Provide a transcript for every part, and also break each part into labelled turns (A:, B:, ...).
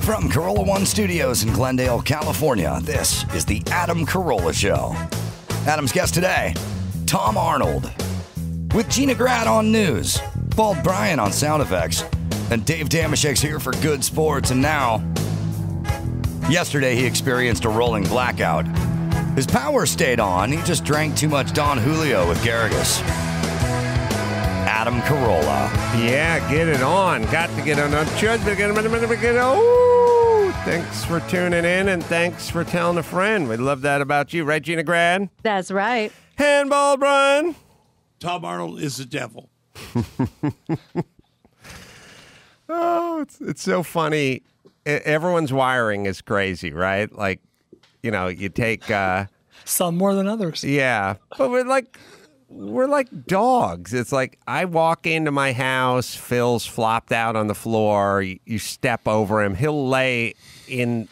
A: From Carolla One Studios in Glendale, California, this is the Adam Carolla Show. Adam's guest today, Tom Arnold. With Gina Grad on news, Bald Bryan on sound effects, and Dave Damashek's here for good sports. And now, yesterday he experienced a rolling blackout. His power stayed on. He just drank too much Don Julio with Garrigus. Adam Carolla.
B: Yeah, get it on. Got to get on. Thanks for tuning in, and thanks for telling a friend. We love that about you. Right, Gina Grad?
C: That's right.
B: Handball, Brian.
D: Tom Arnold is the devil.
B: Oh, it's so funny. Everyone's wiring is crazy, right? Like, you know, you take...
E: some more than others.
B: Yeah, but we're like dogs. It's like I walk into my house, Phil's flopped out on the floor. You step over him, he'll lay in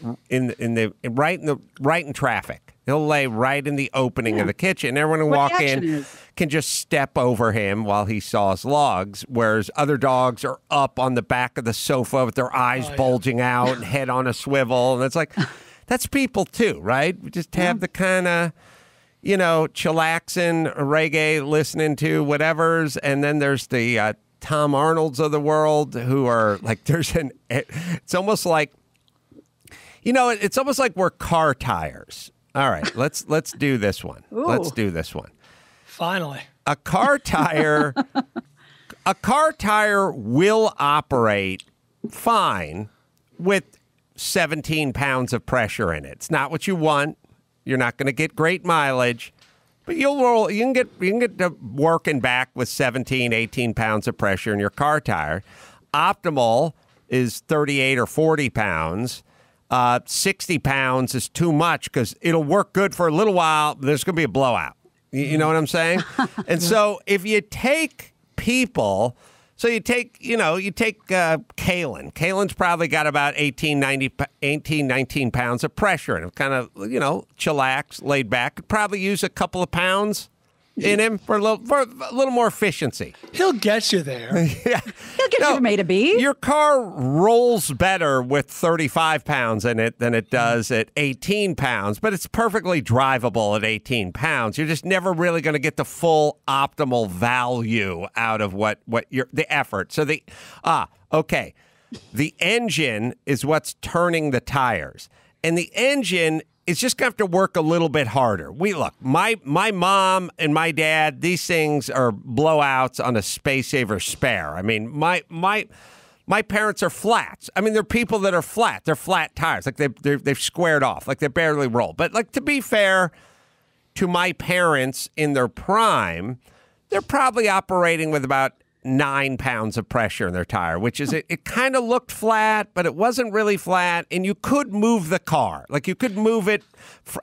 B: traffic. He'll lay right in the opening of the kitchen. Everyone who walk in can just step over him while he saws logs, whereas other dogs are up on the back of the sofa with their eyes bulging out and head on a swivel. And it's like, that's people too, right? We just have the kind of, you know, chillaxing, reggae, listening to whatevers. And then there's the Tom Arnolds of the world who are like, it's almost like, you know, it's almost like we're car tires. All right, let's do this one.
C: Ooh.
B: Let's do this one.
E: Finally.
B: A car tire will operate fine with 17 pounds of pressure in it. It's not what you want. You're not going to get great mileage, but you can get to working back with 17, 18 pounds of pressure in your car tire. Optimal is 38 or 40 pounds. 60 pounds is too much because it'll work good for a little while, but there's going to be a blowout. You know what I'm saying? And so if you take people, so you take Kalen. Kalen's probably got about 18, 19 pounds of pressure in him. Kind of, you know, chillax, laid back. Could probably use a couple of pounds in him for a little more efficiency.
E: He'll get you there.
B: Yeah.
C: He'll get you from A to B.
B: Your car rolls better with 35 pounds in it than it does at 18 pounds, but it's perfectly drivable at 18 pounds. You're just never really going to get the full optimal value out of the effort. So the engine is what's turning the tires, and the engine is just going to have to work a little bit harder. My mom and my dad, these things are blowouts on a Space Saver spare. I mean, my parents are flats. I mean, they're people that are flat. They're flat tires. Like they've squared off. Like they barely roll. But like, to be fair to my parents in their prime, they're probably operating with about 9 pounds of pressure in their tire, which is it kind of looked flat, but it wasn't really flat, and you could move the car. Like you could move it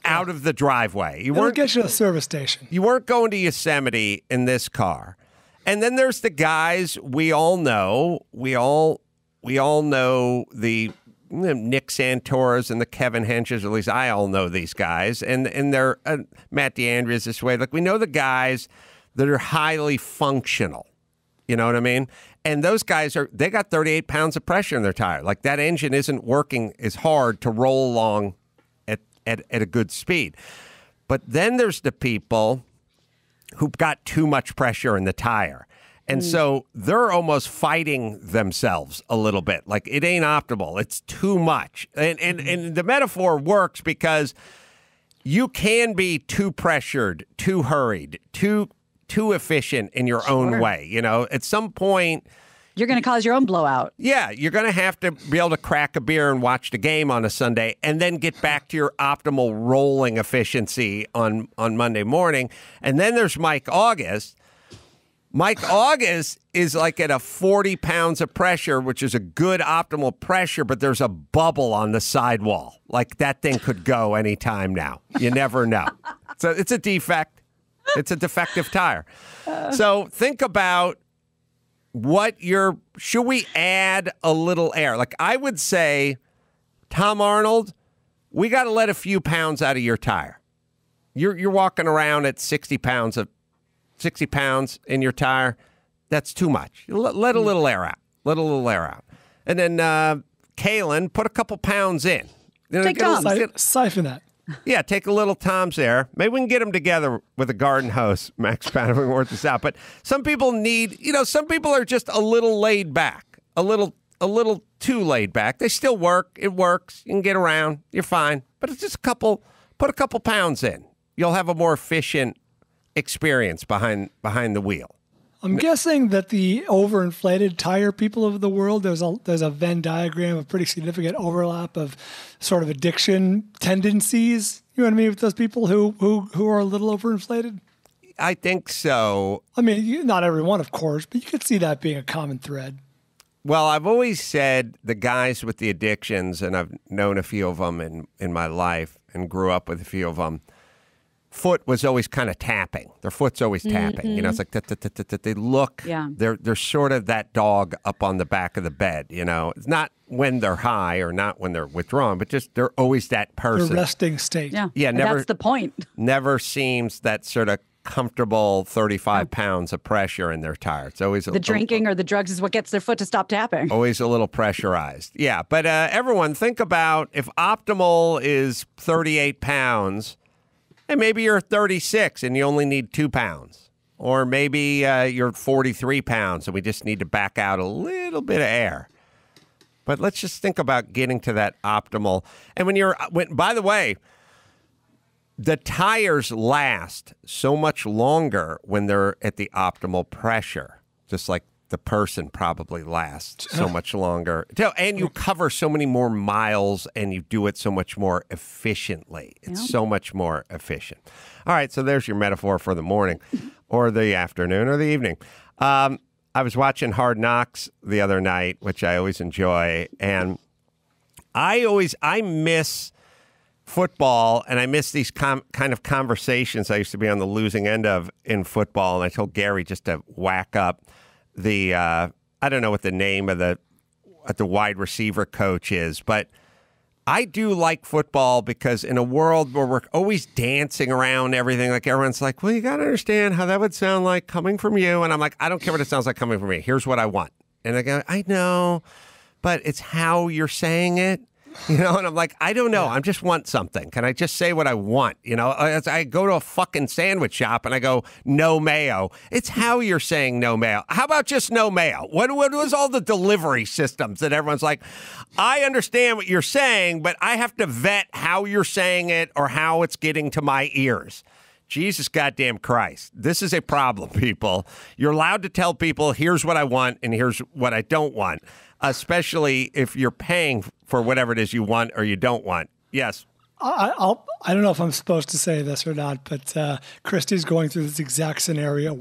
B: out of the driveway.
E: It'll get you to the service station.
B: You weren't going to Yosemite in this car. And then there's the guys we all know. We all know the Nick Santoras and the Kevin Henches. At least I all know these guys, and they're Matt DeAndrea's this way. Like we know the guys that are highly functional. You know what I mean? And those guys they got 38 pounds of pressure in their tire. Like that engine isn't working as hard to roll along at a good speed. But then there's the people who've got too much pressure in the tire. And so they're almost fighting themselves a little bit. Like it ain't optimal. It's too much. And the metaphor works because you can be too pressured, too hurried, too efficient in your own way. You know, at some point,
C: You're going to cause your own blowout.
B: Yeah, you're going to have to be able to crack a beer and watch the game on a Sunday and then get back to your optimal rolling efficiency on Monday morning. And then there's Mike August. Mike August is like at a 40 pounds of pressure, which is a good optimal pressure, but there's a bubble on the sidewall. Like that thing could go anytime now. You never know. So it's a defect. It's a defective tire. So think about should we add a little air? Like I would say, Tom Arnold, we got to let a few pounds out of your tire. You're walking around at 60 pounds in your tire. That's too much. Let a little air out. Let a little air out. And then Kalen, put a couple pounds in.
C: Take Tom's.
E: Siphon that.
B: Yeah, take a little Tom's there. Maybe we can get them together with a garden hose. Max Pound, we can work this out. But some people need, some people are just a little laid back, a little too laid back. They still work. It works. You can get around. You're fine. But it's just put a couple pounds in. You'll have a more efficient experience behind the wheel.
E: I'm guessing that the overinflated tire people of the world, there's a Venn diagram of pretty significant overlap of sort of addiction tendencies. You know what I mean, with those people who are a little overinflated?
B: I think so.
E: I mean, not everyone, of course, but you could see that being a common thread.
B: Well, I've always said the guys with the addictions, and I've known a few of them in my life and grew up with a few of them, foot was always kind of tapping. Their foot's always tapping. It's like they look.
C: Yeah.
B: They're sort of that dog up on the back of the bed. It's not when they're high or not when they're withdrawn, but just they're always that person.
E: The resting state.
C: Yeah.
B: Yeah. Never.
C: That's the point.
B: Never seems that sort of comfortable 35 pounds of pressure in their tire. It's always
C: The drinking or the drugs is what gets their foot to stop tapping.
B: Always a little pressurized. Yeah. But everyone, think about if optimal is 38 pounds. And maybe you're 36 and you only need 2 pounds. Or maybe you're 43 pounds and we just need to back out a little bit of air. But let's just think about getting to that optimal. And by the way, the tires last so much longer when they're at the optimal pressure, just like the person probably lasts so much longer. And you cover so many more miles and you do it so much more efficiently. It's so much more efficient. All right, so there's your metaphor for the morning or the afternoon or the evening. I was watching Hard Knocks the other night, which I always enjoy, and I miss football, and I miss these kind of conversations I used to be on the losing end of in football, and I told Gary just to whack up the I don't know what the name of the wide receiver coach is, but I do like football because in a world where we're always dancing around everything, like everyone's like, well, you got to understand how that would sound like coming from you. And I'm like, I don't care what it sounds like coming from me. Here's what I want. And I go, I know, but it's how you're saying it. And I'm like, I don't know. I just want something. Can I just say what I want? As I go to a fucking sandwich shop and I go, no mayo. It's how you're saying no mayo. How about just no mayo? What was all the delivery systems that everyone's like, I understand what you're saying, but I have to vet how you're saying it or how it's getting to my ears. Jesus goddamn Christ. This is a problem, people. You're allowed to tell people, here's what I want and here's what I don't want, especially if you're paying for whatever it is you want or you don't want. Yes.
E: I don't know if I'm supposed to say this or not, but Christy's going through this exact scenario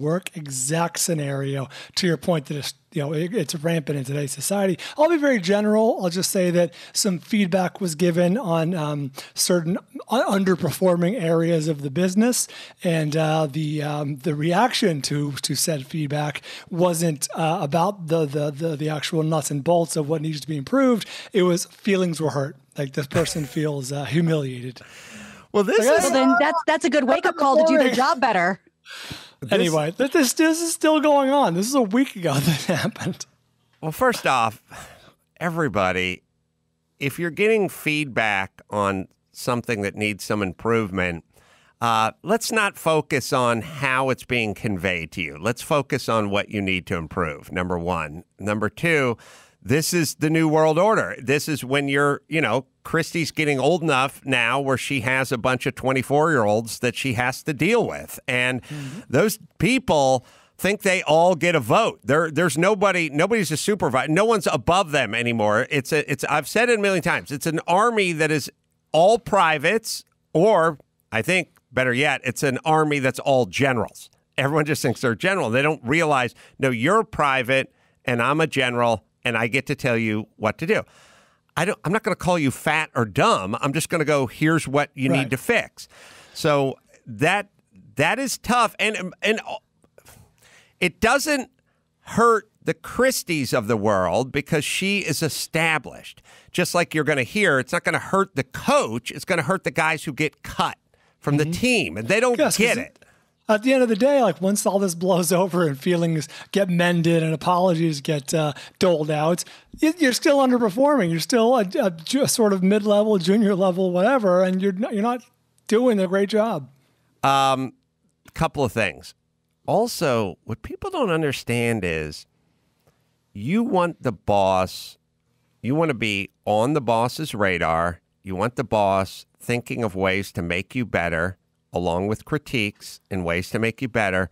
E: to your point that it's rampant in today's society. I'll be very general. I'll just say that some feedback was given on certain underperforming areas of the business, and the reaction to said feedback wasn't about the actual nuts and bolts of what needs to be improved. It was feelings were hurt. Like this person feels humiliated.
B: Well,
C: then that's a good wake-up call to do their job better.
E: Anyway, this is still going on. This is a week ago that happened.
B: Well, first off, everybody, if you're getting feedback on something that needs some improvement, let's not focus on how it's being conveyed to you. Let's focus on what you need to improve, number one. Number two, this is the new world order. This is when Christy's getting old enough now where she has a bunch of 24-year-olds that she has to deal with. And those people think they all get a vote. There's nobody's a supervisor. No one's above them anymore. I've said it a million times. It's an army that is all privates, or I think better yet, it's an army that's all generals. Everyone just thinks they're general. They don't realize, no, you're private and I'm a general and I get to tell you what to do. I'm not going to call you fat or dumb. I'm just going to go, here's what you need to fix. So that is tough. And it doesn't hurt the Christies of the world because she is established. Just like you're going to hear, it's not going to hurt the coach. It's going to hurt the guys who get cut from the team. And they don't get it.
E: At the end of the day, like once all this blows over and feelings get mended and apologies get doled out, you're still underperforming. You're still a sort of mid-level, junior level, whatever, and you're not doing a great job.
B: Couple of things. Also, what people don't understand is you want the boss, you want to be on the boss's radar. You want the boss thinking of ways to make you better, along with critiques and ways to make you better.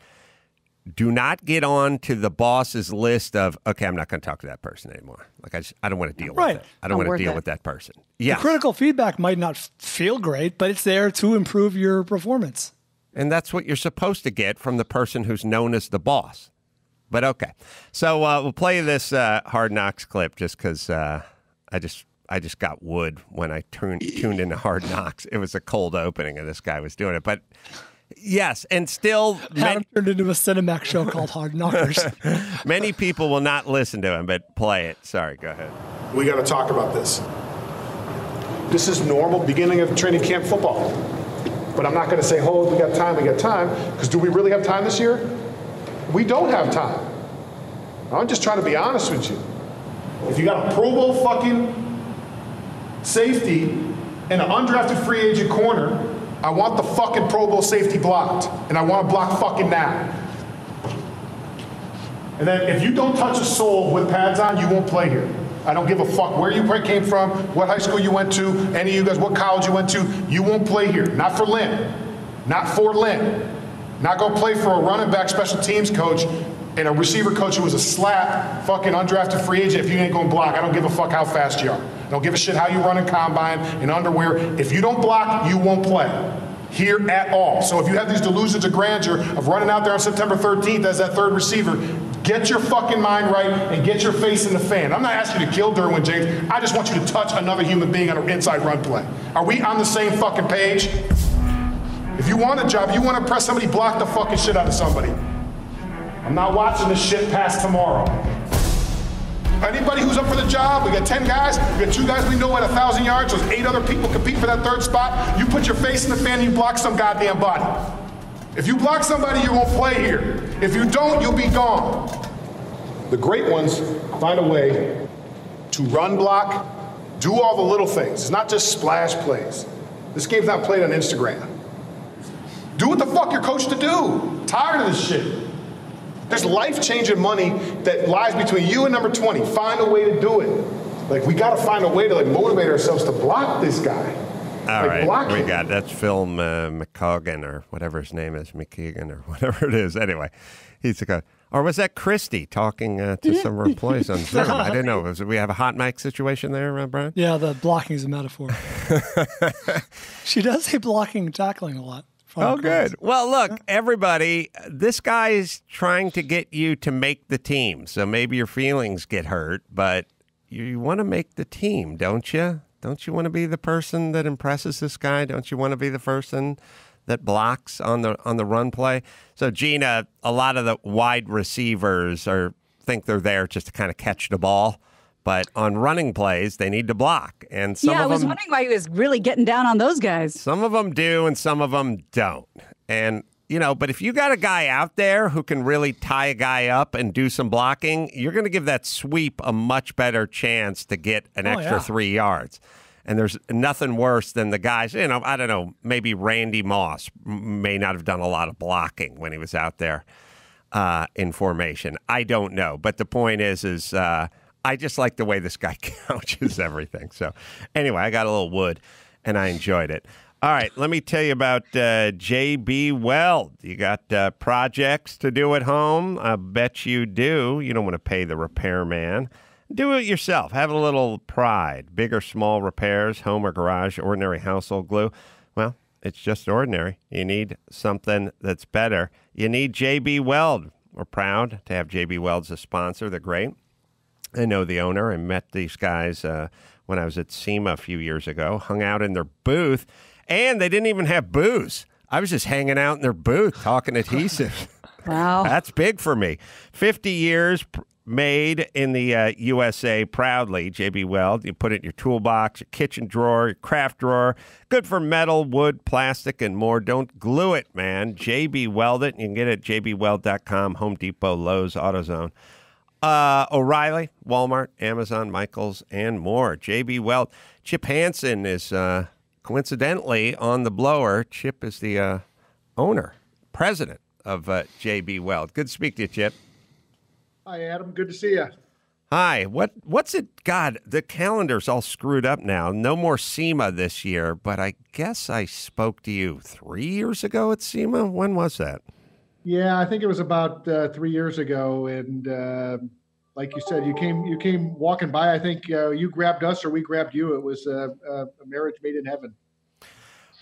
B: Do not get on to the boss's list of, okay, I'm not going to talk to that person anymore. Like I don't want to deal with it. I don't want to deal with that person. Yeah.
E: The critical feedback might not feel great, but it's there to improve your performance.
B: And that's what you're supposed to get from the person who's known as the boss. But okay. So we'll play this Hard Knocks clip just because I just got wood when I tuned into Hard Knocks. It was a cold opening, and this guy was doing it. But yes, and still...
E: Adam turned into a Cinemax show called Hard Knockers.
B: Many people will not listen to him, but play it. Sorry, go ahead.
F: We got to talk about this. This is normal beginning of training camp football. But I'm not going to say, oh, we got time, because do we really have time this year? We don't have time. I'm just trying to be honest with you. If you got a Pro Bowl fucking safety and an undrafted free agent corner, I want the fucking Pro Bowl safety blocked, and I want to block fucking now. And then if you don't touch a soul with pads on, you won't play here. I don't give a fuck where you came from, what high school you went to, any of you guys, what college you went to. You won't play here. Not for Lynn. Not for Lynn. Not go play for a running back special teams coach and a receiver coach who was a slap fucking undrafted free agent if you ain't going to block. I don't give a fuck how fast you are. I don't give a shit how you run in combine, in underwear. If you don't block, you won't play here at all. So if you have these delusions of grandeur of running out there on September 13th as that third receiver, get your fucking mind right and get your face in the fan. I'm not asking you to kill Derwin James. I just want you to touch another human being on an inside run play. Are we on the same fucking page? If you want a job, you want to press somebody, block the fucking shit out of somebody. I'm not watching this shit past tomorrow. Anybody who's up for the job, we got 10 guys, we got 2 guys we know at 1,000 yards, there's 8 other people compete for that third spot. You put your face in the fan and you block some goddamn body. If you block somebody, you won't play here. If you don't, you'll be gone. The great ones find a way to run block, do all the little things. It's not just splash plays. This game's not played on Instagram. Do what the fuck you're coached to do. Tired of this shit. There's life-changing money that lies between you and number 20. Find a way to do it. Like, we got to find a way to, like, motivate ourselves to block this guy.
B: All right, we got that's Phil McCogan or whatever his name is, McKeegan or whatever it is. Anyway, he's a guy. Or was that Christy talking to some employees on Zoom? I didn't know. We have a hot mic situation there, Brian?
E: Yeah, the blocking is a metaphor. She does say blocking and tackling a lot.
B: Oh, good. Well, look, everybody, this guy is trying to get you to make the team. So maybe your feelings get hurt, but you want to make the team, don't you? Don't you want to be the person that impresses this guy? Don't you want to be the person that blocks on the run play? So, Gina, a lot of the wide receivers think they're there just to kind of catch the ball. But on running plays, they need to block. And some of them,
C: I was wondering why he was really getting down on those guys.
B: Some of them do and some of them don't. And, but if you got a guy out there who can really tie a guy up and do some blocking, you're going to give that sweep a much better chance to get an extra 3 yards. And there's nothing worse than the guys, I don't know, maybe Randy Moss may not have done a lot of blocking when he was out there in formation. I don't know. But the point is I just like the way this guy couches everything. So anyway, I got a little wood, and I enjoyed it. All right, let me tell you about J.B. Weld. You got projects to do at home? I bet you do. You don't want to pay the repairman. Do it yourself. Have a little pride. Big or small repairs, home or garage, ordinary household glue. Well, it's just ordinary. You need something that's better. You need J.B. Weld. We're proud to have J.B. Weld as a sponsor. They're great. I know the owner. I met these guys when I was at SEMA a few years ago, hung out in their booth, and they didn't even have booze. I was just hanging out in their booth talking adhesive.
C: Wow.
B: That's big for me. 50 years made in the USA proudly, JB Weld. You put it in your toolbox, your kitchen drawer, your craft drawer. Good for metal, wood, plastic, and more. Don't glue it, man. JB Weld it. You can get it at jbweld.com, Home Depot, Lowe's, AutoZone. O'Reilly, Walmart, Amazon, Michaels, and more. JB Weld. Chip Hanson is coincidentally on the blower. Chip is the owner, president of JB Weld. Good to speak to you, Chip.
G: Hi, Adam. Good to see you.
B: Hi. What's it? God, the calendar's all screwed up now. No more SEMA this year, but I guess I spoke to you 3 years ago at SEMA. When was that?
G: Yeah, I think it was about 3 years ago, and like you said, you came walking by. I think you grabbed us or we grabbed you. It was a marriage made in heaven.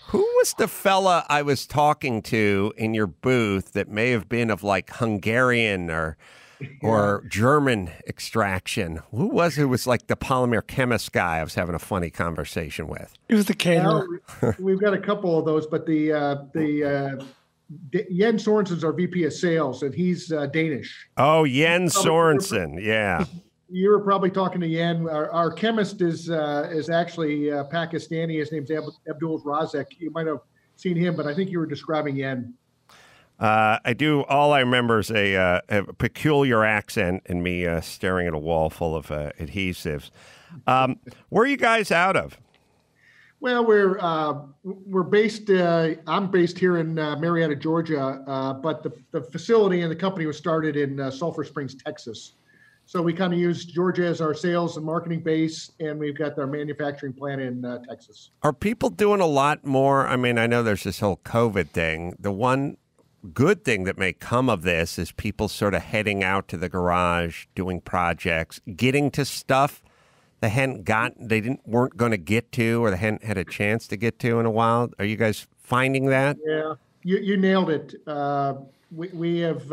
B: Who was the fella I was talking to in your booth that may have been of like Hungarian or German extraction? Who was it? It was like the polymer chemist guy I was having a funny conversation with.
E: It was the caterer.
G: We've got a couple of those, but the Jens Sorensen's our VP of sales, and he's Danish.
B: Oh, Jens Sorensen, yeah.
G: You were probably talking to Yen. Our chemist is actually Pakistani. His name's Abdul Razak. You might have seen him, but I think you were describing Yen.
B: I do. All I remember is a peculiar accent and me staring at a wall full of adhesives. Where are you guys out of?
G: Well, we're based. I'm based here in Marietta, Georgia, but the facility and the company was started in Sulphur Springs, Texas. So we kind of use Georgia as our sales and marketing base, and we've got our manufacturing plant in Texas.
B: Are people doing a lot more? I mean, I know there's this whole COVID thing. The one good thing that may come of this is people sort of heading out to the garage, doing projects, getting to stuff they weren't going to get to, or they hadn't had a chance to get to in a while. Are you guys finding that?
G: Yeah, you nailed it. We have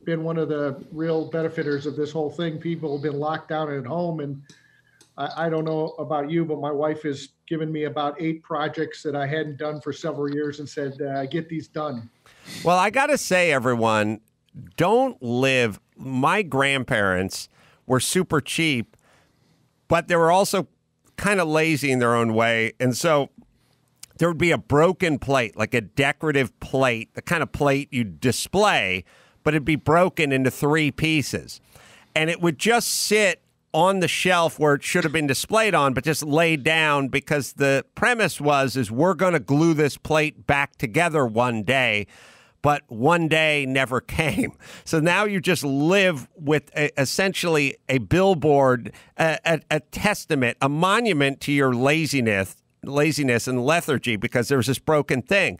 G: been one of the real benefiters of this whole thing. People have been locked down at home, and I don't know about you, but my wife has given me about 8 projects that I hadn't done for several years and said, get these done.
B: Well, I got to say, everyone, don't live. My grandparents were super cheap, but they were also kind of lazy in their own way. And so there would be a broken plate, like a decorative plate, the kind of plate you display, but it'd be broken into 3 pieces. And it would just sit on the shelf where it should have been displayed on, but just laid down, because the premise is we're going to glue this plate back together one day. But one day never came. So now you just live with essentially a billboard, a testament, a monument to your laziness and lethargy, because there's this broken thing.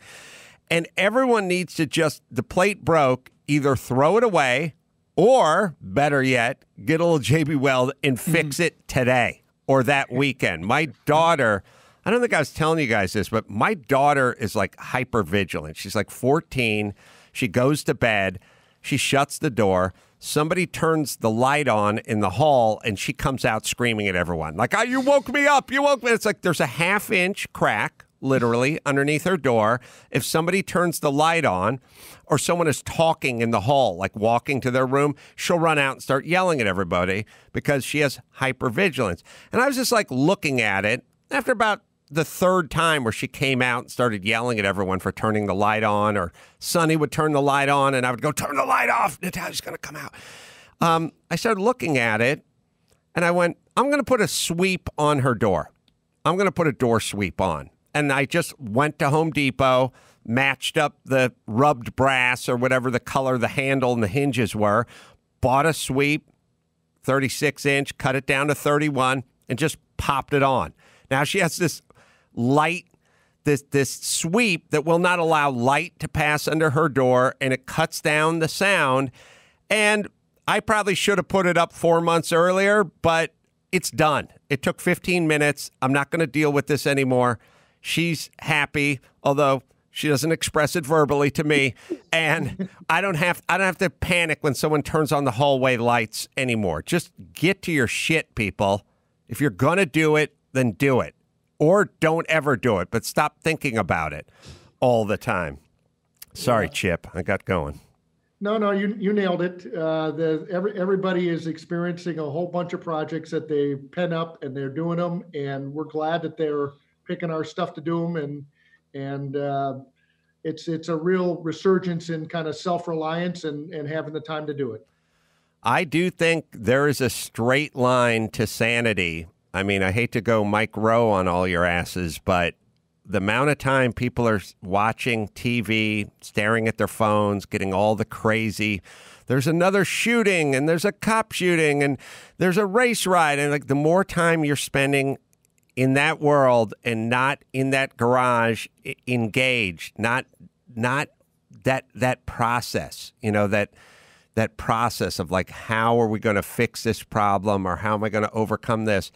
B: And everyone needs to the plate broke, either throw it away or, better yet, get a little JB Weld and fix it today or that weekend. My daughter... I don't think I was telling you guys this, but my daughter is like hyper vigilant. She's like 14. She goes to bed. She shuts the door. Somebody turns the light on in the hall, and she comes out screaming at everyone. Like, oh, you woke me up. You woke me. It's like there's a 1/2-inch crack, literally, underneath her door. If somebody turns the light on, or someone is talking in the hall, like walking to their room, she'll run out and start yelling at everybody because she has hypervigilance. And I was just like looking at it after about the 3rd time where she came out and started yelling at everyone for turning the light on, or Sonny would turn the light on and I would go, turn the light off. Natalia's going to come out. I started looking at it and I went, I'm going to put a sweep on her door. I'm going to put a door sweep on. And I just went to Home Depot, matched up the rubbed brass or whatever the color the handle and the hinges were, bought a sweep, 36-inch, cut it down to 31, and just popped it on. Now she has this light, this sweep that will not allow light to pass under her door, and it cuts down the sound. And I probably should have put it up 4 months earlier, but it's done. It took 15 minutes. I'm not going to deal with this anymore. She's happy, although she doesn't express it verbally to me, and I don't have to panic when someone turns on the hallway lights anymore. Just get to your shit, people. If you're going to do it, then do it. Or don't ever do it, but stop thinking about it all the time. Sorry, Chip. I got going.
G: No, you nailed it. Everybody is experiencing a whole bunch of projects that they pen up and they're doing them, and we're glad that they're picking our stuff to do them, and it's a real resurgence in kind of self-reliance and having the time to do it.
B: I do think there is a straight line to sanity. I mean, I hate to go Mike Rowe on all your asses, but the amount of time people are watching TV, staring at their phones, getting all the crazy. There's another shooting, and there's a cop shooting, and there's a race ride. And like the more time you're spending in that world and not in that garage, engaged, not that process, that process of like, how are we going to fix this problem, or how am I going to overcome this?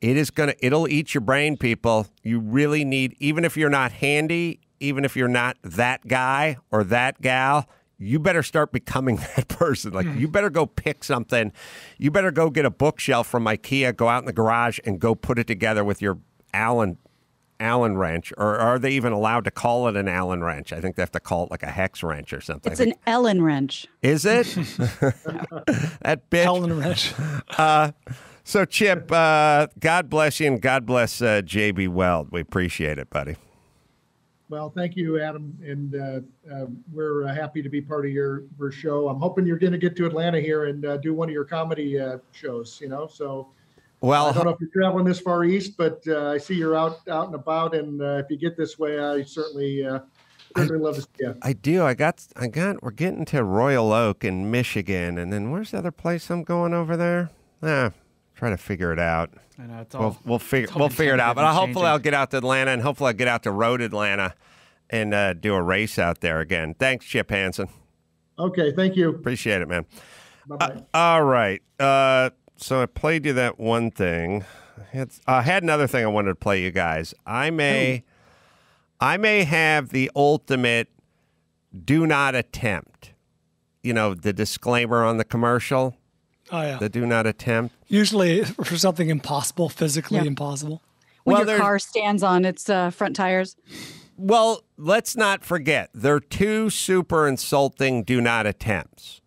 B: It'll eat your brain, people. You really need, even if you're not handy, even if you're not that guy or that gal, you better start becoming that person. Like, you better go pick something. You better go get a bookshelf from IKEA, go out in the garage and go put it together with your Allen wrench. Or are they even allowed to call it an Allen wrench? I think they have to call it like a hex wrench or something.
C: It's an Ellen wrench.
B: Is it? That bitch.
E: Ellen wrench.
B: So, Chip, God bless you, and God bless JB Weld. We appreciate it, buddy.
G: Well, thank you, Adam, and we're happy to be part of your show. I'm hoping you're going to get to Atlanta here and do one of your comedy shows, So, well, I don't know if you're traveling this far east, but I see you're out and about, and if you get this way, I certainly love to see you. I do.
B: We're getting to Royal Oak in Michigan, and then where's the other place I'm going over there? Try to figure it out.
H: I know it's all.
B: We'll figure it out. But hopefully I'll get out to Atlanta, and hopefully I'll get out to Road Atlanta and do a race out there again. Thanks, Chip Hanson.
G: Okay, thank you.
B: Appreciate it, man.
G: Bye-bye.
B: All right. So I played you that one thing. I had another thing I wanted to play you guys. I may have the ultimate do not attempt. The disclaimer on the commercial.
E: Oh, yeah.
B: The do not attempt.
E: Usually for something impossible, physically impossible.
C: When your car stands on its front tires.
B: Well, let's not forget, they're two super insulting do not attempts.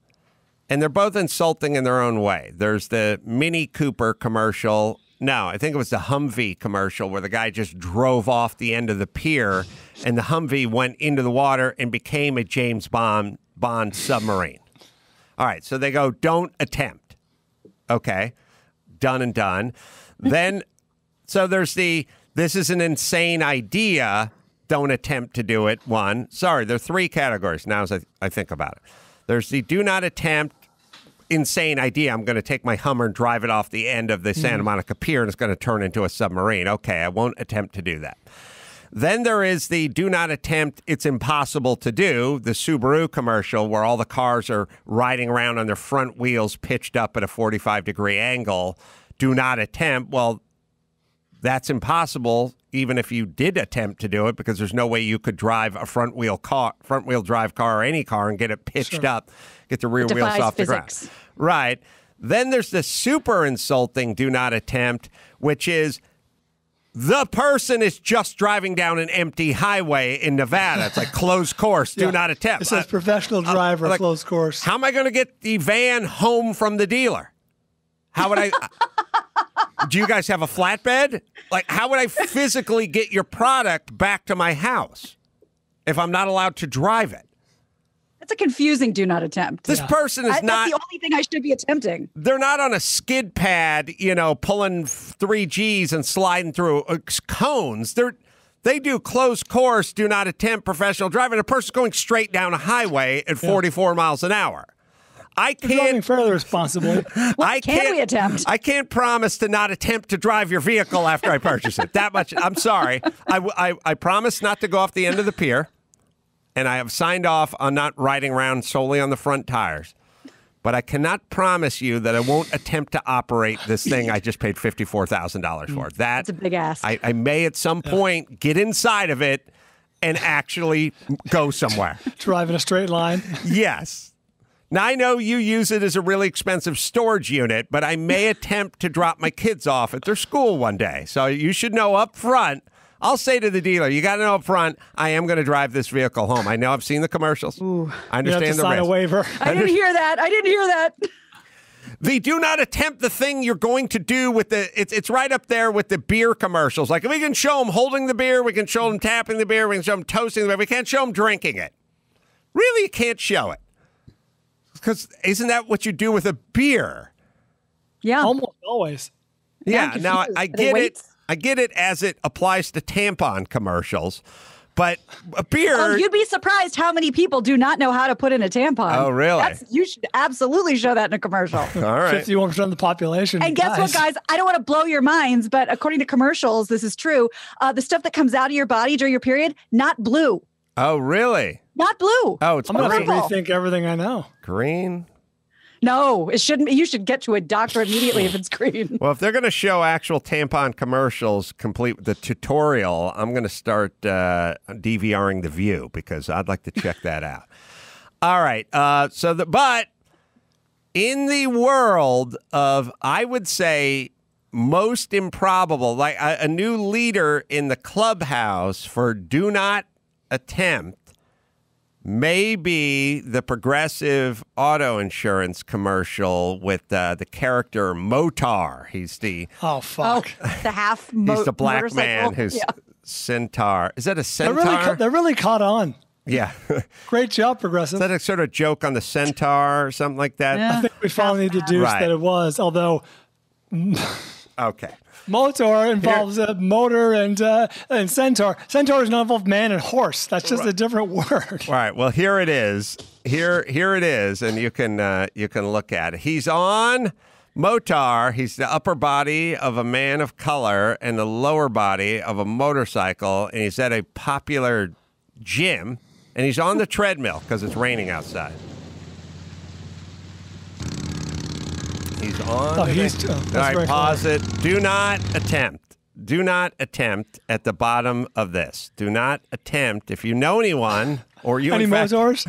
B: And they're both insulting in their own way. There's the Mini Cooper commercial. No, I think it was the Humvee commercial where the guy just drove off the end of the pier and the Humvee went into the water and became a James Bond submarine. All right, so they go, don't attempt. Okay, done and done. Then, so there's this is an insane idea, don't attempt to do it, one. Sorry, there are three categories now as I think about it. There's the do not attempt, insane idea. I'm going to take my Hummer and drive it off the end of the Santa Monica Pier and it's going to turn into a submarine. Okay, I won't attempt to do that. Then there is the do not attempt, it's impossible to do, the Subaru commercial where all the cars are riding around on their front wheels pitched up at a 45-degree angle. Do not attempt. Well, that's impossible even if you did attempt to do it because there's no way you could drive a front-wheel drive car or any car and get it pitched up, get the rear wheels off the ground. Right. Then there's the super insulting do not attempt, which is the person is just driving down an empty highway in Nevada. It's like closed course, do not attempt.
E: It says professional driver, like, closed course.
B: How am I going to get the van home from the dealer? How would I? Do you guys have a flatbed? Like, how would I physically get your product back to my house if I'm not allowed to drive it?
C: That's a confusing do not attempt.
B: This person is not.
C: That's the only thing I should be attempting.
B: They're not on a skid pad, pulling 3 Gs and sliding through cones. They do closed course, do not attempt professional driving. A person's going straight down a highway at 44 miles an hour. I can't.
E: Driving fairly responsibly.
C: What can we attempt?
B: I can't promise to not attempt to drive your vehicle after I purchase it. That much. I'm sorry. I promise not to go off the end of the pier. And I have signed off on not riding around solely on the front tires. But I cannot promise you that I won't attempt to operate this thing I just paid $54,000 for.
C: That's a big ask.
B: I may at some point get inside of it and actually go somewhere.
E: Drive in a straight line?
B: Yes. Now, I know you use it as a really expensive storage unit, but I may attempt to drop my kids off at their school one day. So you should know up front, I'll say to the dealer, you got to know up front, I am going to drive this vehicle home. I know I've seen the commercials.
E: Ooh,
B: I understand
E: you have to
B: the
E: sign
B: risk.
E: a waiver.
C: I didn't hear that.
B: The do not attempt the thing you're going to do with it's right up there with the beer commercials. Like, we can show them holding the beer, we can show them tapping the beer, we can show them toasting the beer. We can't show them drinking it. Really, you can't show it. Because isn't that what you do with a beer?
C: Yeah.
E: Almost always.
B: Yeah, now I get it.
C: weights?
B: I get it as it applies to tampon commercials. But a beer...
C: Oh, you'd be surprised how many people do not know how to put in a tampon.
B: Oh, really?
C: You should absolutely show that in a commercial.
B: All right.
E: 51% of the population.
C: And guess what, guys? I don't want to blow your minds, but according to commercials, this is true. The stuff that comes out of your body during your period, not blue.
B: Oh, really?
C: Not blue.
B: Oh, it's
E: I'm going to have to
C: purple.
E: rethink everything I know.
B: green.
C: No, it shouldn't. You should get to a doctor immediately if it's green.
B: Well, if they're going to show actual tampon commercials complete with the tutorial, I'm going to start DVRing The View because I'd like to check that out. All right. But in the world of, I would say, most improbable, like a new leader in the clubhouse for do not attempt, maybe the Progressive auto insurance commercial with the character Motar. He's the
C: The half
B: he's the black
C: motorcycle.
B: man who's centaur. Is that a
E: They're
B: centaur?
E: they're really caught on.
B: Yeah.
E: Great job, Progressive.
B: Is that a sort of joke on the centaur or something like that?
C: Yeah.
E: I think we finally deduced
B: Right.
E: that it was, although
B: Okay.
E: motor involves a motor and centaur. Centaur does not involve man and horse. That's just a different word.
B: All right. Well, here it is. Here it is, and you can look at it. He's on Motar. He's the upper body of a man of color and the lower body of a motorcycle, and he's at a popular gym, and he's on the treadmill because it's raining outside. He's on.
E: Oh,
B: the
E: that's
B: All right,
E: very
B: pause it. Do not attempt. Do not attempt at the bottom of this. Do not attempt. If you know anyone, or you
E: Any
B: in fact,
E: motors?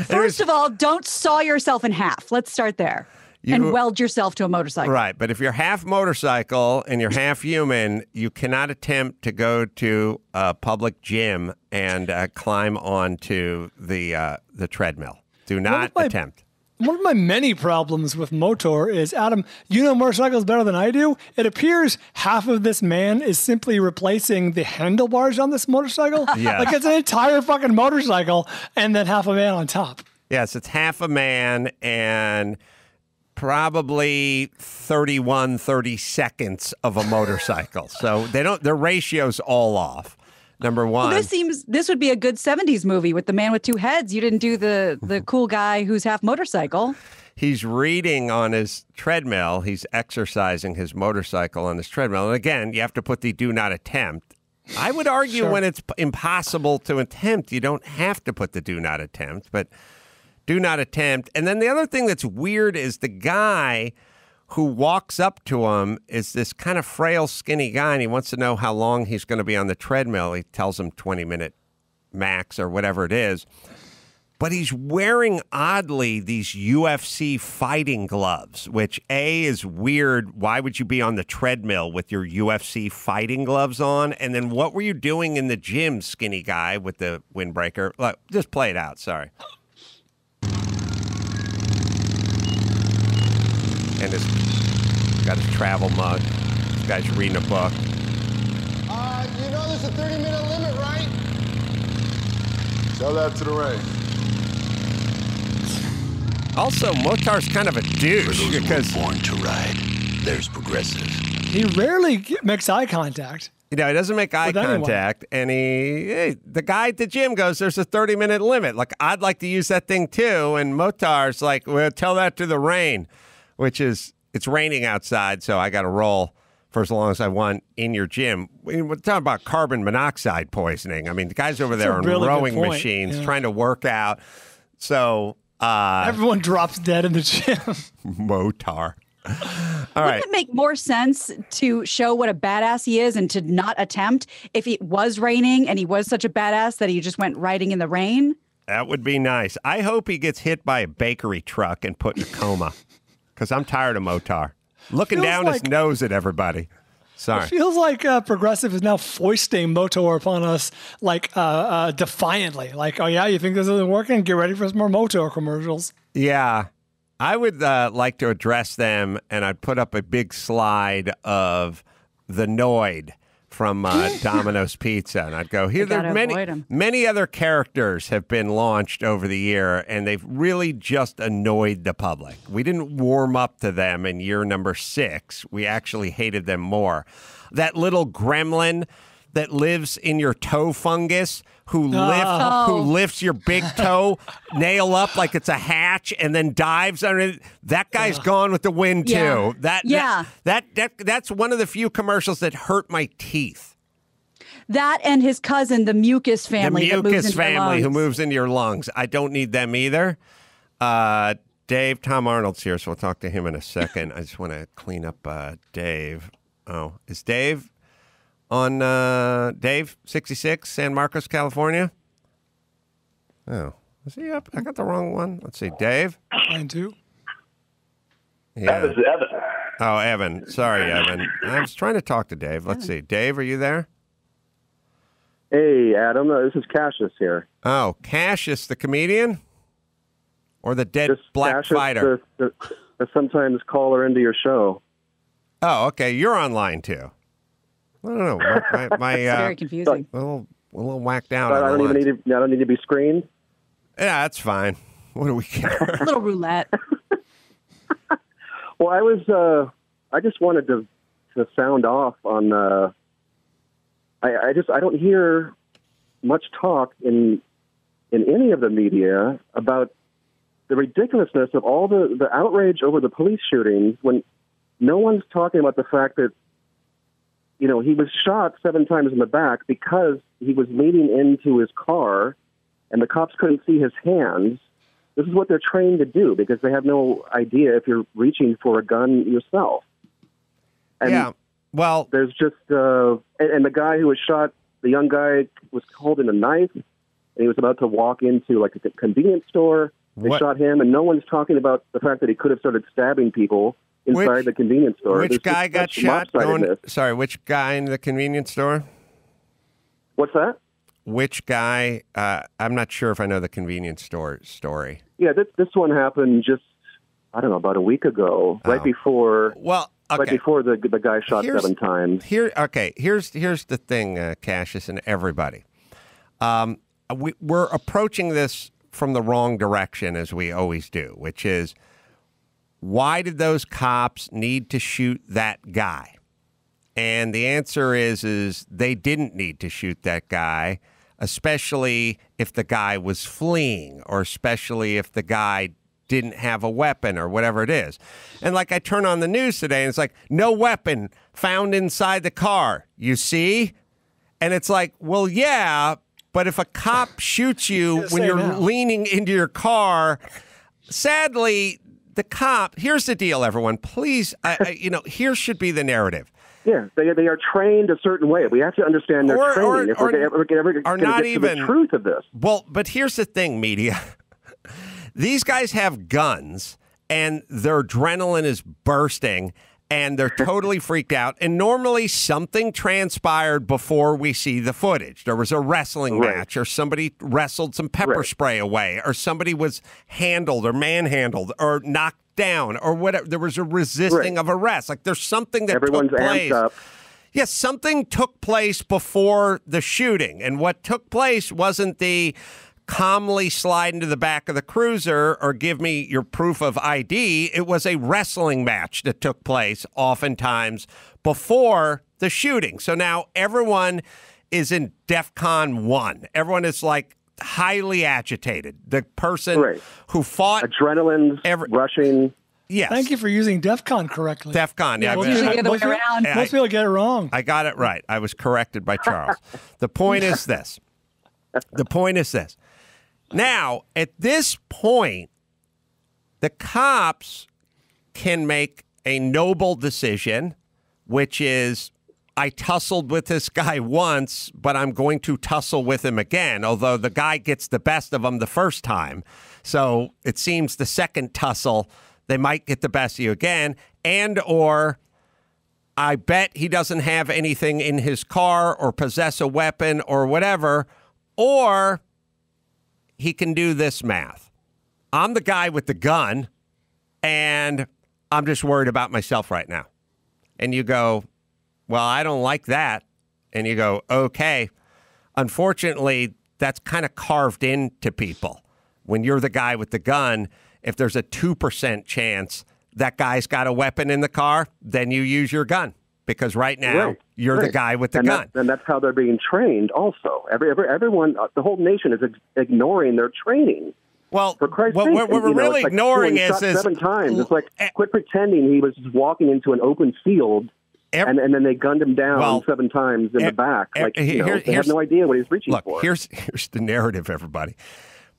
C: First of all, don't saw yourself in half. Let's start there. And weld yourself to a motorcycle.
B: Right, but if you're half motorcycle and you're half human, you cannot attempt to go to a public gym and climb onto the treadmill. Do not attempt.
E: One of my many problems with Motor is, Adam, you know motorcycles better than I do. It appears half of this man is simply replacing the handlebars on this motorcycle.
B: Yes.
E: Like it's an entire fucking motorcycle and then half a man on top.
B: Yes, it's half a man and probably 30 seconds of a motorcycle. So their ratio's all off. Number one.
C: Well, this would be a good 70s movie with the man with two heads. You didn't do the cool guy who's half motorcycle.
B: He's reading on his treadmill. He's exercising his motorcycle on his treadmill. And again, you have to put the do not attempt. I would argue when it's impossible to attempt, you don't have to put the do not attempt, but do not attempt. And then the other thing that's weird is the guy who walks up to him is this kind of frail, skinny guy, and he wants to know how long he's going to be on the treadmill. He tells him 20-minute max or whatever it is. But he's wearing, oddly, these UFC fighting gloves, which, A, is weird. Why would you be on the treadmill with your UFC fighting gloves on? And then what were you doing in the gym, skinny guy, with the windbreaker? Look, just play it out. Sorry. And he's got his travel mug. This guy's reading a book.
H: You know there's a 30-minute limit, right?
I: Tell that to the rain.
B: Also, Motar's kind of a douche because
J: born to ride, there's Progressive.
E: He rarely makes eye contact.
B: he doesn't make eye contact, and the guy at the gym goes, "There's a 30-minute limit. Like, I'd like to use that thing too." And Motar's like, "Well, tell that to the rain," which is it's raining outside, so I got to roll for as long as I want in your gym. We're talking about carbon monoxide poisoning. I mean, the guys over there on
E: really
B: rowing
E: good point.
B: machines trying to work out. So
E: everyone drops dead in the gym.
B: Motar. All
C: Wouldn't
B: right.
C: it make more sense to show what a badass he is and to not attempt if it was raining and he was such a badass that he just went riding in the rain?
B: That would be nice. I hope he gets hit by a bakery truck and put in a coma because I'm tired of Motar. Looking
E: Feels
B: down his
E: like-
B: nose at everybody. Sorry.
E: It feels like Progressive is now foisting Motor upon us, like defiantly. Like, oh yeah, you think this isn't working? Get ready for some more Motor commercials.
B: Yeah. I would like to address them, and I'd put up a big slide of the Noid from Domino's Pizza, and I'd go, here, there many other characters have been launched over the year, and they've really just annoyed the public. We didn't warm up to them in year number 6. We actually hated them more. That little gremlin that lives in your toe fungus, who lifts your big toe nail up like it's a hatch and then dives under it. That guy's gone with the wind too. That's one of the few commercials that hurt my teeth.
C: That and his cousin, the Mucus family.
B: The Mucus family who moves into your lungs. I don't need them either. Dave, Tom Arnold's here, so we'll talk to him in a second. I just want to clean up Dave. Oh, is Dave on Dave 66, San Marcos, California? Oh, is he up? I got the wrong one. Let's see, Dave.
E: Mine too.
B: Yeah.
I: That was Evan.
B: Oh, Evan. Sorry, Evan. I was trying to talk to Dave. Let's see. Dave, are you there?
I: Hey, Adam. This is Cassius here.
B: Oh, Cassius, the comedian? Or the dead black
I: Cassius,
B: fighter?
I: The sometimes caller into your show.
B: Oh, okay. You're online too. I don't know. My
C: it's very confusing.
B: A little whacked out.
I: But I don't need to be screened.
B: Yeah, that's fine. What do we care?
C: A little roulette.
I: Well, I just wanted to sound off on. I don't hear much talk in any of the media about the ridiculousness of all the outrage over the police shootings when no one's talking about the fact that, he was shot 7 times in the back because he was leaning into his car and the cops couldn't see his hands. This is what they're trained to do because they have no idea if you're reaching for a gun yourself. And
B: yeah, well,
I: there's just, and the guy who was shot, the young guy was holding a knife and he was about to walk into like a convenience store. They shot him, and no one's talking about the fact that he could have started stabbing people inside the convenience store.
B: Which guy got shot? Which guy in the convenience store?
I: What's that?
B: Which guy? I'm not sure if I know the convenience store story.
I: Yeah, this one happened just, I don't know, about a week ago, right before.
B: Well, okay.
I: Right before the guy shot 7 times.
B: Here's the thing, Cassius and everybody. We're approaching this from the wrong direction, as we always do, which is, why did those cops need to shoot that guy? And the answer is they didn't need to shoot that guy, especially if the guy was fleeing, or especially if the guy didn't have a weapon or whatever it is. And like I turn on the news today and it's like, no weapon found inside the car. You see? And it's like, well, yeah, but if a cop shoots you when you're leaning into your car, sadly, the cop, here's the deal, everyone. Please, here should be the narrative.
I: Yeah, they are trained a certain way. We have to understand their training if we're ever going to get to the truth of this.
B: Well, but here's the thing, media. These guys have guns, and their adrenaline is bursting, and they're totally freaked out. And normally something transpired before we see the footage. There was a wrestling match, or somebody wrestled some pepper spray away, or somebody was handled or manhandled or knocked down or whatever. There was a resisting of arrest. Like there's something that
I: Everyone's
B: took place.
I: Amped up.
B: Yes, something took place before the shooting. And what took place wasn't the calmly slide into the back of the cruiser or give me your proof of ID. It was a wrestling match that took place oftentimes before the shooting. So now everyone is in DEFCON 1. Everyone is like highly agitated. The person who fought...
I: Adrenaline's rushing.
B: Yes.
E: Thank you for using DEFCON correctly.
B: DEFCON, yeah.
C: It's usually the other way around.
E: Most people get it wrong.
B: I got it right. I was corrected by Charles. The point is this. Now, at this point, the cops can make a noble decision, which is, I tussled with this guy once, but I'm going to tussle with him again, although the guy gets the best of him the first time. So it seems the second tussle, they might get the best of you again, and or I bet he doesn't have anything in his car or possess a weapon or whatever, or he can do this math. I'm the guy with the gun, and I'm just worried about myself right now. And you go, well, I don't like that. And you go, okay. Unfortunately, that's kind of carved into people. When you're the guy with the gun, if there's a 2% chance that guy's got a weapon in the car, then you use your gun. Because right now, you're the guy with the gun.
I: And that's how they're being trained also. Everyone, the whole nation is ignoring their training.
B: Well,
I: for Christ's
B: what
I: sake,
B: we're really ignoring is
I: 7 times. It's like, quit pretending he was just walking into an open field and then they gunned him down 7 times in the back. Like, they have no idea what he's reaching for.
B: Here's the narrative, everybody.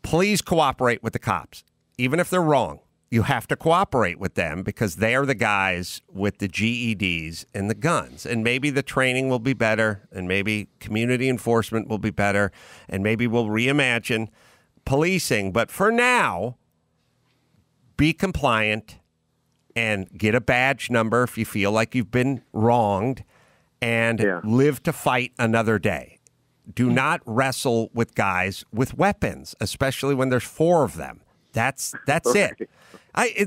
B: Please cooperate with the cops. Even if they're wrong, you have to cooperate with them because they are the guys with the GEDs and the guns. And maybe the training will be better, and maybe community enforcement will be better, and maybe we'll reimagine policing. But for now, be compliant and get a badge number if you feel like you've been wronged, and live to fight another day. Do not wrestle with guys with weapons, especially when there's 4 of them. That's it.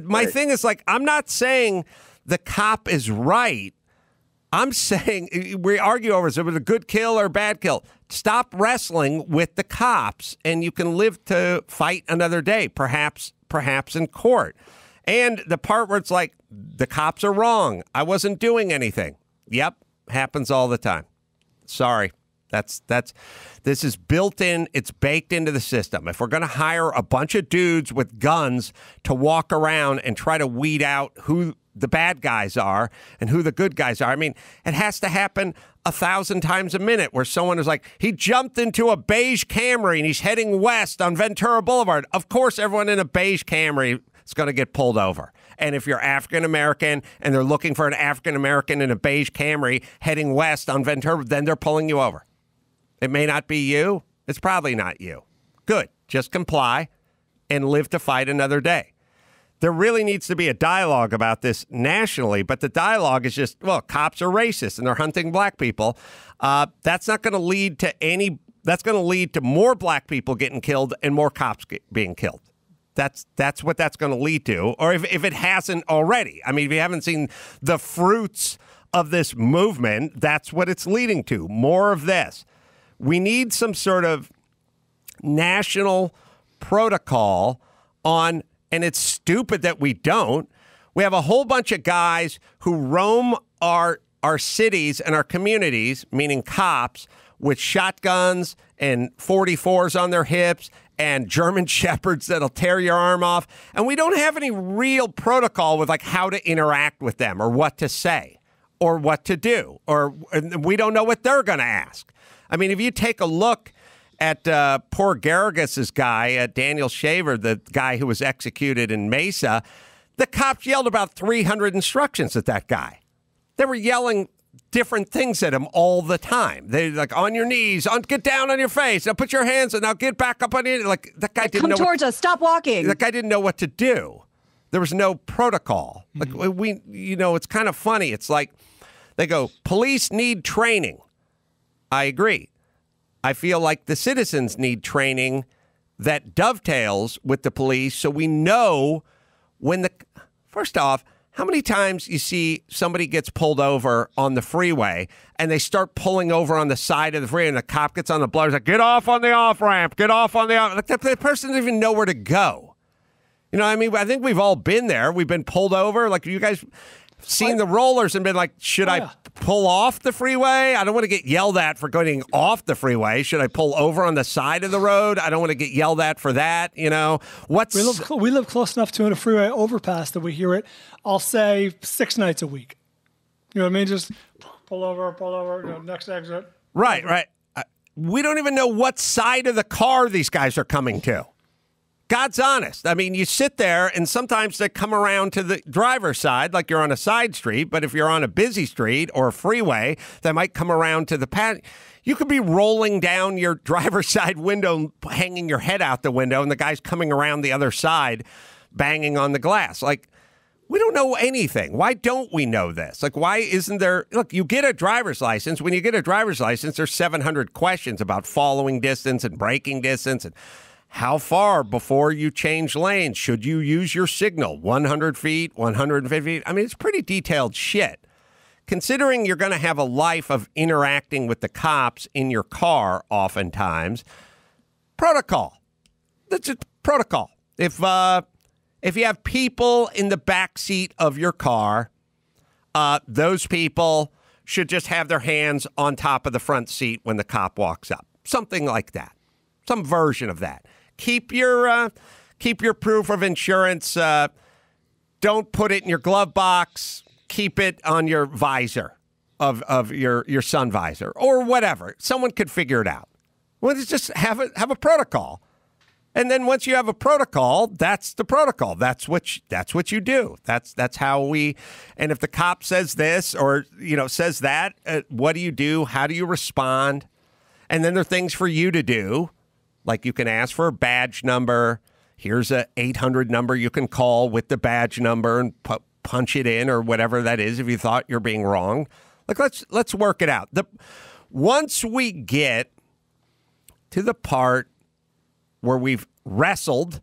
B: My thing is, like, I'm not saying the cop is right. I'm saying we argue over is it was a good kill or a bad kill. Stop wrestling with the cops, and you can live to fight another day, perhaps in court. And the part where it's like, the cops are wrong. I wasn't doing anything. Yep, happens all the time. Sorry. This is built in. It's baked into the system. If we're going to hire a bunch of dudes with guns to walk around and try to weed out who the bad guys are and who the good guys are, I mean, it has to happen 1,000 times a minute where someone is like, he jumped into a beige Camry and he's heading west on Ventura Boulevard. Of course, everyone in a beige Camry is going to get pulled over. And if you're African-American and they're looking for an African-American in a beige Camry heading west on Ventura, then they're pulling you over. It may not be you. It's probably not you. Good. Just comply and live to fight another day. There really needs to be a dialogue about this nationally, but the dialogue is just, well, cops are racist and they're hunting black people. That's not going to lead to that's going to lead to more black people getting killed and more cops being killed. That's what that's going to lead to, or if it hasn't already. I mean, if you haven't seen the fruits of this movement, that's what it's leading to. More of this. We need some sort of national protocol on, and it's stupid that we don't. We have a whole bunch of guys who roam our cities and our communities, meaning cops, with shotguns and 44s on their hips and German Shepherds that'll tear your arm off. And we don't have any real protocol with like how to interact with them or what to say or what to do, or we don't know what they're going to ask. I mean, if you take a look at poor Garrigus' guy, Daniel Shaver, the guy who was executed in Mesa, the cops yelled about 300 instructions at that guy. They were yelling different things at him all the time. They're like, on your knees, get down on your face, now put your hands, and now get back up on your, like, that guy didn't know.
C: Come towards us, stop walking.
B: That guy didn't know what to do. There was no protocol. Like, it's kind of funny. It's like, they go, police need training. I agree. I feel like the citizens need training that dovetails with the police so we know when first off, how many times you see somebody gets pulled over on the freeway and they start pulling over on the side of the freeway and the cop gets on the blower, like, get off on the off-ramp, get off on the off. Like, the person doesn't even know where to go. You know what I mean? I think we've all been there. We've been pulled over. Like, you guys seen the rollers and been like, should I pull off the freeway? I don't want to get yelled at for going off the freeway. Should I pull over on the side of the road? I don't want to get yelled at for that. You know,
E: we live close enough to a freeway overpass that we hear it, I'll say 6 nights a week. You know what I mean? Just pull over, next exit.
B: Right. We don't even know what side of the car these guys are coming to. God's honest. I mean, you sit there and sometimes they come around to the driver's side like you're on a side street. But if you're on a busy street or a freeway, they might come around to the pad. You could be rolling down your driver's side window, hanging your head out the window, and the guy's coming around the other side, banging on the glass. Like, We don't know anything. Why don't we know this? Like, why isn't there? Look, you get a driver's license. When you get a driver's license, there's 700 questions about following distance and braking distance and how far before you change lanes. Should you use your signal? 100 feet, 150 feet? I mean, it's pretty detailed shit. Considering you're going to have a life of interacting with the cops in your car oftentimes, protocol. That's a protocol. If you have people in the back seat of your car, those people should just have their hands on top of the front seat when the cop walks up. Something like that. Some version of that. Keep your proof of insurance. Don't put it in your glove box. Keep it on your visor of your sun visor or whatever. Someone could figure it out. Well, just have a protocol. And then once you have a protocol, that's the protocol. That's what you do. That's how we. And if the cop says this or says that, what do you do? How do you respond? And then there are things for you to do, like you can ask for a badge number. Here's a 800 number you can call with the badge number and punch it in or whatever that is. If you thought you're being wrong, like let's work it out. Once we get to the part where we've wrestled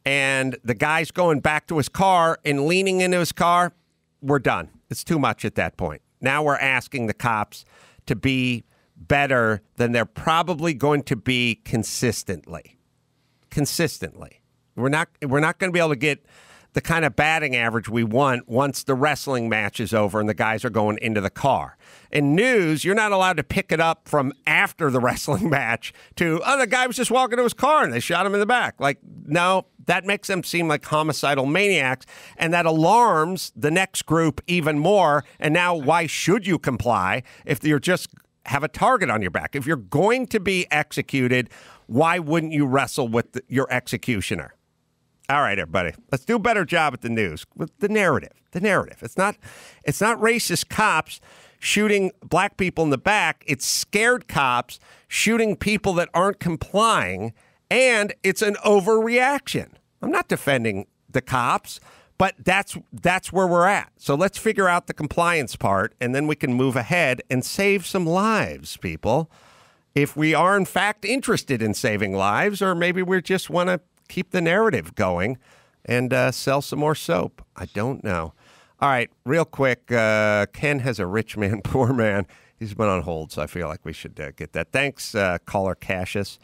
B: and the guy's going back to his car and leaning into his car, we're done. It's too much at that point. Now we're asking the cops to be better than they're probably going to be consistently. We're not going to be able to get the kind of batting average we want once the wrestling match is over and the guys are going into the car. In news, you're not allowed to pick it up from after the wrestling match to, the guy was just walking to his car and they shot him in the back. Like, no, that makes them seem like homicidal maniacs, and that alarms the next group even more. And now why should you comply if you're just have a target on your back? If you're going to be executed, why wouldn't you wrestle with your executioner? All right, everybody, let's do a better job at the news with the narrative. It's not racist cops shooting black people in the back. It's scared cops shooting people that aren't complying, and it's an overreaction. I'm not defending the cops, but that's where we're at. So let's figure out the compliance part, and then we can move ahead and save some lives, people. If we are, in fact, interested in saving lives, or maybe we just want to keep the narrative going and sell some more soap. I don't know. All right, real quick, Ken has a rich man, poor man. He's been on hold, so I feel like we should get that. Thanks, caller Cassius.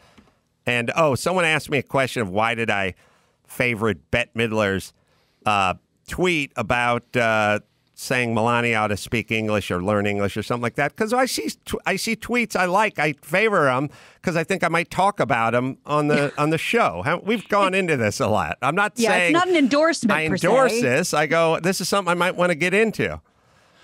B: And, someone asked me a question of why did I favorite Bette Midler's tweet about saying Melania ought to speak English or learn English or something like that. Because I see tweets I like. I favor them because I think I might talk about them on the show. We've gone into this a lot. I'm not saying
C: it's not an endorsement.
B: I endorse this. I go, this is something I might want to get into.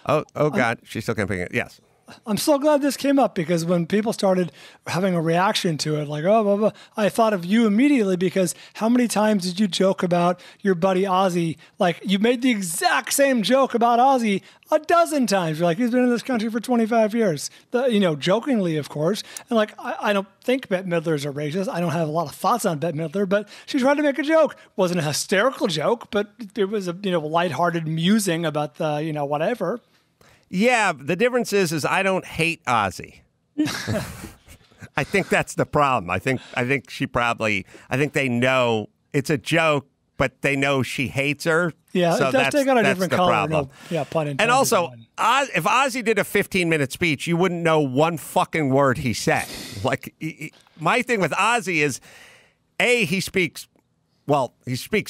B: Oh God, she's still camping it. Yes.
E: I'm so glad this came up because when people started having a reaction to it, like, blah, blah, I thought of you immediately because how many times did you joke about your buddy Ozzy? Like, you made the exact same joke about Ozzy a dozen times. You're like, he's been in this country for 25 years. Jokingly, of course. And like, I don't think Bette Midler is a racist. I don't have a lot of thoughts on Bette Midler, but she tried to make a joke. Wasn't a hysterical joke, but it was a, lighthearted musing about the, whatever.
B: Yeah, the difference is I don't hate Ozzy. I think that's the problem. I think they know it's a joke, but they know she hates her.
E: Yeah,
B: so
E: it does take on a different color.
B: Problem.
E: No, pun intended.
B: And also, if Ozzy did a 15-minute speech, you wouldn't know one fucking word he said. Like, my thing with Ozzy is, he speaks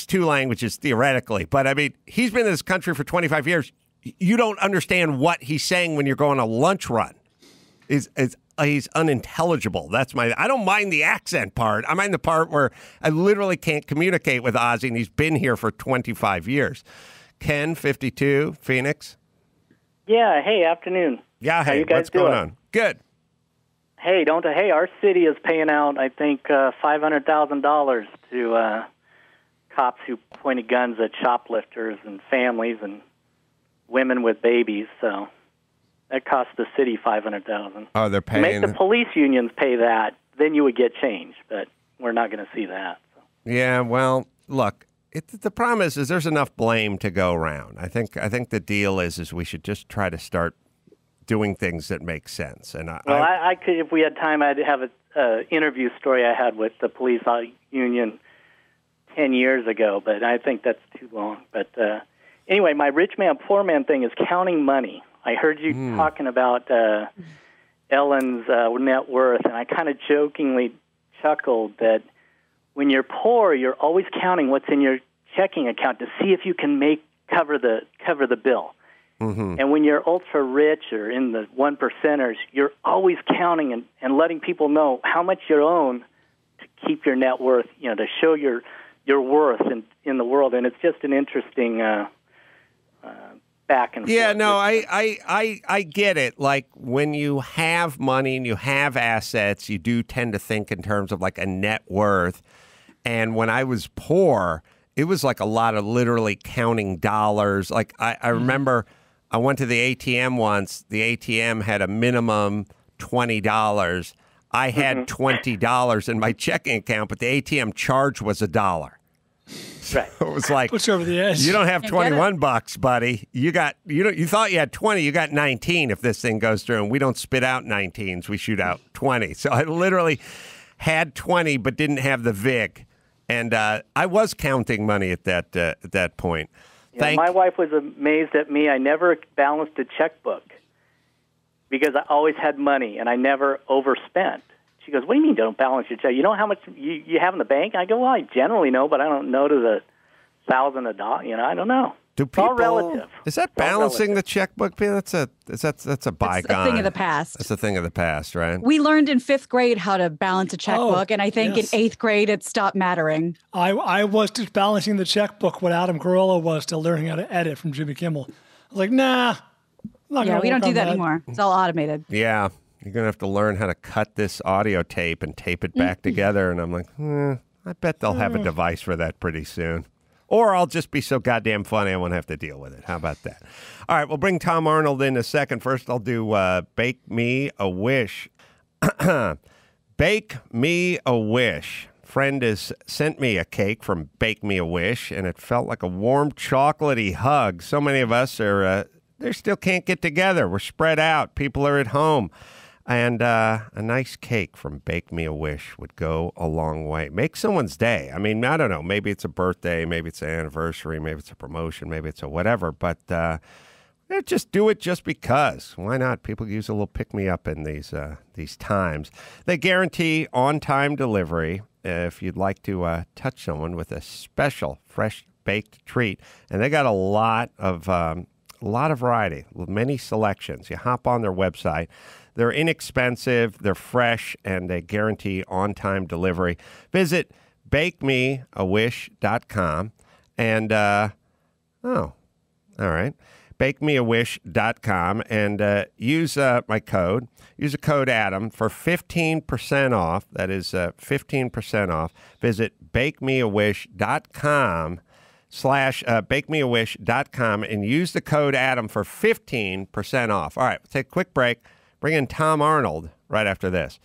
B: two languages theoretically, but I mean, he's been in this country for 25 years. You don't understand what he's saying when you're going on a lunch run. He's unintelligible. I don't mind the accent part. I mind the part where I literally can't communicate with Ozzy, and he's been here for 25 years. Ken, 52, Phoenix.
K: Yeah, hey, afternoon.
B: Yeah, hey,
K: how you guys
B: what's going on? Good.
K: Hey, our city is paying out, I think, $500,000 to cops who pointed guns at shoplifters and families and women with babies, so that cost the city $500,000.
B: Oh, they're paying.
K: Make the police unions pay that, then you would get change, but we're not going to see that. So.
B: Yeah, well, look, the problem is there's enough blame to go around. I think the deal is we should just try to start doing things that make sense. And
K: I could, if we had time, I'd have an interview story I had with the police union 10 years ago, but I think that's too long. But anyway, my rich man, poor man thing is counting money. I heard you talking about Ellen's net worth, and I kind of jokingly chuckled that when you're poor, you're always counting what's in your checking account to see if you can cover the bill. Mm-hmm. And when you're ultra rich or in the 1%ers, you're always counting and letting people know how much you own to keep your net worth, to show your worth in the world. And it's just an interesting back and forth.
B: Yeah, no, I get it. Like when you have money and you have assets, you do tend to think in terms of like a net worth. And when I was poor, it was like a lot of literally counting dollars. Like I remember I went to the ATM once. The ATM had a minimum $20. I had $20 in my checking account, but the ATM charge was $1.
K: Right.
B: It was like,
E: puts you over the edge.
B: You don't have $21, buddy. You thought you had 20. You got 19 if this thing goes through. And we don't spit out 19s. We shoot out 20. So I literally had 20, but didn't have the VIG. And I was counting money at that point.
K: Yeah, my wife was amazed at me. I never balanced a checkbook because I always had money and I never overspent. She goes, "What do you mean don't balance your check? You know how much you have in the bank?" I go, "Well, I generally know, but I don't know to the thousand a dollar. I don't know."
B: Do people,
K: it's all relative.
B: Is that balancing the checkbook? That's a bygone.
C: It's a thing of the past.
B: That's a thing of the past, right?
C: We learned in 5th grade how to balance a checkbook, and I think in 8th grade it stopped mattering.
E: I was just balancing the checkbook what Adam Carolla was to learning how to edit from Jimmy Kimmel. I was like, nah.
C: We don't do that anymore. It's all automated.
B: Yeah. You're going to have to learn how to cut this audio tape and tape it back together. And I'm like, I bet they'll have a device for that pretty soon. Or I'll just be so goddamn funny I won't have to deal with it. How about that? All right, we'll bring Tom Arnold in a second. First, I'll do Bake Me a Wish. Bake Me a Wish. Friend has sent me a cake from Bake Me a Wish, and it felt like a warm, chocolatey hug. So many of us they still can't get together. We're spread out. People are at home. And a nice cake from Bake Me a Wish would go a long way. Make someone's day. I mean, I don't know. Maybe it's a birthday. Maybe it's an anniversary. Maybe it's a promotion. Maybe it's a whatever. But just do it just because. Why not? People use a little pick-me-up in these times. They guarantee on-time delivery if you'd like to touch someone with a special fresh-baked treat. And they got a lot of variety, many selections. You hop on their website. They're inexpensive, they're fresh, and they guarantee on-time delivery. Visit bakemeawish.com and, all right, bakemeawish.com and use my code. Use the code Adam for 15% off. That is 15% off. Visit bakemeawish.com bakemeawish.com and use the code Adam for 15% off. All right, we'll take a quick break. Bring in Tom Arnold right after this.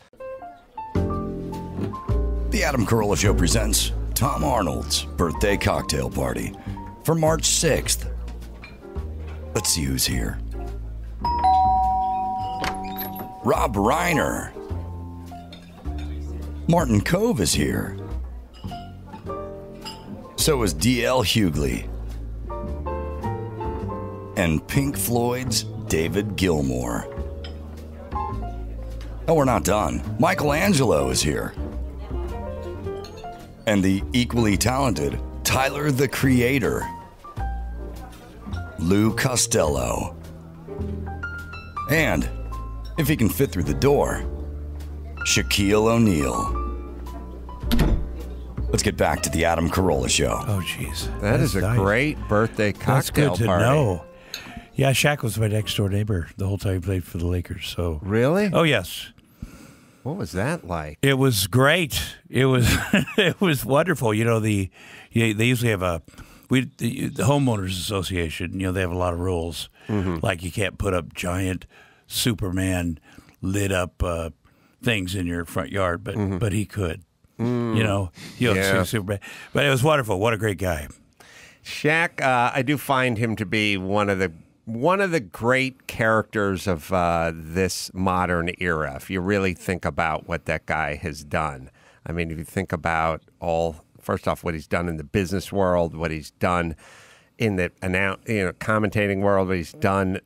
A: The Adam Carolla Show presents Tom Arnold's birthday cocktail party for March 6th. Let's see who's here. Rob Reiner. Martin Cove is here. So is D.L. Hughley. And Pink Floyd's David Gilmour. Oh, we're not done. Michelangelo is here. And the equally talented Tyler, the Creator. Lou Costello. And, if he can fit through the door, Shaquille O'Neal. Let's get back to the Adam Carolla Show.
L: Oh, jeez.
B: That is a great birthday cocktail
L: That's good to
B: party.
L: know. Yeah, Shaq was my next door neighbor the whole time he played for the Lakers. So
B: really?
L: Oh, yes.
B: What was that like?
L: It was great. It was it was wonderful. They usually have the homeowners association. They have a lot of rules, like you can't put up giant Superman lit up things in your front yard, but he could.
B: Yeah.
L: super bad. But it was wonderful. What a great guy.
B: Shaq, I do find him to be one of the great characters of this modern era. If you really think about what that guy has done, I mean, if you think about first off, what he's done in the business world, what he's done in the commentating world, what he's done.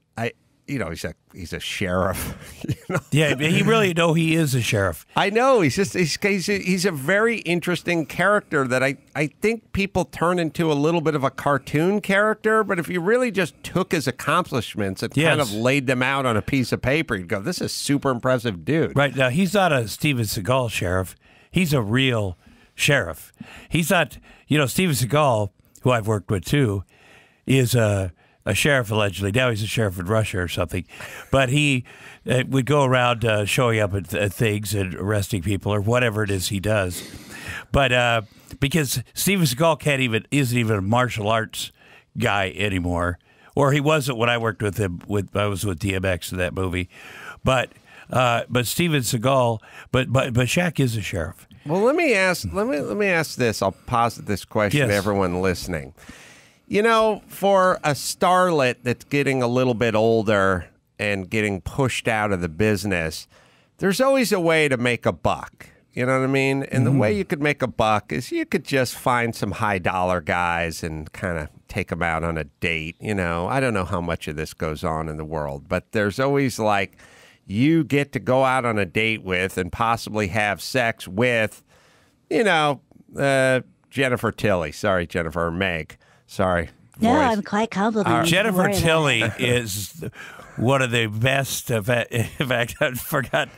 B: He's a sheriff.
L: Yeah, he really he is a sheriff.
B: I know. He's a very interesting character that I think people turn into a little bit of a cartoon character. But if you really just took his accomplishments and kind of laid them out on a piece of paper, you'd go, "This is a super impressive dude."
L: Right now, he's not a Steven Seagal sheriff. He's a real sheriff. He's not. Steven Seagal, who I've worked with too, is a sheriff allegedly. Now he's a sheriff in Russia or something. But he would go around showing up at things and arresting people or whatever it is he does. But because Steven Seagal isn't even a martial arts guy anymore, or he wasn't when I worked with him. I was with DMX in that movie. But Steven Seagal, but Shaq is a sheriff.
B: Well, let me ask this. I'll posit this question to everyone listening. For a starlet that's getting a little bit older and getting pushed out of the business, there's always a way to make a buck. You know what I mean? And the way you could make a buck is you could just find some high-dollar guys and kind of take them out on a date. I don't know how much of this goes on in the world, but there's always you get to go out on a date with and possibly have sex with, Jennifer Tilly. Sorry, Jennifer, or Meg. Sorry.
M: No, I'm quite complimented.
L: Jennifer Tilly is one of the best. In fact, I forgot.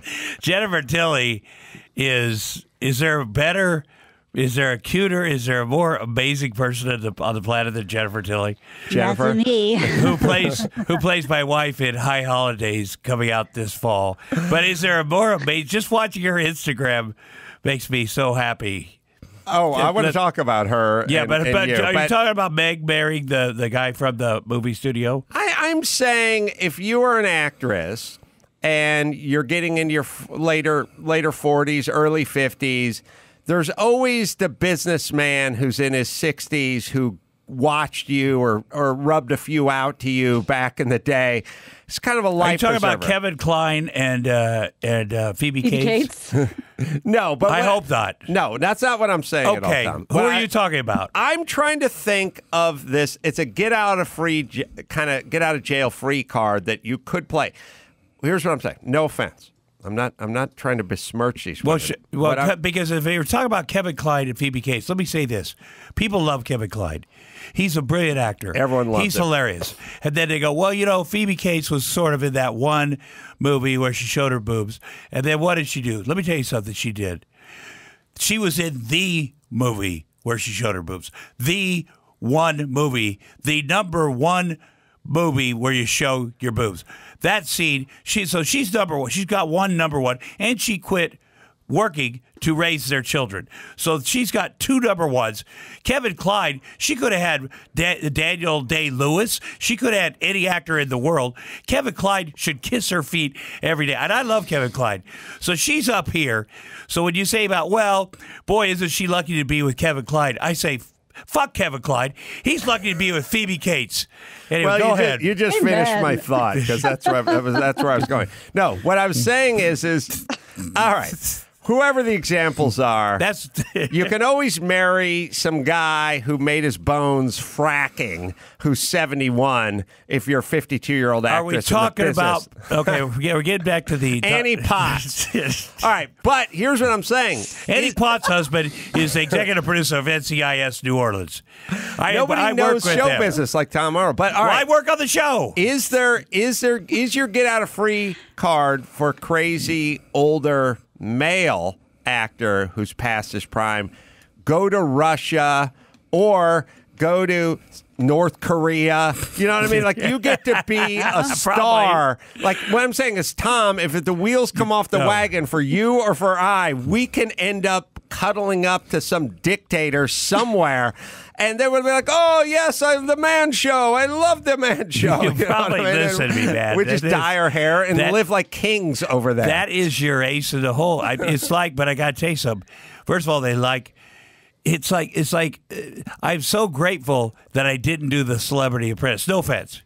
L: Jennifer Tilly is there a better, is there a cuter, is there a more amazing person on the planet than Jennifer Tilly?
M: Jennifer, that's me.
L: who plays my wife in High Holidays coming out this fall. But is there a more amazing? Just watching her Instagram makes me so happy.
B: Oh, I want to talk about her.
L: Yeah, but are you talking about Meg marrying the guy from the movie studio?
B: I'm saying if you are an actress and you're getting into your later 40s, early 50s, there's always the businessman who's in his 60s who watched you or rubbed a few out to you back in the day. It's kind of a life preserver.
L: Are you talking about Kevin Kline and Phoebe Cates?
B: No, but
L: I hope not.
B: No, that's not what I'm saying at all, Tom.
L: Who are you talking about?
B: I'm trying to think of this. It's a get out of jail free card that you could play. Here's what I'm saying. No offense. I'm not trying to besmirch these women.
L: Because if you're talking about Kevin Kline and Phoebe Cates, let me say this. People love Kevin Kline. He's a brilliant actor.
B: Everyone loves him.
L: He's hilarious. And then they go, well, Phoebe Cates was sort of in that one movie where she showed her boobs. And then what did she do? Let me tell you something she did. She was in the movie where she showed her boobs. The one movie. The number one movie where you show your boobs. That scene, she's number one. She's got number one, and she quit working to raise their children. So she's got two number ones. Kevin Kline, she could have had Daniel Day-Lewis. She could have had any actor in the world. Kevin Kline should kiss her feet every day. And I love Kevin Kline. So she's up here. So when you say about, well, boy, isn't she lucky to be with Kevin Kline, I say, fuck Kevin Kline. He's lucky to be with Phoebe Cates. Anyway, go ahead.
B: You just finished my thought because that's where I was going. No, what I was saying is all right. Whoever the examples are, you can always marry some guy who made his bones fracking, who's 71. If you're a 52-year-old actress,
L: are we talking about? Okay, we're getting back to the
B: Annie Potts. All right, but here's what I'm saying.
L: Annie Potts' husband is the executive producer of NCIS New Orleans.
B: Nobody knows show business like Tom Arnold. But all right,
L: I work on the show.
B: Is your get out of free card for crazy older male actor who's past his prime go to Russia or go to North Korea? You know what I mean? Like, you get to be a star. Like, what I'm saying is, Tom, if the wheels come off the wagon for you or for we can end up cuddling up to some dictator somewhere. And they would be like, "Oh yes, I'm the Man Show. I love the Man Show."
L: You probably listen to me, man.
B: We just dye our hair and live like kings over there.
L: That is your ace in the hole. It's like, but I got to tell you something. First of all, they like. It's like I'm so grateful that I didn't do the Celebrity Apprentice. No offense.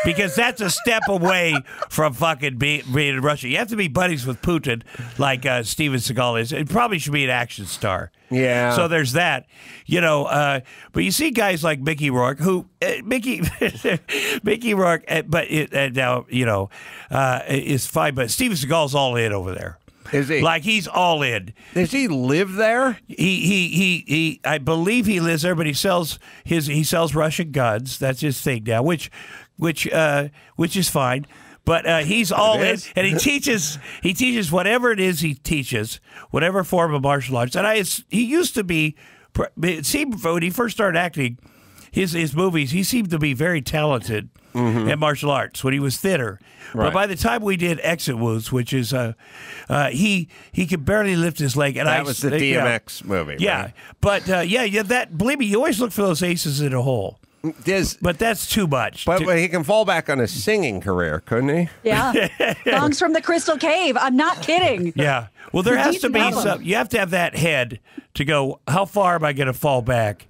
L: Because that's a step away from fucking being in Russia. You have to be buddies with Putin, like Steven Seagal is. It probably should be an action star.
B: Yeah.
L: So there's that, But you see guys like Mickey Rourke, who Mickey Rourke, now is fine. But Steven Seagal's all in over there.
B: Is he?
L: Like he's all in.
B: Does he live there?
L: He I believe he lives there, but he sells Russian guns. That's his thing now, which is fine. But he's all in, and he teaches whatever it is he teaches, whatever form of martial arts. And he used to be. It seemed when he first started acting, his movies, he seemed to be very talented at martial arts when he was thinner.
B: Right.
L: But by the time we did Exit Wounds, which is he could barely lift his leg, and
B: that was the DMX movie.
L: Yeah,
B: right?
L: But that believe me, you always look for those aces in a hole. But that's too much.
B: But he can fall back on his singing career, couldn't he?
C: Yeah. Songs from the Crystal Cave. I'm not kidding.
L: Yeah. Well, there has to be some. You have to have that head to go, how far am I going to fall back?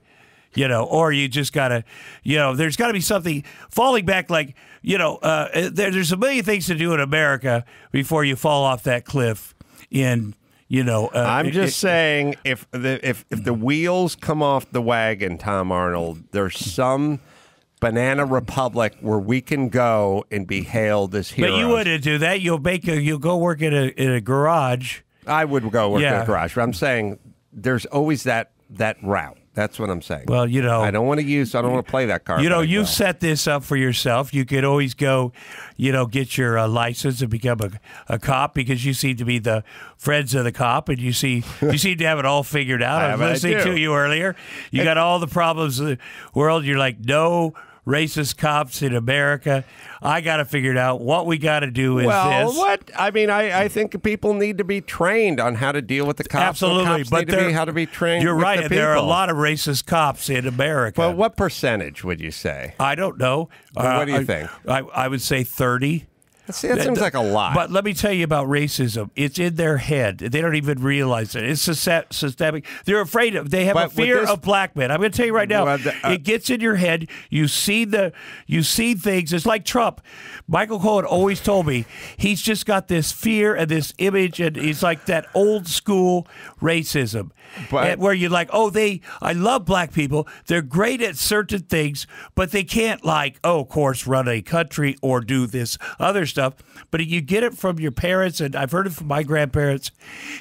L: Or you just got to, there's got to be something falling back like, there's a million things to do in America before you fall off that cliff
B: I'm just saying, if the wheels come off the wagon, Tom Arnold, there's some banana republic where we can go and be hailed as heroes.
L: But you wouldn't do that. You'll go work in a garage.
B: I would go work in a garage. But I'm saying there's always that route. That's what I'm saying.
L: Well,
B: I don't want to play that card.
L: You've set this up for yourself. You could always go, get your license and become a cop because you seem to be the friends of the cop, and you seem to have it all figured out. I was listening to you earlier. You got all the problems of the world. You're like, no racist cops in America. I got to figure it out. What we got to do is this.
B: What? I mean, I think people need to be trained on how to deal with the cops.
L: Absolutely.
B: But how to be trained.
L: You're
B: with
L: right.
B: The
L: There are a
B: people.
L: lot of racist cops in America.
B: Well, what percentage would you say?
L: I don't know.
B: What do you think?
L: I would say 30.
B: See, that seems like a lot.
L: But let me tell you about racism. It's in their head. They don't even realize it. It's systemic. They're afraid of. They have a fear of black men. I'm going to tell you right now. It gets in your head. You see things. It's like Trump. Michael Cohen always told me he's just got this fear and this image, and he's like that old school racism, where you're like, I love black people. They're great at certain things, but they can't of course, run a country or do this other stuff. But you get it from your parents, and I've heard it from my grandparents,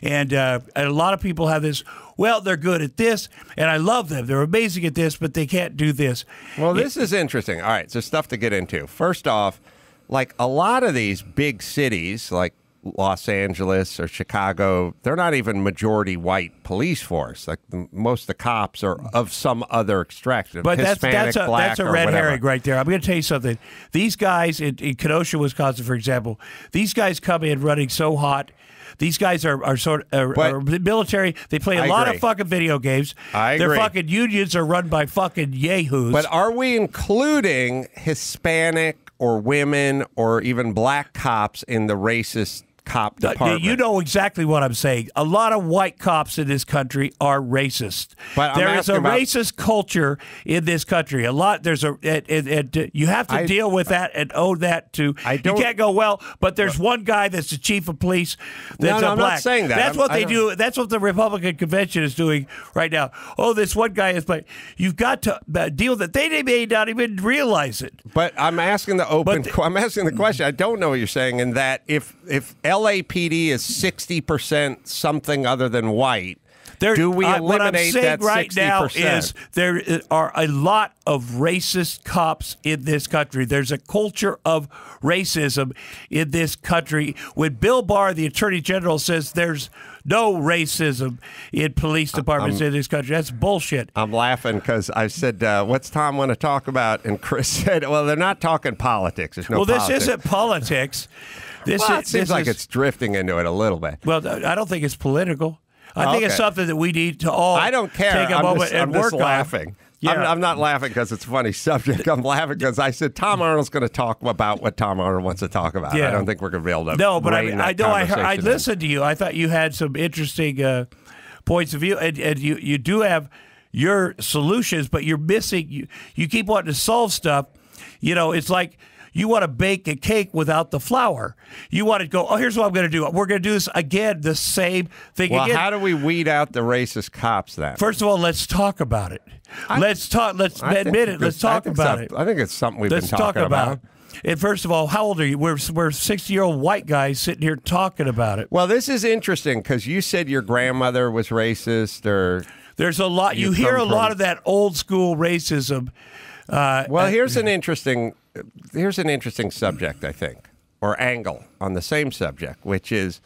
L: and a lot of people have this. Well, they're good at this, and I love them. They're amazing at this, but they can't do this.
B: Well, this is interesting. All right, so stuff to get into. First off, like a lot of these big cities, like Los Angeles or Chicago, they're not even majority white police force. Like most of the cops are of some other extraction,
L: but
B: Hispanic, black,
L: that's a
B: or
L: red
B: whatever.
L: herring right there. I'm going to tell you something. These guys in Kenosha, Wisconsin, for example, these guys come in running so hot. These guys are military. They play a lot of fucking video games.
B: I agree.
L: Their fucking unions are run by fucking yahoos.
B: But are we including Hispanic or women or even black cops in the racist cop department?
L: You know exactly what I'm saying. A lot of white cops in this country are racist.
B: But
L: there is a racist culture in this country. A lot. There's you have to deal with that and own that too. You can't go, but there's one guy that's the chief of police that's
B: I'm
L: black.
B: not saying that.
L: That's what they do. That's what the Republican convention is doing right now. This one guy is black. You've got to deal with it. They may not even realize it.
B: But I'm asking I'm asking the question. I don't know what you're saying. In that if LAPD is 60% something other than white, do we eliminate
L: what I'm saying
B: that 60%?
L: Right now is there are a lot of racist cops in this country. There's a culture of racism in this country. When Bill Barr, the Attorney General, says there's no racism in police departments in this country, that's bullshit.
B: I'm laughing because I said, what's Tom want to talk about? And Chris said, well, they're not talking politics. There's no politics.
L: This isn't politics.
B: It seems like it's drifting into it a little bit.
L: Well, I don't think it's political. I think it's something that we need to all.
B: I don't care.
L: Take a moment and
B: I'm
L: work
B: just laughing.
L: on. Yeah.
B: I'm not laughing because it's a funny subject. I'm laughing because I said Tom Arnold's going to talk about what Tom Arnold wants to talk about.
L: Yeah.
B: I don't think we're going to be able to.
L: No, but
B: rein that
L: I
B: conversation
L: listened to you. I thought you had some interesting points of view, and you do have your solutions, but you're missing. You keep wanting to solve stuff. It's like you want to bake a cake without the flour. You want to go, here's what I'm going to do. We're going to do this again, the same thing again.
B: Well, how do we weed out the racist cops then?
L: First of all, let's talk about it. Let's admit it. Let's talk about it.
B: I think it's something we've been talking about.
L: And first of all, how old are you? We're 60-year-old white guys sitting here talking about it.
B: Well, this is interesting because you said your grandmother was racist, or
L: there's a lot. You hear a lot of that old school racism.
B: Well, here's an interesting subject, I think, or angle on the same subject, which is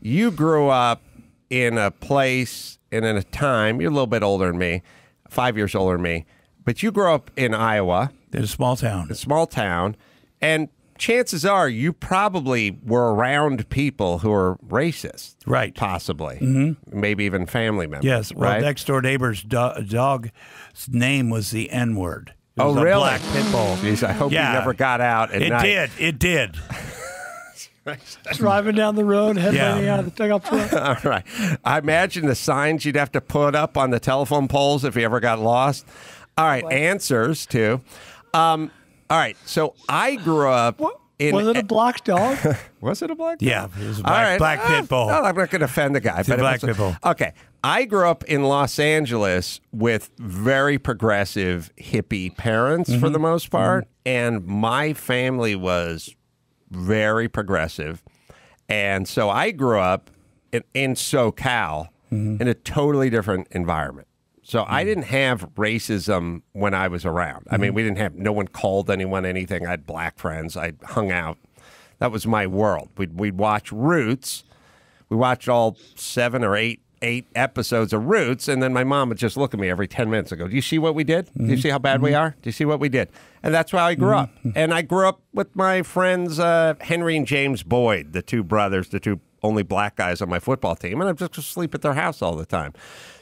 B: you grew up in a place and in a time. You're a little bit older than me, 5 years older than me, but you grew up in Iowa.
L: In a small town.
B: And chances are you probably were around people who are racist.
L: Right.
B: Possibly.
L: Mm-hmm.
B: Maybe even family members.
L: Yes. Well,
B: right?
L: next door neighbor's dog's name was the N-word.
B: Oh, really?
L: A black pit bull.
B: Jeez, I hope he never got out at night.
L: It did.
E: Driving down the road, headlighting out of the pickup truck.
B: All right. I imagine the signs you'd have to put up on the telephone poles if you ever got lost. All right. Answers, too. All right. So I grew up in...
E: Was it a black dog?
B: Was it a black dog?
L: Yeah. It was a black pit bull.
B: No, I'm not going to offend the guy.
L: It's a black pit bull.
B: Okay. I grew up in Los Angeles with very progressive hippie parents for the most part. And my family was very progressive. And so I grew up in SoCal in a totally different environment. So I didn't have racism when I was around. I mean, we didn't have, no one called anyone anything. I had black friends. I hung out. That was my world. We'd watch Roots. We watched all 7 or 8 episodes of Roots, and then my mom would just look at me every 10 minutes and go, do you see what we did? Do you see how bad we are? Do you see what we did? And that's how I grew up. And I grew up with my friends, Henry and James Boyd, the two brothers, the two only black guys on my football team, and I'd just sleep at their house all the time.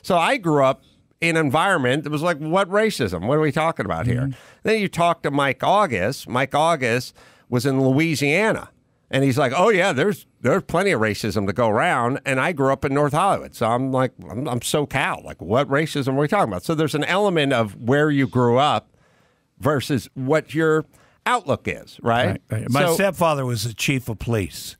B: So I grew up in an environment that was like, what racism? What are we talking about here? Then you talk to Mike August. Mike August was in Louisiana. And he's like, oh, yeah, there's plenty of racism to go around. And I grew up in North Hollywood. So I'm like, I'm SoCal. Like, what racism are we talking about? So there's an element of where you grew up versus what your outlook is, right?
L: My stepfather was the chief of police.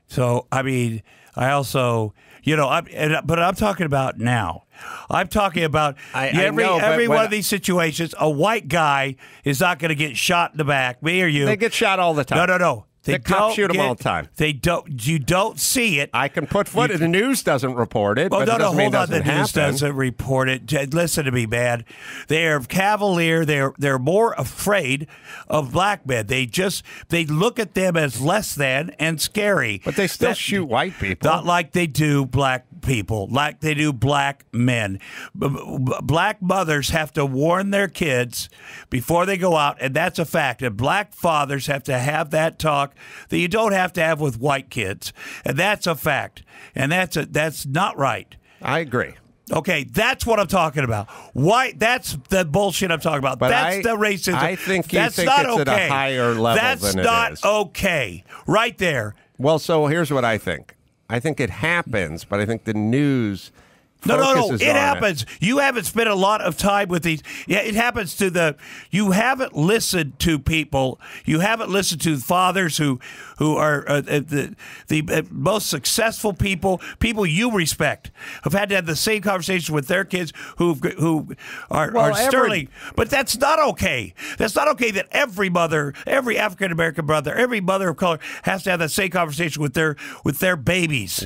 L: So, I mean, I also, but I'm talking about now. I'm talking about every one of these situations. A white guy is not going to get shot in the back. Me or you?
B: They get shot all the time.
L: No.
B: The cops shoot them all the time.
L: You don't see it.
B: I can put foot. The news doesn't report it.
L: Well,
B: but
L: hold on. The
B: news
L: doesn't report it. Listen to me, man. They are cavalier. They're more afraid of black men. They look at them as less than and scary.
B: But they still shoot white people.
L: Not like they do black people, like they do black men. Black mothers have to warn their kids before they go out, and that's a fact. And black fathers have to have that talk that you don't have to have with white kids, and that's a fact. And that's not right.
B: I agree.
L: Okay, that's what I'm talking about. Why? That's the bullshit I'm talking about.
B: But
L: that's the racism.
B: I think
L: that's
B: think
L: not
B: it's
L: okay.
B: at a higher level
L: that's
B: than it is.
L: That's not okay. Right there.
B: Well, so here's what I think. I think it happens, but I think the news
L: No.
B: focuses
L: It
B: on
L: happens. You haven't spent a lot of time with these. Yeah, it happens to you haven't listened to people. You haven't listened to fathers who are the most successful people you respect, have had to have the same conversation with their kids who are sterling. But that's not okay. That's not okay that every mother, every African American mother, every mother of color has to have that same conversation with their babies.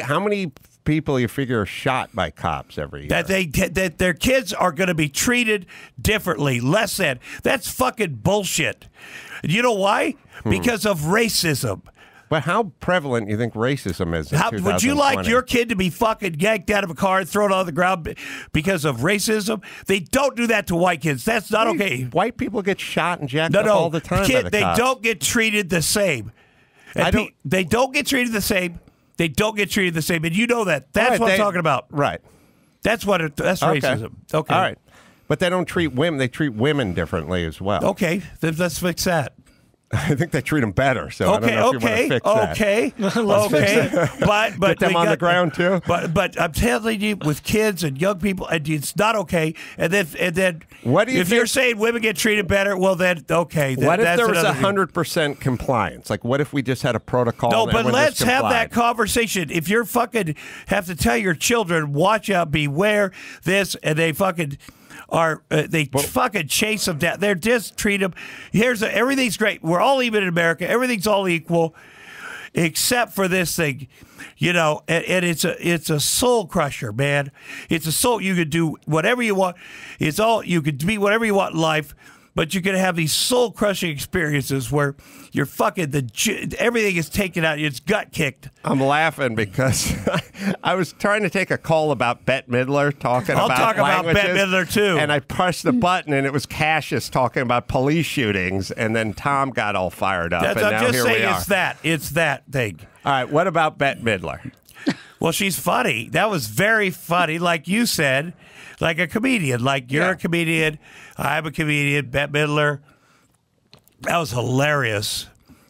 B: How many people you figure are shot by cops every year?
L: That their kids are going to be treated differently, less than. That's fucking bullshit. You know why? Because of racism.
B: But how prevalent do you think racism is in 2020?
L: Would you like your kid to be fucking yanked out of a car and thrown on the ground because of racism? They don't do that to white kids. That's not okay.
B: White people get shot and jacked up all the time by the
L: They
B: cops.
L: don't get treated the same. They don't get treated the same. They don't get treated the same, and you know that. That's
B: Right,
L: what I'm talking about.
B: Right.
L: That's that's racism. Okay.
B: All right. But they don't treat women. They treat women differently as well.
L: Okay. Then let's fix that.
B: I think they treat them better. So I don't know if you want to fix that.
L: Okay. But
B: Get them on the ground too.
L: But I'm telling you, with kids and young people, it's not okay. And then
B: what do you
L: if you're saying women get treated better, well then okay.
B: What if
L: that's
B: there was
L: another thing.
B: 100% compliance? Like what if we just had a protocol?
L: No,
B: and
L: but
B: everyone
L: let's
B: just
L: have
B: complied?
L: that conversation. If you're fucking have to tell your children, watch out, beware this, and they fucking are they fucking chase them down. They're just treat them. Everything's great. We're all even in America. Everything's all equal, except for this thing, and it's a soul crusher, man. It's a soul. You could do whatever you want. You could be whatever you want in life. But you're going to have these soul-crushing experiences where you're fucking everything is taken out. It's gut kicked.
B: I'm laughing because I was trying to take a call about Bette Midler talking
L: I'll
B: about
L: talk about
B: languages,
L: Bette Midler too.
B: And I pressed the button and it was Cassius talking about police shootings, and then Tom got all fired up. And
L: I'm
B: now
L: just
B: here
L: saying
B: we are.
L: it's that thing.
B: All right, what about Bette Midler?
L: Well, she's funny. That was very funny, like you said, like a comedian. Like you're a comedian, I'm a comedian, Bette Midler. That was hilarious.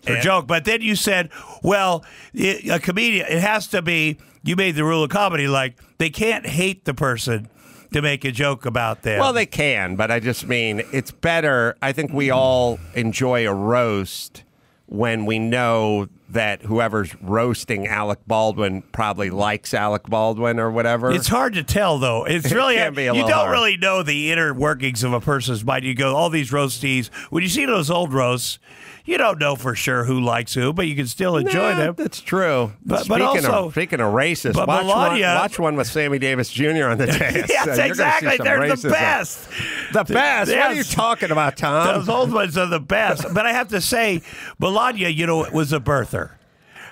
L: A joke. But then you said, well, a comedian, it has to be, you made the rule of comedy, like they can't hate the person to make a joke about them.
B: Well, they can, but I just mean it's better. I think we all enjoy a roast when we know that whoever's roasting Alec Baldwin probably likes Alec Baldwin or whatever.
L: It's hard to tell, though. It's really
B: can be a
L: you
B: little
L: don't
B: hard.
L: really know the inner workings of a person's mind. You go, all these roasties. When you see those old roasts, you don't know for sure who likes who, but you can still enjoy them.
B: That's true.
L: But
B: speaking
L: also,
B: of racist,
L: but
B: watch one with Sammy Davis Jr. on the dais.
L: Yes,
B: You're gonna see
L: exactly.
B: some
L: They're the
B: racism.
L: best.
B: The best. What are you talking about, Tom?
L: Those old ones are the best. But I have to say, Melania, was a birther.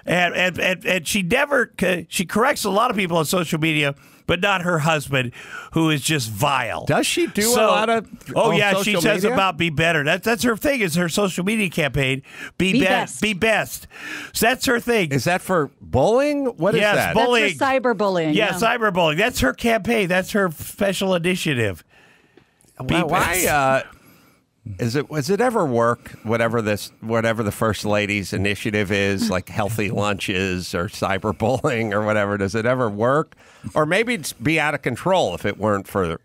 L: And she corrects a lot of people on social media, but not her husband, who is just vile.
B: Does she do a lot of
L: she
B: social
L: says
B: media?
L: about be better. That's her thing, is her social media campaign. Be best. Be best. So that's her thing.
B: Is that for bullying? What is that?
L: Bullying.
C: That's for cyberbullying.
L: Yeah, cyberbullying. That's her campaign. That's her special initiative.
B: Why does it ever work, whatever the First Lady's initiative is, like healthy lunches or cyberbullying or whatever, does it ever work? Or maybe it's be out of control if it weren't for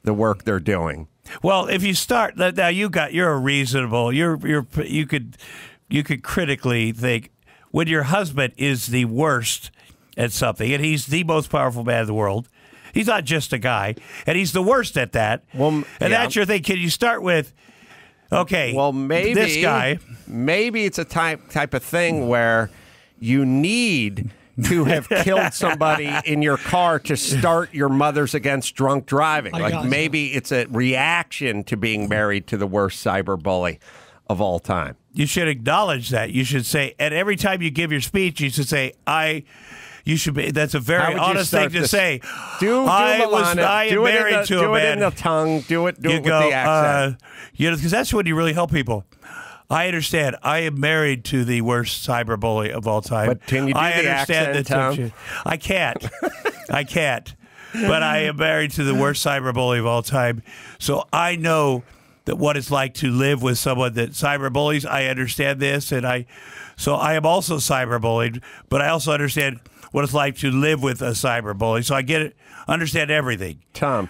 B: the work they're doing.
L: Well, if you start now, you're a reasonable. You could critically think when your husband is the worst at something, and he's the most powerful man in the world. He's not just a guy, and he's the worst at that. That's your thing. Can you start with? Okay.
B: Well, maybe
L: this guy.
B: Maybe it's a type of thing where you need to have killed somebody in your car to start your Mother's Against Drunk Driving. Like maybe it's a reaction to being married to the worst cyberbully of all time.
L: You should acknowledge that. You should say, and every time you give your speech, you should say, You should be. That's a very honest thing to say. I am married to a man.
B: Do it in the tongue. Do it with the accent.
L: Because that's when you really help people. I understand. I am married to the worst cyberbully of all time.
B: But can you do the accent, Tom?
L: I can't. I can't. But I am married to the worst cyberbully of all time. So I know that what it's like to live with someone that cyberbullies. I understand this, so I am also cyberbullied. But I also understand what it's like to live with a cyberbully. So I get it, understand everything.
B: Tom,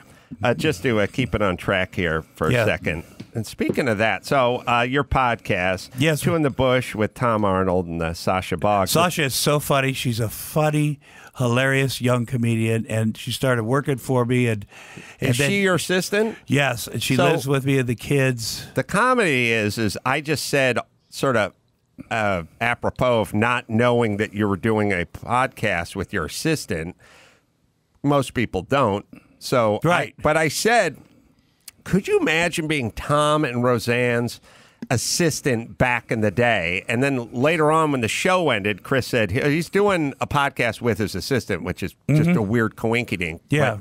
B: just to keep it on track here for a second. And speaking of that, so your podcast, Two in the Bush with Tom Arnold and Sasha Boggs.
L: Sasha is so funny. She's a funny, hilarious young comedian, and she started working for me. And
B: is she your assistant?
L: Yes, and she lives with me and the kids.
B: The comedy is I just said sort of apropos of not knowing that you were doing a podcast with your assistant. Most people don't. So,
L: right.
B: But I said, could you imagine being Tom and Roseanne's assistant back in the day? And then later on when the show ended, Chris said he's doing a podcast with his assistant, which is just a weird coinkydink.
L: Yeah.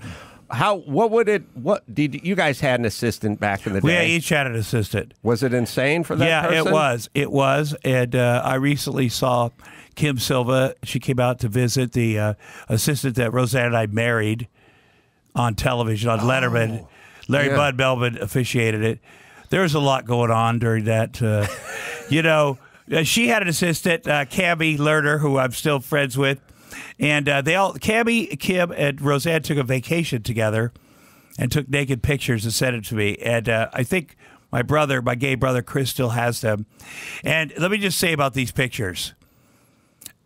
B: What did you guys had an assistant back in the day?
L: We each had an assistant.
B: Was it insane for that person?
L: Yeah, it was. And I recently saw Kim Silva. She came out to visit, the assistant that Roseanne and I married on television on Letterman. Larry Bud Melvin officiated it. There was a lot going on during that. She had an assistant, Cammie Lerner, who I'm still friends with. And Cammie, Kim, and Roseanne took a vacation together and took naked pictures and sent it to me. And I think my gay brother, Chris, still has them. And let me just say about these pictures.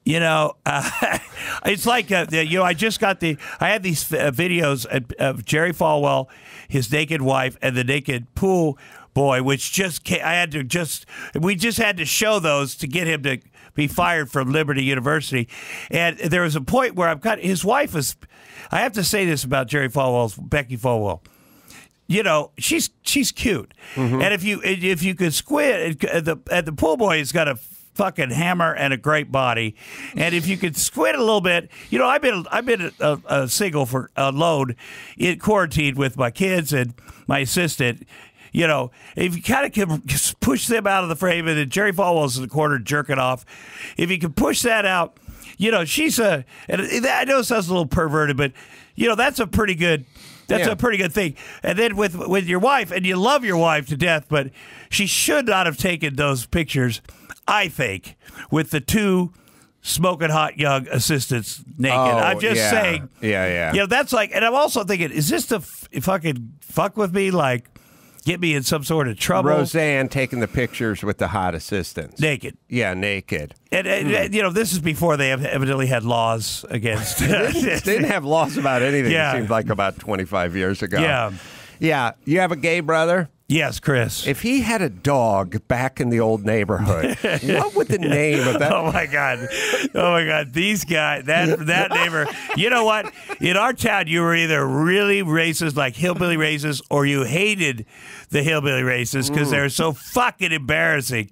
L: It's like, I had these videos of Jerry Falwell, his naked wife, and the naked pool boy, which we just had to show those to get him to be fired from Liberty University. And there was a point where his wife was, I have to say this about Jerry Falwell's, Becky Falwell. She's cute. Mm-hmm. And if you could squint, the pool boy has got a fucking hammer and a great body, and if you could squint a little bit, I've been a single for alone in quarantine with my kids and my assistant. If you kind of can push them out of the frame, and then Jerry Falwell's in the corner jerking off, if you can push that out, she's and I know it sounds a little perverted, but that's a pretty good. That's a pretty good thing. And then with your wife, and you love your wife to death, but she should not have taken those pictures, I think, with the two smoking hot young assistants naked. I'm just saying.
B: Yeah.
L: That's like, and I'm also thinking, is this to fucking fuck with me? Like, get me in some sort of trouble?
B: Roseanne taking the pictures with the hot assistants.
L: Naked.
B: Yeah, naked.
L: And this is before they evidently had laws against.
B: They didn't have laws about anything. It seemed like about 25 years ago. Yeah. You have a gay brother?
L: Yes, Chris.
B: If he had a dog back in the old neighborhood, what would the name of that?
L: Oh my God! These guys, that neighbor. You know what? In our town, you were either really racist, like hillbilly racist, or you hated the hillbilly racists because they're so fucking embarrassing.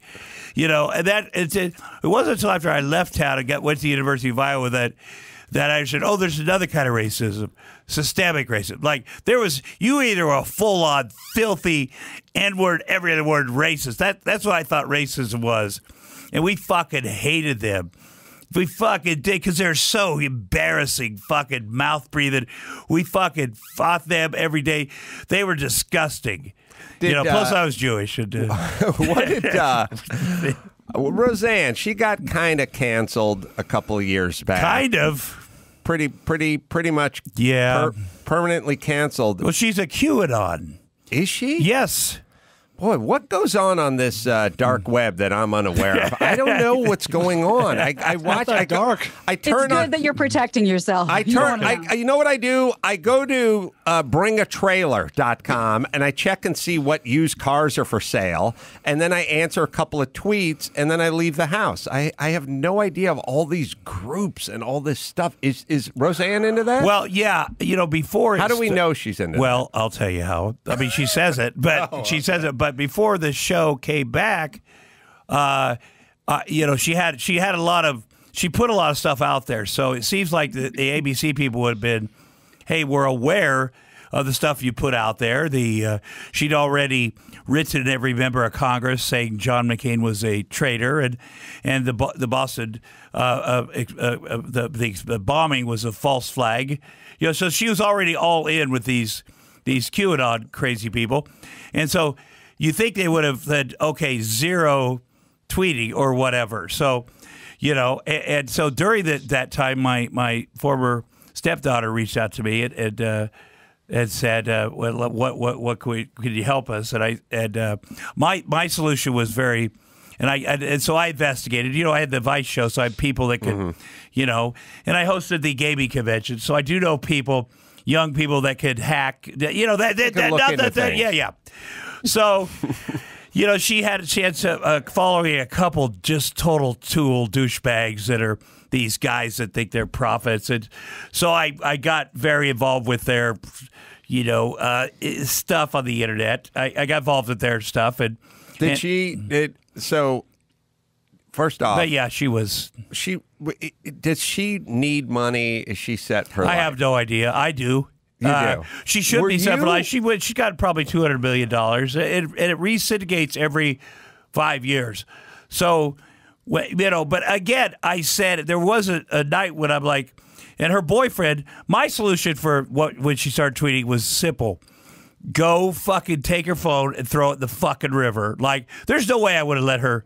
L: And it wasn't until after I left town and went to the University of Iowa that I said, oh, there's another kind of racism, systemic racism. Like you either were a full-on, filthy, N-word, every other word racist. That's what I thought racism was. And we fucking hated them. We fucking did, because they're so embarrassing, fucking mouth-breathing. We fucking fought them every day. They were disgusting. Plus I was Jewish. And,
B: what did... Roseanne, she got kind of canceled a couple of years back.
L: Kind of.
B: Pretty much permanently canceled.
L: Well, she's a QAnon.
B: Is she?
L: Yes.
B: Boy, what goes on this dark web that I'm unaware of? I don't know what's going on. I watch. I turn
C: it's good
B: on,
C: that you're protecting yourself.
B: You know what I do? I go to bringatrailer.com and I check and see what used cars are for sale, and then I answer a couple of tweets, and then I leave the house. I have no idea of all these groups and all this stuff. Is Roseanne into that?
L: Well, yeah. Before.
B: How do we know she's into that?
L: Well, I'll tell you how. I mean, she says it, but she says it. But before the show came back, she had a lot of. She put a lot of stuff out there. So it seems like the ABC people would have been, hey, we're aware of the stuff you put out there. She'd already written every member of Congress saying John McCain was a traitor, and the Boston the bombing was a false flag. So she was already all in with these QAnon crazy people, and so you think they would have said, okay, zero tweeting or whatever. So. And so during that time, my former stepdaughter reached out to me and said, "Well, what could you help us?" And my solution was very, and so I investigated. I had the Vice show, so I had people that could, and I hosted the gaming convention, so I do know people, young people that could hack. So. She had following a couple just total tool douchebags that are these guys that think they're prophets, and so I got very involved with their, stuff on the internet. I got involved with their stuff, and
B: so. First off,
L: but yeah, she was.
B: Does she need money? Is she set for?
L: I have no idea. I do.
B: You do.
L: She should be centralized. She got probably $200 million, and it re-syndicates every 5 years. So But again, I said there was a night when I'm like, and her boyfriend, my solution for when she started tweeting was simple. Go fucking take her phone and throw it in the fucking river. Like, there's no way I would have let her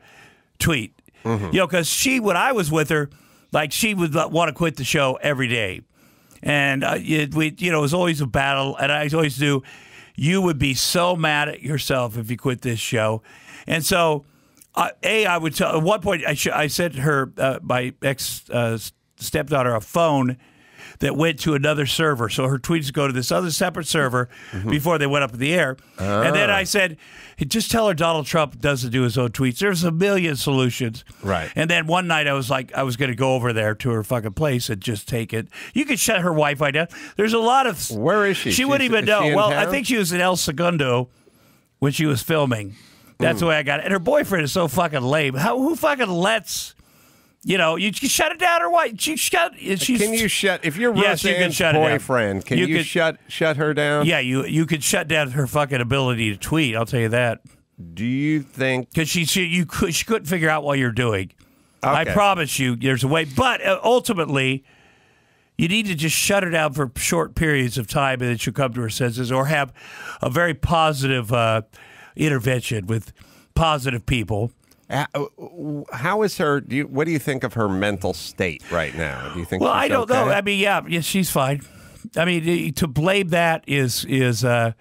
L: tweet. Because when I was with her, like, she would want to quit the show every day. And it was always a battle. And I always knew you would be so mad at yourself if you quit this show. And so, I would tell, at one point, I sent her, my ex stepdaughter, a phone that went to another server. So her tweets go to this other separate server before they went up in the air. And then I said, just tell her Donald Trump doesn't do his own tweets. There's a million solutions.
B: Right.
L: And then one night I was like, I was going to go over there to her fucking place and just take it. You could shut her Wi-Fi down. There's a lot of...
B: Where is she?
L: She wouldn't even know. Well, I think she was in El Segundo when she was filming. That's the way I got it. And her boyfriend is so fucking lame. Who fucking lets... You can shut it down or what? Can you
B: shut if you're Roseanne's boyfriend? Can you shut her down?
L: Yeah, you could shut down her fucking ability to tweet. I'll tell you that.
B: Do you think?
L: Because she couldn't figure out what you're doing.
B: Okay.
L: I promise you, there's a way. But ultimately, you need to just shut her down for short periods of time, and then she'll come to her senses, or have a very positive intervention with positive people.
B: How is her? What do you think of her mental state right now? Do you think?
L: Well,
B: she's
L: I don't
B: okay?
L: know. I mean, yeah, she's fine. I mean, to blame that is she's in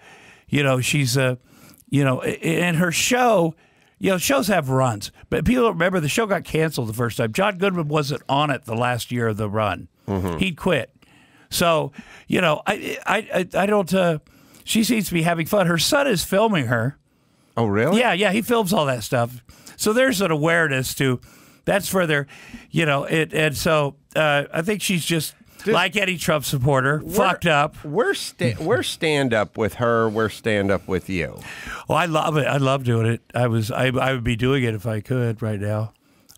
L: her show. Shows have runs, but people don't remember the show got canceled the first time. John Goodman wasn't on it the last year of the run. He'd quit. So I don't. She seems to be having fun. Her son is filming her.
B: Oh, really?
L: Yeah, he films all that stuff. So there's an awareness to that's further, and so I think she's just like any Trump supporter, fucked up.
B: We're stand up with her. We're stand up with you.
L: Oh, I love it. I love doing it. I would be doing it if I could right now.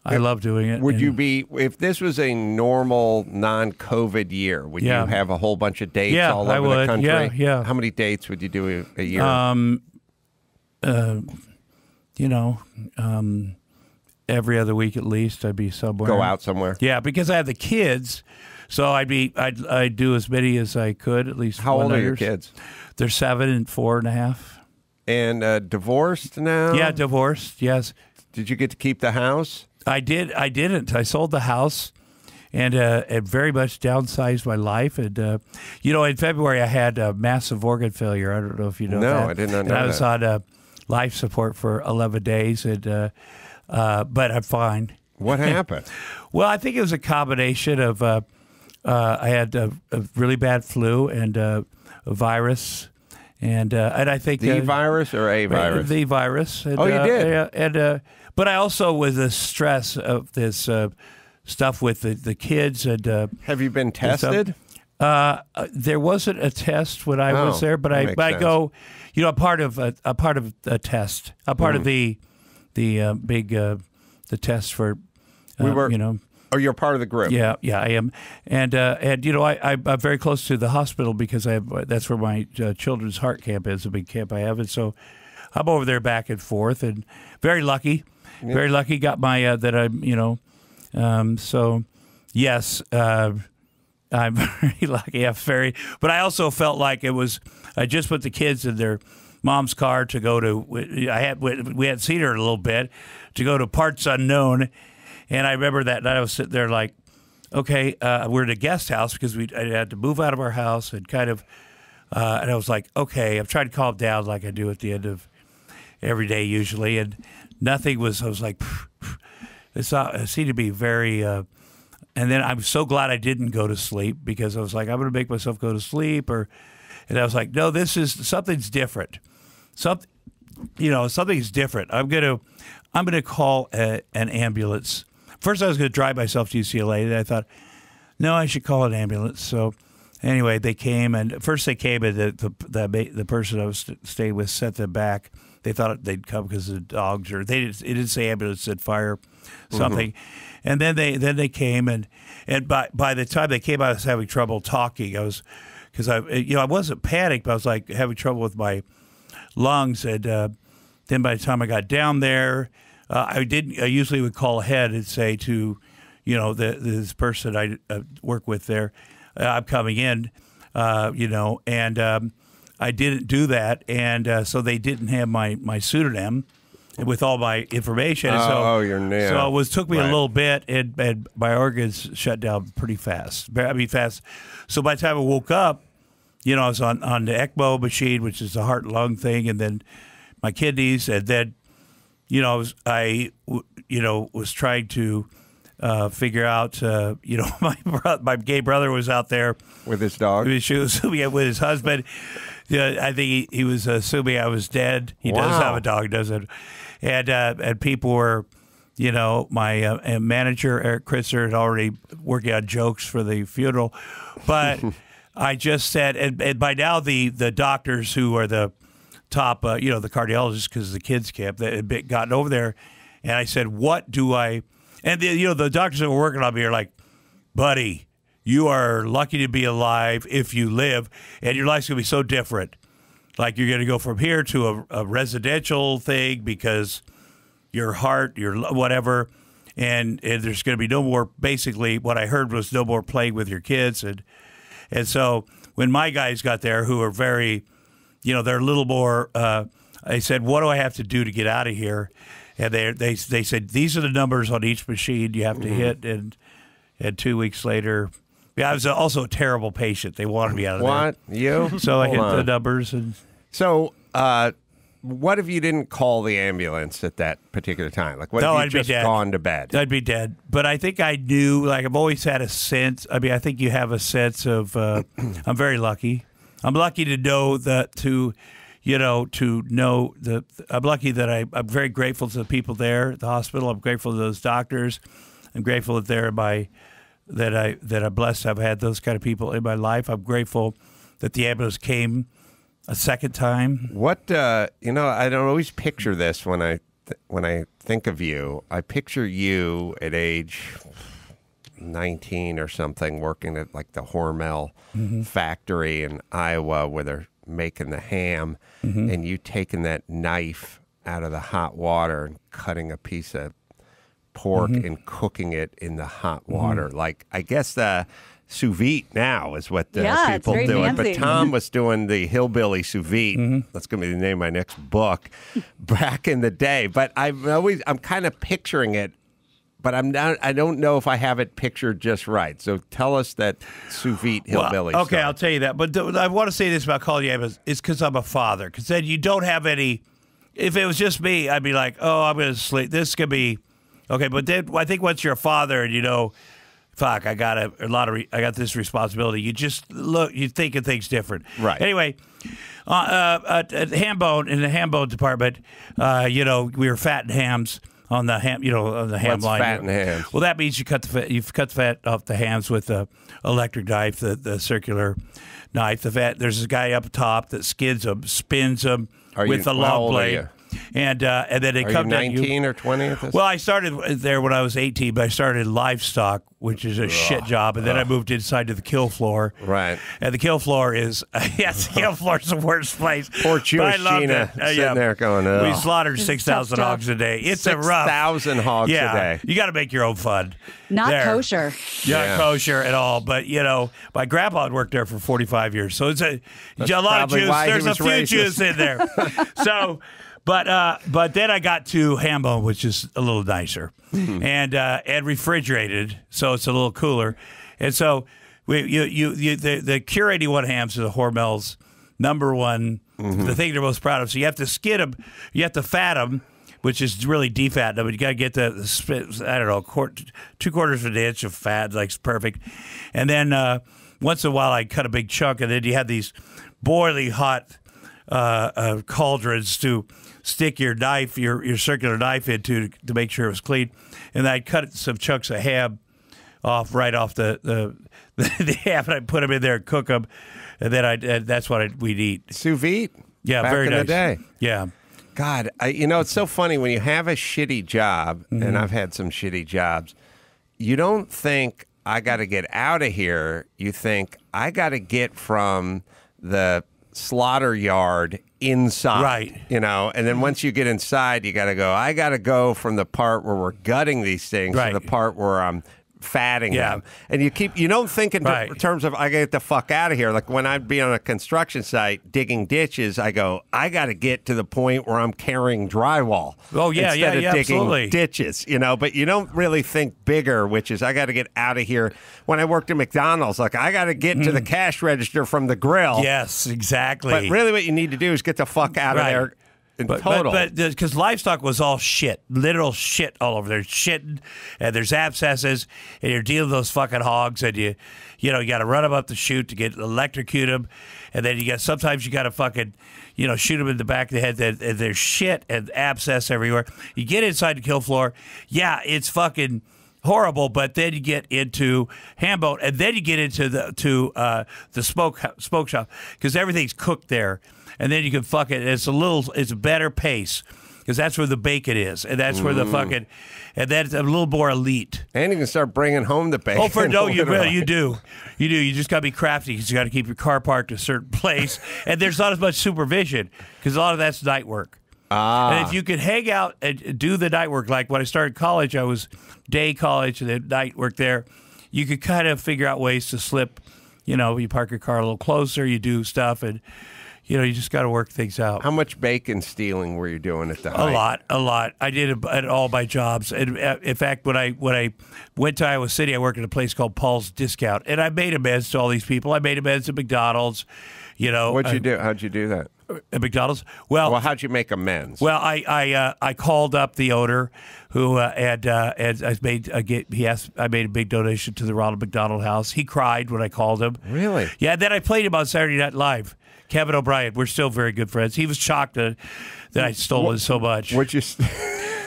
L: I love doing it.
B: Would you be, if this was a normal non-COVID year, would you have a whole bunch of dates all over the country?
L: Yeah.
B: How many dates would you do a year?
L: Every other week at least, I'd be somewhere.
B: Go out somewhere.
L: Yeah, because I have the kids, so I'd do as many as I could, at least.
B: How old are your kids?
L: They're 7 and 4.5.
B: And divorced now?
L: Yeah, divorced. Yes.
B: Did you get to keep the house?
L: I did. I didn't. I sold the house, and very much downsized my life. And in February I had massive organ failure. I don't know if you know that.
B: No, I did not know that.
L: I was on life support for 11 days, and but I'm fine.
B: What happened?
L: Well, I think it was a combination of I had a really bad flu and a virus, and I think
B: the virus or a virus?
L: The virus. And,
B: you did.
L: And but I also was the stress of this stuff with the kids. And
B: have you been tested?
L: There wasn't a test when I was there, but I go. A part of a test, a part of the big the test for
B: Oh, you're part of the group.
L: Yeah, I am, and I'm very close to the hospital because that's where my children's heart camp is, a big camp I have, and so I'm over there back and forth, and very lucky, got my that I'm so yes. I'm very lucky. But I also felt like I just put the kids in their mom's car to go to. We had seen her a little bit to go to parts unknown, and I remember that night I was sitting there like, okay, we're in a guest house because I had to move out of our house and kind of, and I was like, okay, I'm trying to calm down like I do at the end of every day usually, and nothing was. I was like, it seemed to be very. And then I'm so glad I didn't go to sleep because I was like, I'm going to make myself go to sleep, and I was like, no, something's different. Something's different. I'm going to call an ambulance. First, I was going to drive myself to UCLA, and I thought, no, I should call an ambulance. So anyway, they came, and the person I was staying with sent them back. They thought they'd come because of the dogs, or it didn't say ambulance, it said fire something. And then they came, and by the time they came, I was having trouble talking. I wasn't panicked, but I was like having trouble with my lungs. And then by the time I got down there, I usually would call ahead and say to, this person I work with there, I'm coming in, and I didn't do that, and so they didn't have my pseudonym with all my information.
B: Your name.
L: So it took me a little bit, and my organs shut down pretty fast. Fast. So by the time I woke up, I was on the ECMO machine, which is the heart and lung thing, and then my kidneys, and then, I was trying to figure out, my gay brother was out there
B: with his dog.
L: She was with his husband. Yeah, I think he was assuming I was dead. He does have a dog, doesn't? And people were, my manager Eric Kritzer had already working on jokes for the funeral, but I just said, and by now the doctors who are the top, the cardiologists, because the kids camp that had gotten over there, and I said, what do I? And the doctors that were working on me are like, buddy, you are lucky to be alive if you live, and your life's going to be so different. Like you're going to go from here to a residential thing because your heart, your whatever, and there's going to be no more, basically what I heard was no more playing with your kids. And so when my guys got there who are very, they're a little more, I said, what do I have to do to get out of here? And they said, these are the numbers on each machine you have to hit. And 2 weeks later, I was also a terrible patient. They wanted me out of there.
B: What? You?
L: So I hit the numbers. And
B: so what if you didn't call the ambulance at that particular time? Like, what if
L: I'd
B: you just
L: be dead.
B: gone to bed?
L: I'd be dead. But I think I knew, like I've always had a sense. I mean, I think you have a sense of, I'm very lucky. I'm lucky to know that I'm lucky that I'm very grateful to the people there at the hospital. I'm grateful to those doctors. I'm grateful that that I'm blessed to have had those kind of people in my life. I'm grateful that the ambulance came a second time.
B: What I don't always picture this when I think of you. I picture you at age 19 or something, working at like the Hormel factory in Iowa where they're making the ham, and you taking that knife out of the hot water and cutting a piece of pork and cooking it in the hot water. Like, I guess the sous vide now is what the people do it. But Tom was doing the hillbilly sous vide. That's going to be the name of my next book. Back in the day, but I'm kind of picturing it, but I don't know if I have it pictured just right. So tell us that sous vide hillbilly.
L: Okay,
B: story.
L: I'll tell you that. But I want to say this about calling you ambulance. It's because I'm a father. Because then you don't have any. If it was just me, I'd be like, oh, I'm going to sleep. This could be. Okay, but then I think once you're a father and fuck, I got I got this responsibility. You just you think of things different.
B: Right.
L: Anyway, at Hambone, in the Hambone department, we were fatting hams on the ham, on the ham
B: What's
L: line.
B: fatting hams?
L: Well, that means you cut the fat off the hams with a electric knife, the circular knife. The fat. There's a guy up top that spins them with a long blade. And then they come down.
B: 19 or 20 at this?
L: Well, I started there when I was 18, but I started livestock, which is a shit job, and then I moved inside to the kill floor.
B: Right.
L: And the kill floor is the kill floor is the worst place.
B: Poor Jewish Gina sitting there going, oh.
L: We slaughtered 6,000 hogs a day. It's a rough
B: 6,000 hogs a day.
L: You got to make your own fun.
C: Not kosher.
L: Not kosher at all. But my grandpa had worked there for 45 years, so it's a lot of Jews. There's a few Jews in there. So. But then I got to Hambone, which is a little nicer, and refrigerated, so it's a little cooler. And so the Cure 81 hams are the Hormel's #1, the thing they're most proud of. So you have to skin them, you have to fat them, which is really defat them. You got to get the 3/4 of an inch of fat, like perfect. And then once in a while I cut a big chunk, and then you have these boiling hot cauldrons to stick your knife, your circular knife into to make sure it was clean. And I'd cut some chunks of ham right off the ham, and I'd put them in there and cook them, and then that's what we'd eat.
B: Sous vide?
L: Yeah,
B: back
L: very
B: in
L: nice.
B: the day.
L: Yeah.
B: God, it's so funny when you have a shitty job, and I've had some shitty jobs, you don't think, I got to get out of here. You think, I got to get from the slaughter yard inside.
L: Right.
B: You know, and then once you get inside, you got to go, I got to go from the part where we're gutting these things to the part where I'm fatting them. And you don't think in terms of, I got to get the fuck out of here. Like when I'd be on a construction site digging ditches, I go, I got to get to the point where I'm carrying drywall.
L: Oh, yeah,
B: instead of digging
L: absolutely.
B: ditches, you know, but you don't really think bigger, which is I got to get out of here. When I worked at McDonald's, like I got to get to the cash register from the grill.
L: Yes, exactly.
B: But really what you need to do is get the fuck out of there.
L: But because livestock was all shit, literal shit all over. There's shitting, and there's abscesses, and you're dealing with those fucking hogs, and you got to run them up the chute to get electrocute them, and then sometimes you got to fucking, shoot them in the back of the head. And there's shit and abscess everywhere. You get inside the kill floor, it's fucking horrible, but then you get into ham bone, and then you get into the smoke shop because everything's cooked there. And then you can it's a better pace because that's where the bacon is, and that's where the fucking, and that's a little more elite.
B: And you can start bringing home the bacon.
L: You do. You just got to be crafty because you got to keep your car parked a certain place, and there's not as much supervision because a lot of that's night work. And if you could hang out and do the night work, like when I started college, I was day college and then night work there. You could kind of figure out ways to slip. You park your car a little closer, you do stuff, and you just got to work things out.
B: How much bacon stealing were you doing at the height?
L: A lot. I did it at all my jobs. And in fact, when I went to Iowa City, I worked at a place called Paul's Discount, and I made amends to all these people. I made amends at McDonald's.
B: What'd you do? How'd you do that?
L: At McDonald's? Well,
B: how'd you make amends?
L: Well, I called up the owner who I made a big donation to the Ronald McDonald House. He cried when I called him.
B: Really?
L: Yeah. Then I played him on Saturday Night Live. Kevin O'Brien. We're still very good friends. He was shocked that I stole it so much.
B: What'd you?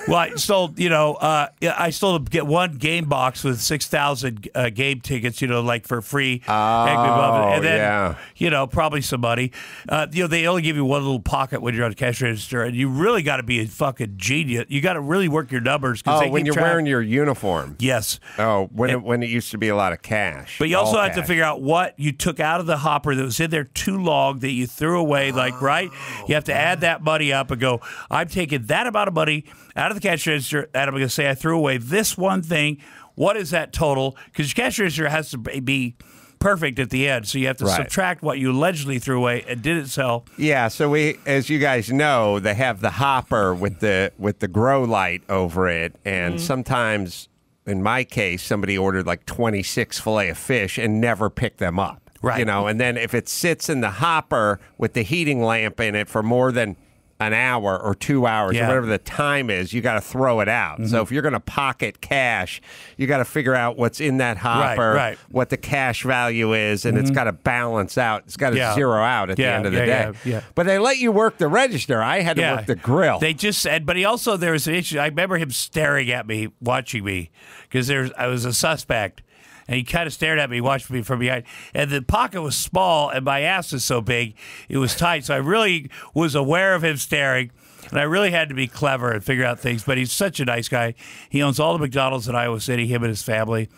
L: Well, I stole, I stole get one game box with 6,000 game tickets, like for free. And then, probably some money. They only give you one little pocket when you're on the cash register, and you really got to be a fucking genius. You got to really work your numbers.
B: When you're wearing your uniform.
L: Yes.
B: Oh, when it used to be a lot of cash.
L: But you also have to figure out what you took out of the hopper that was in there too long that you threw away, right? You have to add that money up and go, I'm taking that amount of money out of the cash register, and I'm going to say I threw away this one thing. What is that total? Because your cash register has to be perfect at the end, so you have to subtract what you allegedly threw away and didn't sell.
B: Yeah, so as you guys know, they have the hopper with the grow light over it, and sometimes, in my case, somebody ordered like 26 fillet of fish and never picked them up.
L: Right.
B: And then if it sits in the hopper with the heating lamp in it for more than an hour or 2 hours or whatever the time is, you got to throw it out. So if you're going to pocket cash, you got to figure out what's in that hopper, what the cash value is, and it's got to balance out. It's got to zero out at the end of the day. But they let you work the register. I had to work the grill.
L: They just said, but he also, there was an issue. I remember him staring at me, watching me, because I was a suspect. And he kind of stared at me, watched me from behind. And the pocket was small, and my ass was so big, it was tight. So I really was aware of him staring, and I really had to be clever and figure out things. But he's such a nice guy. He owns all the McDonald's in Iowa City, him and his family.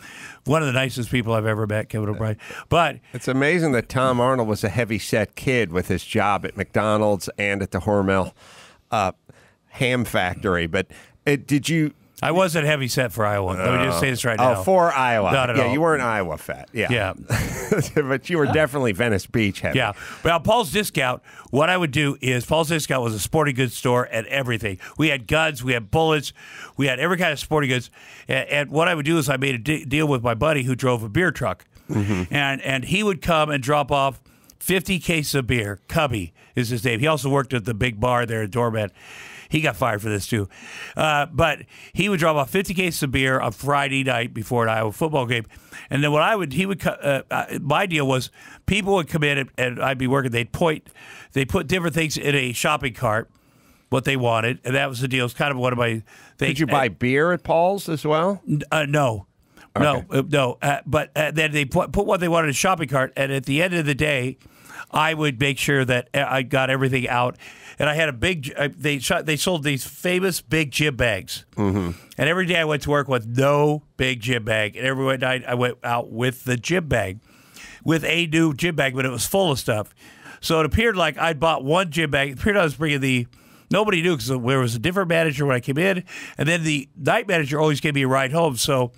L: One of the nicest people I've ever met, Kevin O'Brien. But
B: it's amazing that Tom Arnold was a heavy-set kid with his job at McDonald's and at the Hormel ham factory. But did you...
L: I wasn't heavy set for Iowa. Let me just say this right now.
B: Oh, for Iowa.
L: Not at all.
B: You weren't Iowa fat.
L: Yeah.
B: But you were definitely Venice Beach heavy.
L: Yeah. Well, Paul's Discount, what I would do is Paul's Discount was a sporting goods store and everything. We had guns, we had bullets, we had every kind of sporting goods. And what I would do is I made a deal with my buddy who drove a beer truck. And he would come and drop off 50 cases of beer. Cubby is his name. He also worked at the big bar there at Doorman. He got fired for this, too. But he would drop off 50 cases of beer on Friday night before an Iowa football game. And then my deal was people would come in and I'd be working. They'd put different things in a shopping cart, what they wanted. And that was the deal. It's kind of one of my things.
B: Did you buy beer at Paul's as well?
L: No. Okay. No. But then they put what they wanted in a shopping cart. And at the end of the day, I would make sure that I got everything out. And I had a big. They sold these famous big gym bags, and every day I went to work with no big gym bag, and every night I went out with the gym bag, with a new gym bag, but it was full of stuff. So it appeared like I'd bought one gym bag. It appeared I was bringing nobody knew because there was a different manager when I came in, and then the night manager always gave me a ride home. So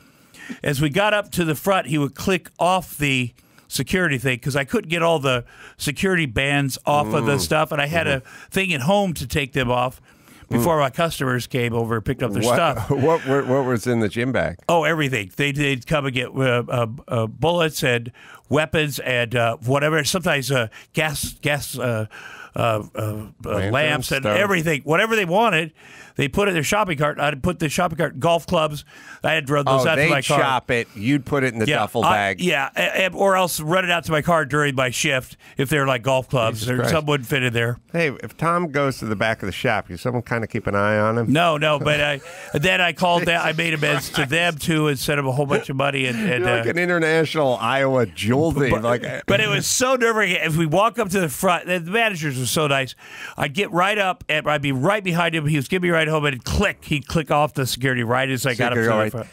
L: as we got up to the front, he would click off the security thing because I couldn't get all the security bands off of the stuff, and I had a thing at home to take them off before my customers came over and picked up their stuff.
B: What was in the gym bag?
L: Oh, everything. They'd come and get bullets and weapons and whatever. Sometimes gas lamps and everything. Whatever they wanted, they put it in their shopping cart. I'd put the shopping cart, golf clubs. I had to run those out to my car.
B: They'd shop it. You'd put it in the duffel bag.
L: Or else run it out to my car during my shift if they're like golf clubs. Some wouldn't fit in there.
B: Hey, if Tom goes to the back of the shop, does someone kind of keep an eye on him?
L: No, but then I called them. I made amends to them, too, and sent them a whole bunch of money. And
B: You're like an international Iowa jewel thief.
L: But it was so nerve-wracking. If we walk up to the front, the managers were so nice. I'd get right up, and I'd be right behind him. He was giving me a ride home, and he'd click off the security right as I got up to the front.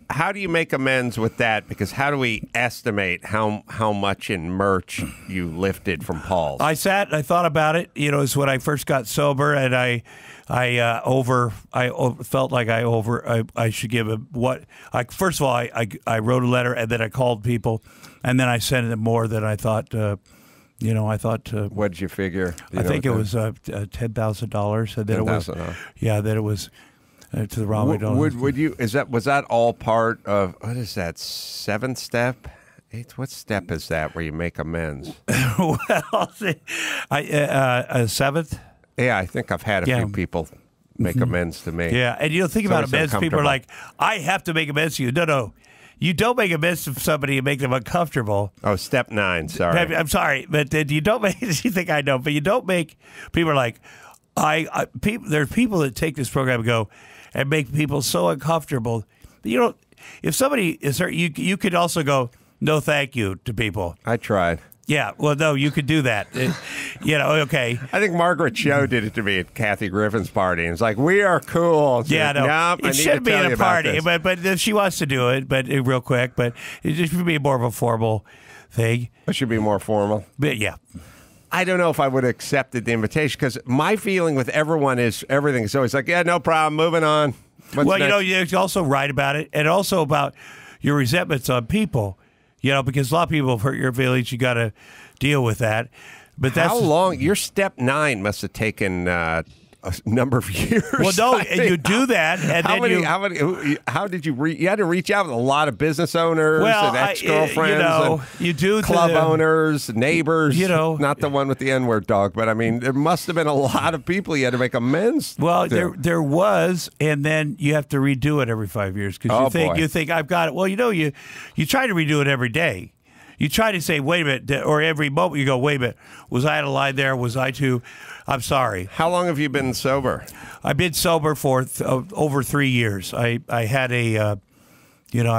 B: How do you make amends with that? Because how do we estimate how much in merch you lifted from Paul's?
L: I sat and I thought about it. It's when I first got sober, and I felt like I should give him first of all, I wrote a letter, and then I called people, and then I sent them more than I thought.
B: What did you figure?
L: I think it was $10,000, and then it was then it was to the wrong way.
B: Would you? Was that all part of what is that 7th step? 8th? What step is that where you make amends?
L: Well, a 7th.
B: Yeah, I think I've had a few people make amends to me.
L: Yeah, and think about amends. People are like, I have to make amends to you. No. You don't make amends to somebody and make them uncomfortable.
B: Oh, step 9. Sorry.
L: I'm sorry, but you don't make. You think I know, but you don't make. People are like, there's people that take this program and go and make people so uncomfortable. If somebody is hurt, you could also go, no, thank you to people.
B: I tried.
L: Yeah, well, no, you could do that. Okay.
B: I think Margaret Cho did it to me at Kathy Griffin's party. And it's like, we are cool.
L: Yeah, no.
B: Nope,
L: it should be at a party, but if she wants to do it, but real quick, but it should be more of a formal thing.
B: It should be more formal.
L: But yeah.
B: I don't know if I would have accepted the invitation because my feeling with everyone is everything is always like, yeah, no problem, moving on.
L: What's next? You also write about it, and also about your resentments on people. Because a lot of people have hurt your feelings. You got to deal with that. But
B: how long? Your step 9 must have taken a number of years.
L: Well, no, and you do that, and
B: how did you? You had to reach out with a lot of business owners and ex-girlfriends,
L: you do
B: club owners, neighbors. Not the one with the N-word dog, but I mean, there must have been a lot of people you had to make amends.
L: Well, there was, and then you have to redo it every 5 years because you think I've got it. Well, you try to redo it every day. You try to say, wait a minute, or every moment you go, wait a minute, was I out of line there? Was I too? I'm sorry.
B: How long have you been sober?
L: I've been sober for over 3 years. I had I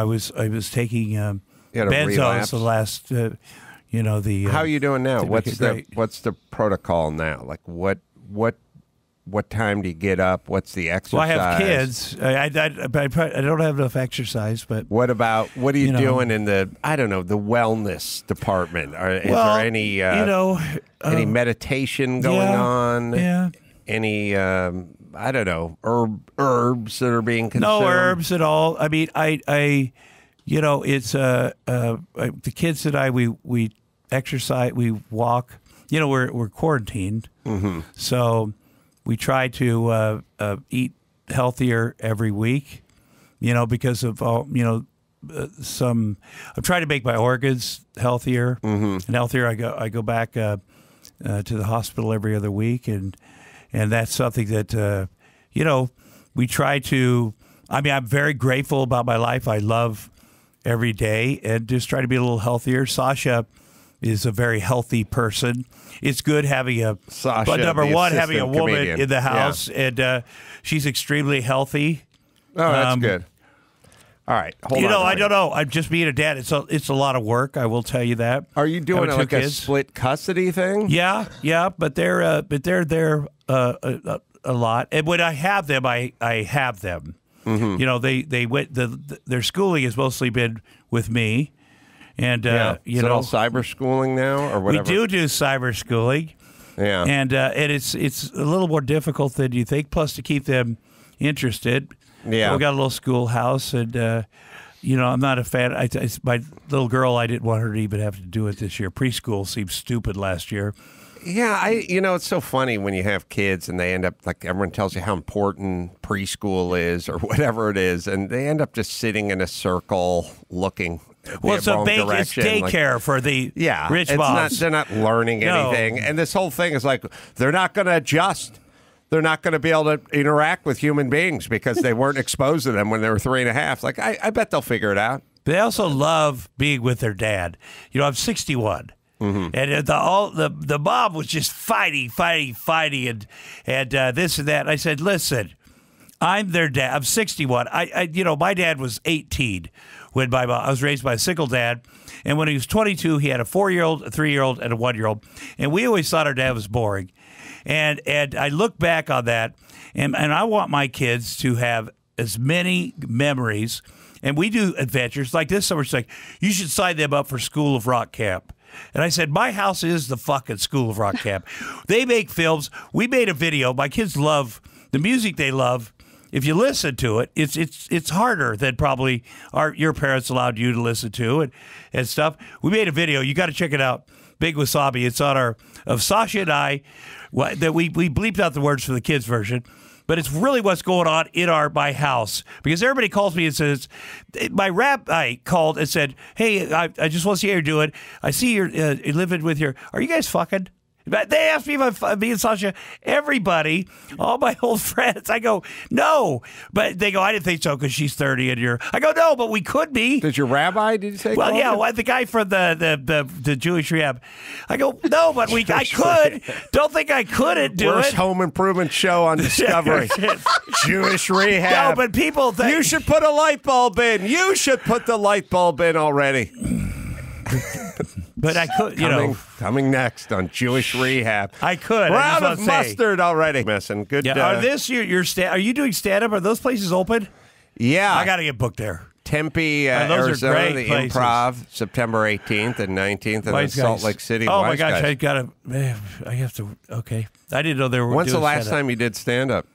L: was taking benzos the last,
B: How are you doing now? What's the protocol now? Like what time do you get up? What's the exercise?
L: Well, I have kids. I don't have enough exercise, but
B: what are you doing in the the wellness department? Is there any any meditation going on?
L: Yeah.
B: Any herbs that are being consumed?
L: No herbs at all. I mean, it's the kids and I we exercise, we walk. We're quarantined, so. We try to eat healthier every week, because of all, I'm trying to make my organs healthier and healthier. I go back to the hospital every other week, and that's something that we try to. I mean, I'm very grateful about my life. I love every day and just try to be a little healthier. Sasha is a very healthy person. It's good having having a woman
B: comedian
L: in the house, and she's extremely healthy.
B: Oh, that's good. All right, hold on.
L: I don't know. I'm just being a dad. It's a lot of work. I will tell you that.
B: Are you doing like a split custody thing?
L: Yeah, but they're there a lot. And when I have them, I have them. They went. Their schooling has mostly been with me. And
B: Is
L: you
B: it
L: know,
B: all cyber schooling now or whatever?
L: we do cyber schooling.
B: Yeah,
L: and it's a little more difficult than you think. Plus, to keep them interested, we got a little schoolhouse, and you know, I'm not a fan. My little girl, I didn't want her to even have to do it this year. Preschool seemed stupid last year.
B: Yeah, you know, it's so funny when you have kids and they end up, like, everyone tells you how important preschool is or whatever it is, and they end up just sitting in a circle looking.
L: Well, it's daycare for the rich moms.
B: They're not learning anything, and this whole thing is like they're not going to adjust. They're not going to be able to interact with human beings because they weren't exposed to them when they were 3.5. Like, I bet they'll figure it out.
L: They also love being with their dad. You know, I'm 61. And the mom was just fighting, and this and that. And I said, listen, I'm their dad. I'm 61. You know, my dad was 18 when I was raised by a single dad. And when he was 22, he had a 4-year-old, a 3-year-old, and a 1-year-old. And we always thought our dad was boring. And I look back on that, and I want my kids to have as many memories. And we do adventures like this summer. It's like, you should sign them up for School of Rock Camp. And I said, my house is the fucking School of Rock Camp. They make films. We made a video. My kids love the music they love. If you listen to it, it's harder than probably your parents allowed you to listen to and stuff. We made a video. You got to check it out. Big Wasabi. It's on of Sasha and I. That we bleeped out the words for the kids version. But it's really what's going on in my house. Because everybody calls me and says, my rabbi called and said, hey, I just want to see how you're doing. I see you're living with are you guys fucking? But they asked me if me and Sasha, everybody, all my old friends. I go, no. But they go, I didn't think so because she's 30 and I go, no, but we could be.
B: Does your rabbi, did you say?
L: Well, yeah, the guy from the Jewish rehab. I go, no, but I could. Don't think I couldn't do
B: Worst
L: it.
B: home improvement show on Discovery. Jewish rehab.
L: No, but people think.
B: You should put a light bulb in. You should put the light bulb in already.
L: But I could,
B: coming next on Jewish Rehab.
L: I could.
B: Round of mustard already. Missing good.
L: Yeah. Are you doing stand up? Are those places open?
B: Yeah,
L: I got to get booked there.
B: Tempe,
L: those
B: Arizona,
L: are great
B: the
L: places.
B: Improv, September 18th and 19th, and then Salt Lake City.
L: Oh my gosh, I have to. Okay, I didn't know they were.
B: When's the last time you did stand up?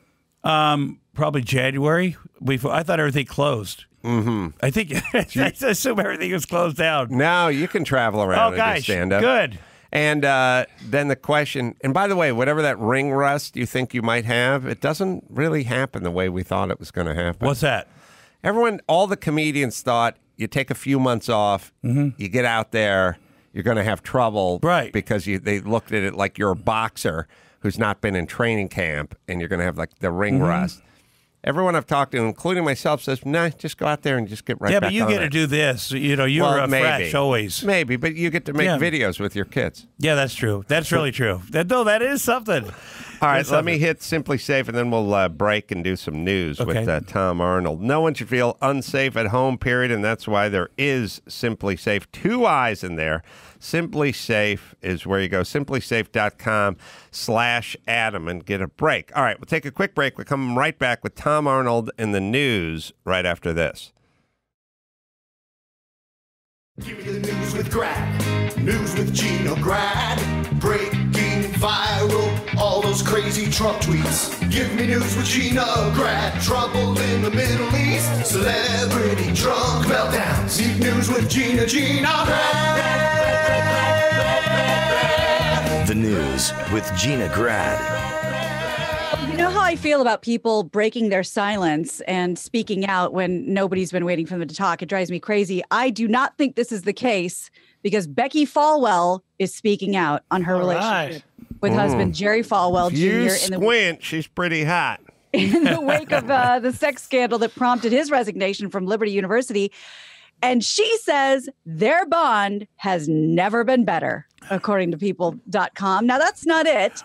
L: Probably January. I thought everything closed.
B: Mm-hmm.
L: I think I assume everything is closed down.
B: No, you can travel around and do stand up.
L: Good.
B: And then the question, and by the way, whatever that ring rust you think you might have, it doesn't really happen the way we thought it was going to happen.
L: What's that?
B: All the comedians thought you take a few months off, you get out there, you're going to have trouble,
L: right?
B: Because they looked at it like you're a boxer who's not been in training camp, and you're going to have like the ring rust. Everyone I've talked to, including myself, says, "Nah, just go out there and just get right back on it."
L: Yeah, but you get to do this. You know, you're fresh always.
B: Maybe, but you get to make videos with your kids.
L: Yeah, that's true. That's really true. That is something.
B: All right, let me hit Simply Safe, and then we'll break and do some news with Tom Arnold. No one should feel unsafe at home, period, and that's why there is Simply Safe. 2 eyes in there. Simply Safe is where you go. SimplySafe.com/Adam and get a break. All right, we'll take a quick break. We're coming right back with Tom Arnold and the news right after this.
N: Give me the news with Grad, news with Gina Grad, breaking viral, all those crazy Trump tweets. Give me news with Gina Grad, trouble in the Middle East, celebrity drunk meltdowns. Need news with Gina Grad.
A: The news with Gina Grad.
C: You know how I feel about people breaking their silence and speaking out when nobody's been waiting for them to talk. It drives me crazy. I do not think this is the case because Becky Falwell is speaking out on her relationship with husband Jerry Falwell Jr.
B: She's pretty hot.
C: In the wake of the sex scandal that prompted his resignation from Liberty University. And she says their bond has never been better, according to people.com. Now, that's not it.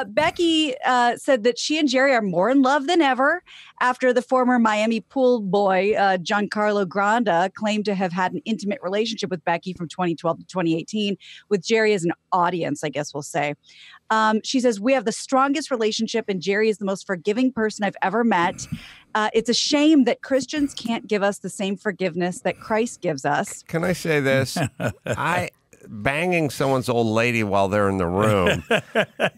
C: Becky said that she and Jerry are more in love than ever after the former Miami pool boy, Giancarlo Granda, claimed to have had an intimate relationship with Becky from 2012 to 2018, with Jerry as an audience, I guess we'll say. She says, we have the strongest relationship and Jerry is the most forgiving person I've ever met. It's a shame that Christians can't give us the same forgiveness that Christ gives us.
B: Can I say this? Banging someone's old lady while they're in the room,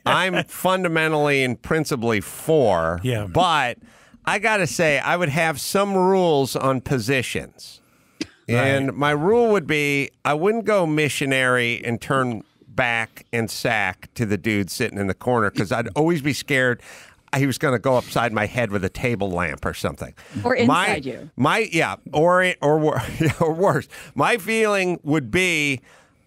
B: I'm fundamentally and principally for.
L: Yeah.
B: But I got to say, I would have some rules on positions. And my rule would be I wouldn't go missionary and turn back and sack to the dude sitting in the corner, because I'd always be scared he was going to go upside my head with a table lamp or something.
C: Or inside you.
B: Or worse. My feeling would be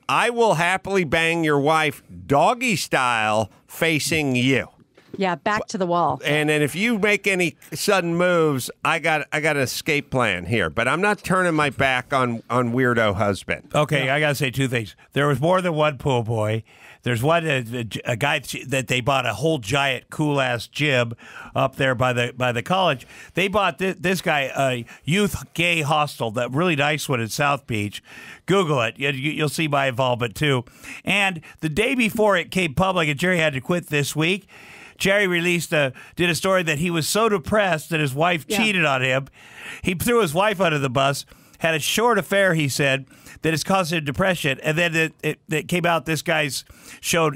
B: I will happily bang your wife doggy style facing you.
C: Yeah, back to the wall.
B: And then if you make any sudden moves, I got an escape plan here. But I'm not turning my back on weirdo husband.
L: Okay, I got to say two things. There was more than one pool boy. There's one a guy that they bought a whole giant cool ass jib up there by the college. They bought this guy a youth gay hostel, that really nice one in South Beach. Google it. You'll see my involvement too. And the day before it came public, and Jerry had to quit this week, Jerry did a story that he was so depressed that his wife cheated on him. He threw his wife under the bus, had a short affair, he said, that has caused him depression. And then it came out, this guy's showed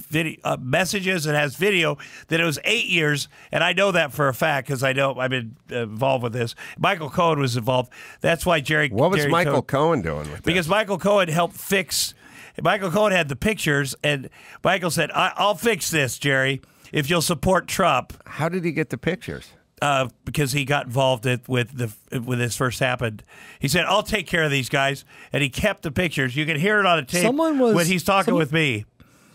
L: video, messages and has video that it was 8 years. And I know that for a fact because I've been involved with this. Michael Cohen was involved. That's why Jerry.
B: What was Michael Cohen doing with this?
L: Because Michael Cohen helped fix. Michael Cohen had the pictures, and Michael said, I'll fix this, Jerry, if you'll support Trump.
B: How did he get the pictures?
L: Because he got involved when this first happened. He said, I'll take care of these guys, and he kept the pictures. You can hear it on a tape when he's talking with me.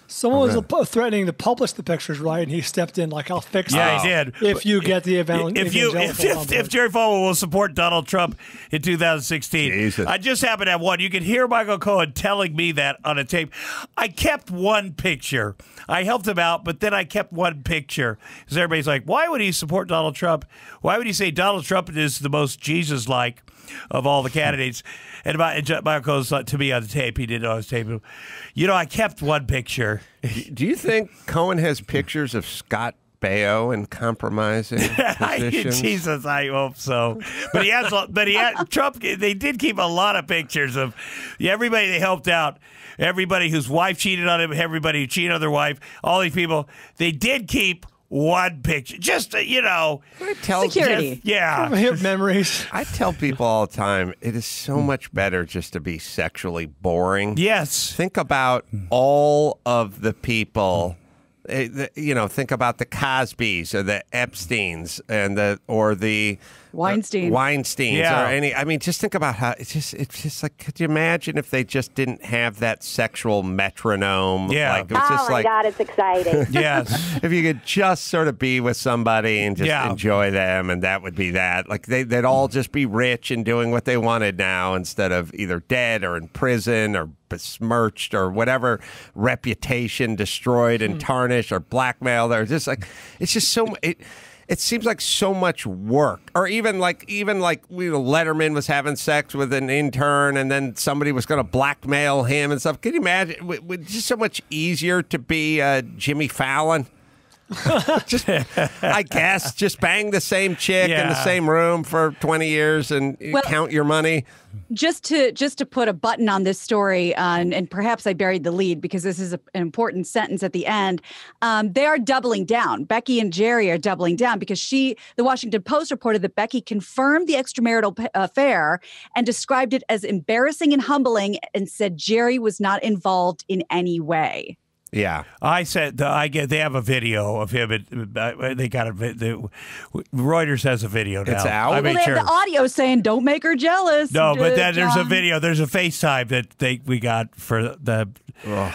E: Someone was threatening to publish the pictures, right? And he stepped in like, I'll fix it.
L: Yeah, he did.
E: If you get the
L: if Jerry Falwell will support Donald Trump in 2016.
B: Jesus.
L: I just happen to have one. You can hear Michael Cohen telling me that on a tape. I kept one picture. I helped him out, but then I kept one picture. Because everybody's like, why would he support Donald Trump? Why would he say Donald Trump is the most Jesus-like of all the candidates? And Michael Cohen's to me on the tape. He didn't know I was taping him. I kept one picture.
B: Do you think Cohen has pictures of Scott Baio in compromising positions?
L: Jesus, I hope so. But he had Trump. They did keep a lot of pictures of everybody they helped out, everybody whose wife cheated on him, everybody who cheated on their wife, all these people. They did keep one picture, just
C: security.
E: Memories.
B: I tell people all the time, it is so much better just to be sexually boring.
L: Yes.
B: Think about all of the people. Think about the Cosbys or the Epsteins and the Weinsteins
L: yeah.
B: or any. I mean, just think about how it's just like. Could you imagine if they just didn't have that sexual metronome?
L: Yeah.
B: Like, it was just
O: my God, it's exciting.
L: Yes.
B: If you could just sort of be with somebody and just enjoy them, and that would be that. Like they'd all just be rich and doing what they wanted now, instead of either dead or in prison or besmirched or whatever reputation destroyed and tarnished or blackmailed. Or just like it's just so. It seems like so much work. Or even like Letterman was having sex with an intern, and then somebody was going to blackmail him and stuff. Can you imagine? It's just so much easier to be Jimmy Fallon. I guess just bang the same chick in the same room for 20 years and count your money.
C: Just to put a button on this story, and perhaps I buried the lead because this is an important sentence at the end. They are doubling down. Becky and Jerry are doubling down because the Washington Post reported that Becky confirmed the extramarital affair and described it as embarrassing and humbling, and said Jerry was not involved in any way.
B: Yeah,
L: I said they have a video of him. They got Reuters has a video now.
B: It's out.
C: They have the audio saying "Don't make her jealous."
L: No, but then there's a video. There's a FaceTime that we got for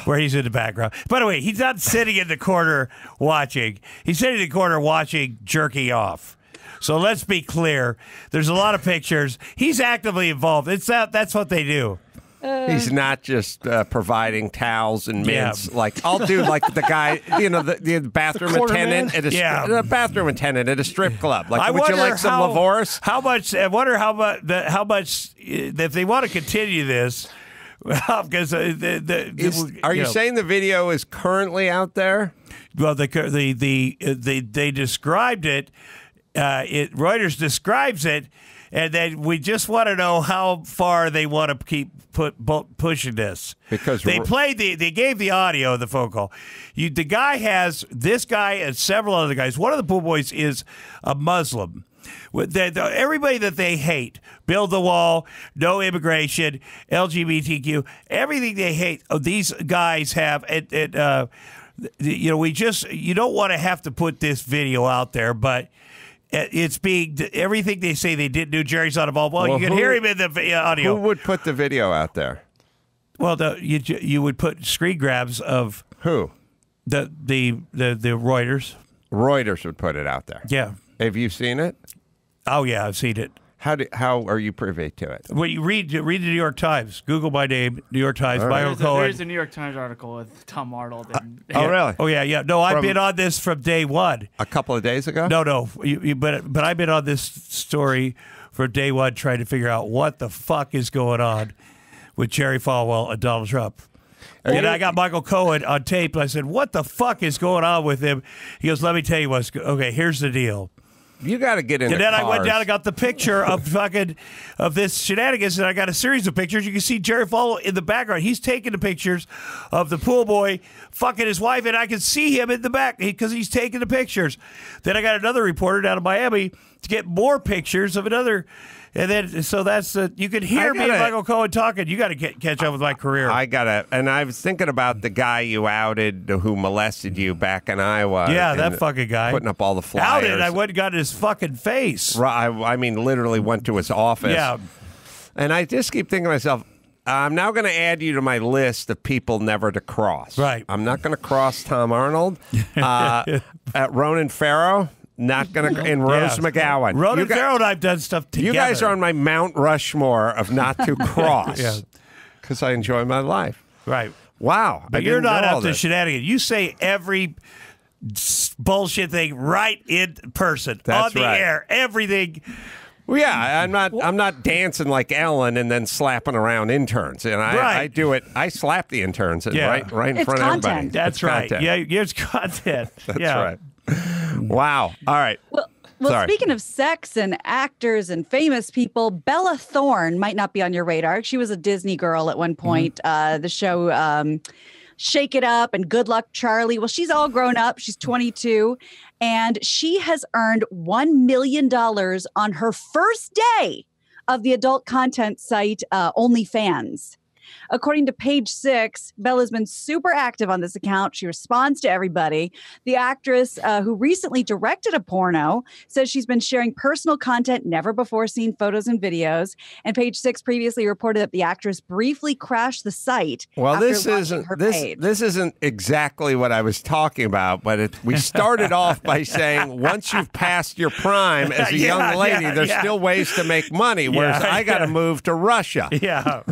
L: where he's in the background. By the way, he's not sitting in the corner watching. He's sitting in the corner watching jerky off. So let's be clear. There's a lot of pictures. He's actively involved. That's what they do.
B: He's not just providing towels and mints. Like I'll do like the guy, the bathroom attendant at a bathroom attendant at a strip club. Like, would you like some Lavoris?
L: How much? I wonder how much if they want to continue this. Because
B: are you saying the video is currently out there?
L: Well, they described it Reuters describes it, and then we just want to know how far they want to keep pushing this.
B: Because
L: they gave the audio of the phone call. This guy and several other guys. One of the pool boys is a Muslim. Everybody that they hate, build the wall, no immigration, LGBTQ, everything they hate. These guys have. You don't want to have to put this video out there, but it's being everything they say they didn't do. Jerry's not involved. Well, you can hear him in the audio.
B: Who would put the video out there?
L: Well, you would put screen grabs of
B: who?
L: The Reuters.
B: Reuters would put it out there.
L: Yeah.
B: Have you seen it?
L: Oh yeah, I've seen it.
B: How are you privy to it?
L: Well, you read the New York Times. Google my name, New York Times. Michael Cohen.
O: There's a New York Times article with Tom Arnold.
B: Oh really?
L: Oh yeah. No, I've been on this from day one.
B: A couple of days ago?
L: No. But I've been on this story from day one, trying to figure out what the fuck is going on with Jerry Falwell and Donald Trump. And I got Michael Cohen on tape. And I said, "What the fuck is going on with him?" He goes, "Let me tell you what's okay. Here's the deal."
B: You got to get in.
L: And then I went down and got the picture of this shenanigans, and I got a series of pictures. You can see Jerry Falwell in the background. He's taking the pictures of the pool boy fucking his wife, and I can see him in the back because he's taking the pictures. Then I got another reporter down in Miami to get more pictures of another. And then, so that's you can hear me and Michael Cohen talking. You got to catch up with my career.
B: And I was thinking about the guy you outed who molested you back in Iowa.
L: Yeah, that fucking guy.
B: Putting up all the flyers.
L: Outed, I went and got his fucking face.
B: Right, I mean, literally went to his office.
L: Yeah.
B: And I just keep thinking to myself, I'm now going to add you to my list of people never to cross.
L: Right.
B: I'm not going to cross Tom Arnold. At Ronan Farrow. Not going to, and Rose McGowan.
L: Ronan Farrow and I've done stuff together.
B: You guys are on my Mount Rushmore of not to cross.
L: Yeah.
B: Because I enjoy my life.
L: Right.
B: Wow.
L: But you're not up to shenanigans. You say every bullshit thing right in person.
B: That's
L: on the
B: right.
L: air. Everything.
B: Well, yeah, I'm not dancing like Ellen and then slapping around interns. And I do it. I slap the interns right in front of everybody.
L: That's right.
B: Content.
L: Yeah, it's content.
B: That's right. Wow. All right.
C: Well, speaking of sex and actors and famous people, Bella Thorne might not be on your radar. She was a Disney girl at one point. The show Shake It Up and Good Luck Charlie. Well, she's all grown up. She's 22. And she has earned $1 million on her first day of the adult content site OnlyFans. According to Page Six, Bella's been super active on this account. She responds to everybody. The actress who recently directed a porno says she's been sharing personal content, never before seen photos and videos. And Page Six previously reported that the actress briefly crashed the site.
B: Well, this isn't exactly what I was talking about, but we started off by saying once you've passed your prime as a young lady, there's still ways to make money, whereas I got to move to Russia.
L: Yeah.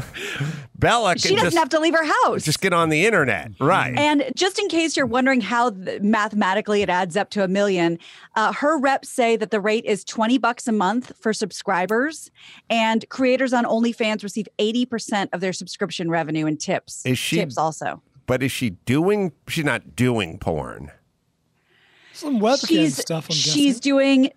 B: Bella can
C: she doesn't have to leave her house.
B: Just get on the internet. Right.
C: And just in case you're wondering how mathematically it adds up to $1 million, her reps say that the rate is $20 a month for subscribers, and creators on OnlyFans receive 80% of their subscription revenue in tips. Tips also.
B: But is she doing? She's not doing porn.
E: Some webcam stuff.
C: She's doing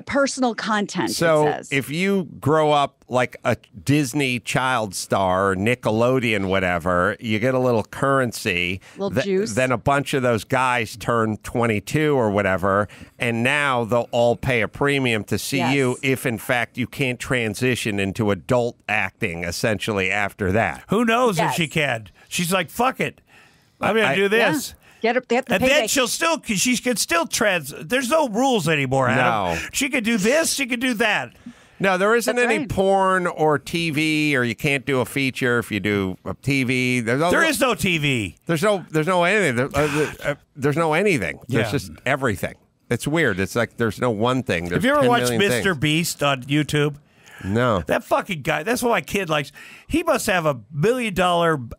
C: personal content.
B: So
C: it says.
B: if you grow up like a Disney child star, or Nickelodeon, whatever, you get a little currency.
C: Little juice.
B: Then a bunch of those guys turn 22 or whatever, and now they'll all pay a premium to see you if, in fact, you can't transition into adult acting essentially after that.
L: Who knows if she can? She's like, fuck it. I'm going to do this.
C: Yeah. Get
L: and then she can still there's no rules anymore, Adam.
B: No.
L: She could do this, she could do that.
B: No, there isn't any porn or TV, or you can't do a feature if you do a TV.
L: There is no TV.
B: There's no anything. There's no anything. There's just everything. It's weird. It's like there's no one thing. There's
L: Have you ever watched
B: Mr.
L: Beast on YouTube?
B: No.
L: That fucking guy, that's what my kid likes. He must have $1 million,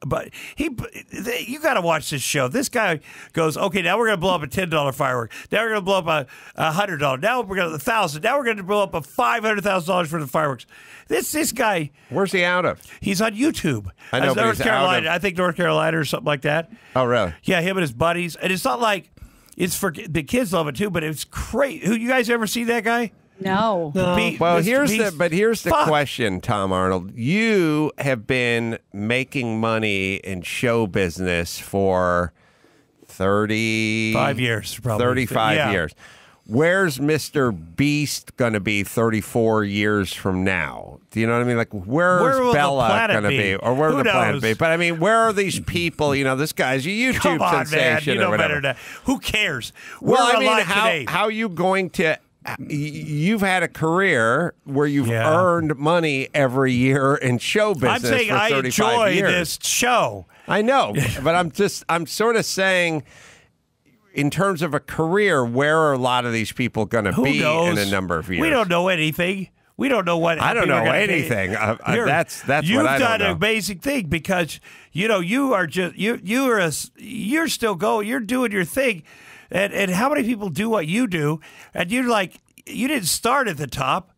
L: but you got to watch this show. This guy goes, okay, now we're going to blow up a $10 firework. Now we're going to blow up a $100. Now we're going to $1,000. Now we're going to blow up a $500,000 for the fireworks. This guy.
B: Where's he out of?
L: He's on YouTube.
B: I know, but
L: North
B: he's
L: Carolina.
B: out of...
L: I think North Carolina or something like that.
B: Oh, really?
L: Yeah, him and his buddies. And it's not like It's for the kids love it too, but it's great. Who you guys ever see that guy?
C: No.
B: Well, here's the question, Tom Arnold. You have been making money in show business for
L: 5 years, probably
B: 35 years. Where's Mr. Beast going to be 34 years from now? Do you know what I mean? Like, where's Bella going to be? Or where will the planet be? But I mean, where are these people? You know, this guy's a YouTube
L: Come on,
B: sensation.
L: Man, you know
B: or
L: better than who cares?
B: Well,
L: We're
B: I mean,
L: alive today.
B: how are you going to? You've had a career where you've earned money every year in show business.
L: I'm saying
B: for 35
L: I enjoy
B: years.
L: this show.
B: I know, but I'm sort of saying, in terms of a career, where are a lot of these people going to be in a number of years?
L: We don't know anything. We don't know what.
B: I don't know anything. That's what I don't know.
L: You've done an amazing thing because you are just you're still going. You're doing your thing, and how many people do what you do? And you're like, you didn't start at the top,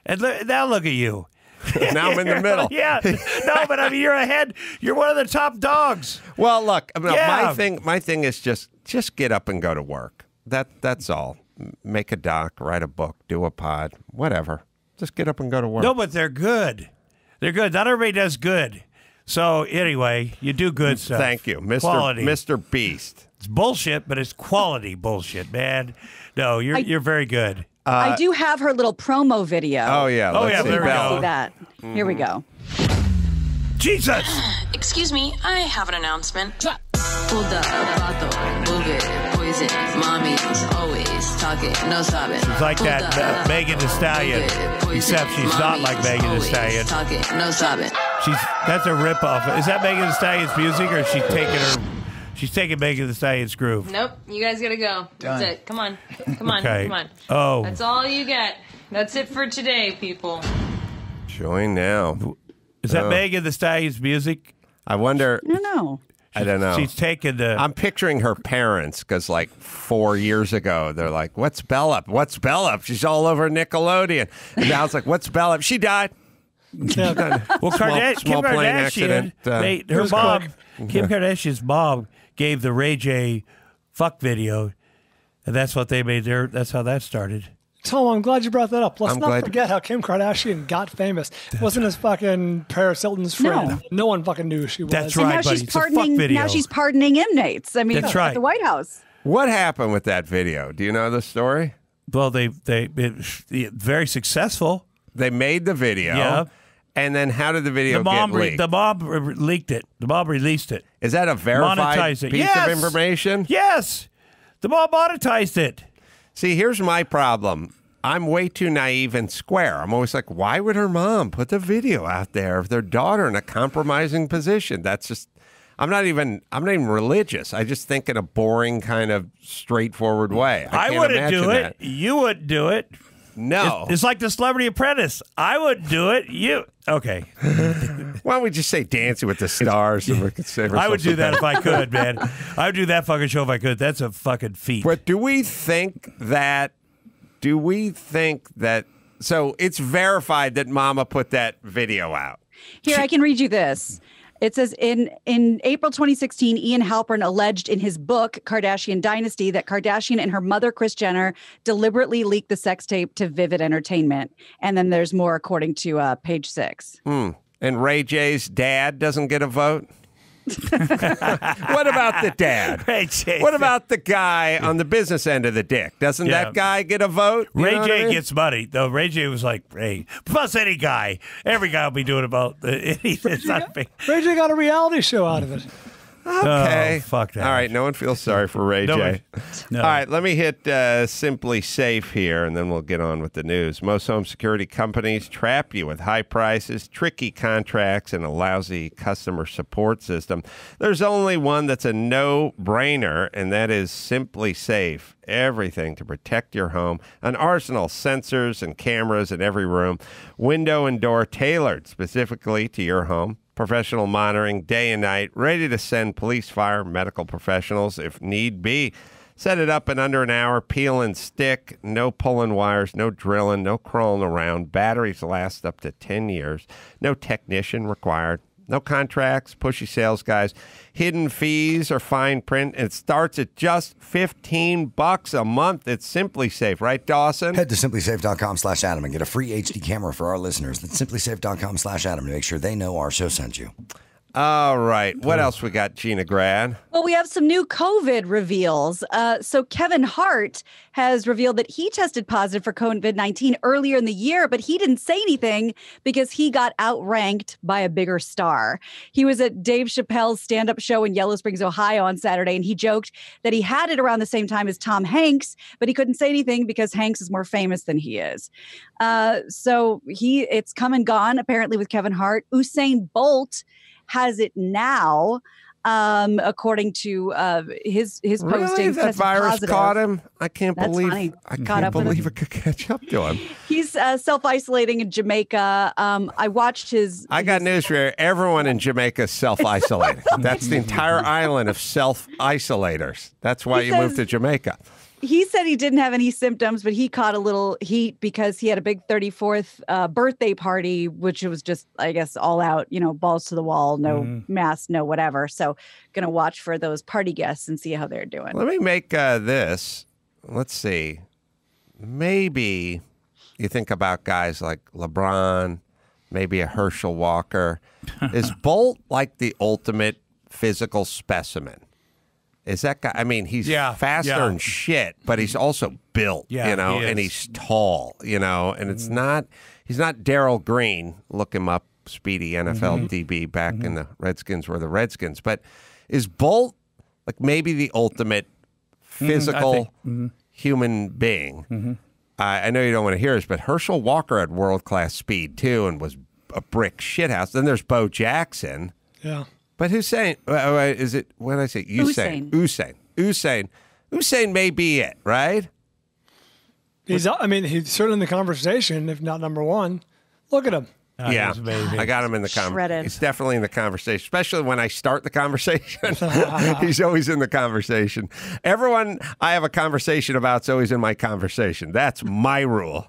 L: and now look at you.
B: Now I'm in the middle.
L: Yeah, no, but I mean, you're ahead. You're one of the top dogs.
B: Well, look, my thing is just get up and go to work. That's all. Make a doc, write a book, do a pod, whatever. Just get up and go to work.
L: No, but they're good. They're good. Not everybody does good. So anyway, you do good stuff.
B: Thank you,
L: Quality.
B: Mr. Beast.
L: It's bullshit, but it's quality bullshit, man. No, you're very good.
C: I do have her little promo video.
B: Oh yeah. Let's see.
L: There we go.
C: See that. Here we go.
L: Jesus.
P: Excuse me, I have an announcement. Hold up, vato, move it, poison, mommy's always talking, no sabe.
L: She's like that Megan Thee Stallion, except she's not like Megan Thee Stallion.
P: Talking, no sabe.
L: That's a ripoff. Is that Megan Thee Stallion's music, or is she taking her? She's taking Megan Thee Stallion's groove.
Q: Nope, you guys gotta go. That's it. Come on, come on,
L: Okay.
Q: come on.
L: Oh,
Q: That's all you get. That's it for today, people.
B: Join now.
L: Is that Megan Thee Stallion's music?
B: I wonder.
C: No.
B: I don't know.
L: She's taken the.
B: I'm picturing her parents because, like, 4 years ago, they're like, "What's Bella? What's Bella? She's all over Nickelodeon." And now it's like, "What's Bella? She died."
L: Well,
B: small
L: Kim
B: plane
L: Kardashian,
B: accident.
L: her mom, Kim Kardashian's mom, gave the Ray J fuck video, and that's what they made there. That's how that started.
E: Tom, I'm glad you brought that up. Let's
B: I'm
E: not
B: glad-
E: forget how Kim Kardashian got famous. It wasn't his fucking Paris Hilton's friend. No one fucking knew who she was.
L: That's
C: And
L: right,
C: now
L: buddy.
C: she's
L: It's a fuck
C: pardoning.
L: video.
C: Now she's pardoning inmates. I mean,
L: That's
C: at
L: right.
C: the White House.
B: What happened with that video? Do you know the story?
L: Well, it very successful.
B: They made the video.
L: Yeah.
B: And then how did the video get leaked?
L: The mom leaked it. The mom released it.
B: Is that a verified
L: Monetized it.
B: piece
L: Yes.
B: of information?
L: Yes. The mom monetized it.
B: See, here's my problem. I'm way too naive and square. I'm always like, why would her mom put the video out there of their daughter in a compromising position? That's just, I'm not even religious. I just think in a boring kind of straightforward way. I can't
L: wouldn't
B: imagine
L: do it.
B: that.
L: You wouldn't do it.
B: No.
L: It's like the Celebrity Apprentice. I wouldn't do it. Okay.
B: Why don't we just say Dancing with the Stars? And we could save
L: I would
B: ourselves
L: do
B: some
L: that
B: time.
L: if I could, man. I would do that fucking show if I could. That's a fucking feat.
B: But do we think that? So it's verified that Mama put that video out.
C: Here, I can read you this. It says in April 2016, Ian Halpern alleged in his book, Kardashian Dynasty, that Kardashian and her mother, Kris Jenner, deliberately leaked the sex tape to Vivid Entertainment. And then there's more according to Page Six.
B: And Ray J's dad doesn't get a vote? What about the dad?
L: Ray J.
B: What about the guy on the business end of the dick? Doesn't that guy get a vote? You
L: Ray
B: know what
L: J
B: I mean?
L: gets money. Though Ray J was like, hey, plus any guy. Every guy will be doing about it's not big.
E: Ray J got a reality show out of it.
B: Okay.
L: Oh, fuck that.
B: All right, no one feels sorry for Ray J.
L: No.
B: All right, let me hit Simply Safe here, and then we'll get on with the news. Most home security companies trap you with high prices, tricky contracts, and a lousy customer support system. There's only one that's a no-brainer, and that is Simply Safe. Everything to protect your home. An arsenal of sensors and cameras in every room. Window and door tailored specifically to your home. Professional monitoring day and night, ready to send police, fire, medical professionals if need be. Set it up in under an hour, peel and stick, no pulling wires, no drilling, no crawling around. Batteries last up to 10 years. No technician required. No contracts, pushy sales guys. Hidden fees or fine print. It starts at just $15 a month. It's Simply Safe, right, Dawson?
A: Head to simplysafe.com/Adam and get a free HD camera for our listeners. That's simplysafe.com/Adam to make sure they know our show sent you.
B: All right. What else we got, Gina Grad?
C: Well, we have some new COVID reveals. So Kevin Hart has revealed that he tested positive for COVID-19 earlier in the year, but he didn't say anything because he got outranked by a bigger star. He was at Dave Chappelle's stand-up show in Yellow Springs, Ohio on Saturday, and he joked that he had it around the same time as Tom Hanks, but he couldn't say anything because Hanks is more famous than he is. So it's come and gone, apparently, with Kevin Hart. Usain Bolt has it now, according to his
B: Really?
C: postings.
B: That virus
C: positive.
B: caught him? I can't
C: That's
B: believe
C: funny.
B: I
C: Caught
B: can't
C: up with
B: believe
C: him.
B: it could catch up to him.
C: He's self-isolating in Jamaica. I watched his.
B: I got news for you. Everyone in Jamaica is self-isolating. That's the entire island of self-isolators. That's why you moved to Jamaica.
C: He said he didn't have any symptoms, but he caught a little heat because he had a big 34th birthday party, which was just, I guess, all out, balls to the wall, no mask, no whatever. So going to watch for those party guests and see how they're doing.
B: Let me make this. Let's see. Maybe you think about guys like LeBron, maybe a Herschel Walker. Is Bolt like the ultimate physical specimen? Is that guy? I mean, he's faster than shit, but he's also built, and he's tall, and it's not. He's not Darryl Green. Look him up, speedy NFL DB back in the Redskins were the Redskins. But is Bolt like maybe the ultimate physical human being? I know you don't want to hear this, but Herschel Walker had world-class speed too, and was a brick shithouse. Then there's Bo Jackson.
E: Yeah.
B: But Hussein, is it, what did I say? Usain may be it, right?
E: He's certainly in the conversation, if not number one. Look at him.
B: Yeah, I got him in the conversation. He's definitely in the conversation, especially when I start the conversation. He's always in the conversation. Everyone I have a conversation about is always in my conversation. That's my rule.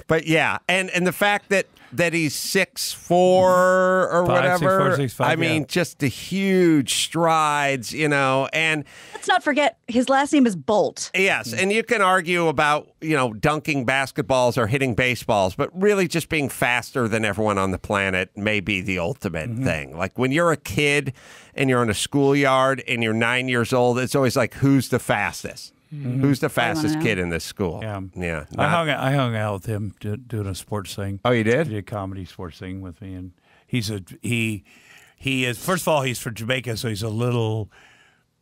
B: But yeah, and the fact that he's 6'4" or whatever.
L: 6'4", 6'5",
B: I mean, just the huge strides, and
C: let's not forget his last name is Bolt.
B: Yes, and you can argue about, dunking basketballs or hitting baseballs, but really just being faster than everyone on the planet may be the ultimate thing. Like when you're a kid and you're in a schoolyard and you're 9 years old, it's always like, who's the fastest? Who's the fastest kid in this school? Yeah.
L: I hung out with him doing a sports thing.
B: Oh, you did?
L: He did a comedy sports thing with me, and he is, first of all, he's from Jamaica, so he's a little,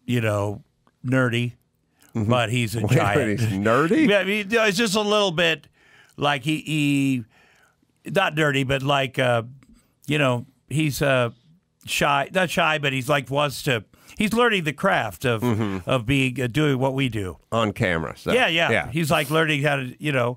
L: nerdy, but he's a giant.
B: He's nerdy?
L: Yeah, it's just a little bit like he not dirty, but like he's shy, not shy, but he's like he's learning the craft of being doing what we do
B: on camera. So.
L: Yeah. He's like learning how to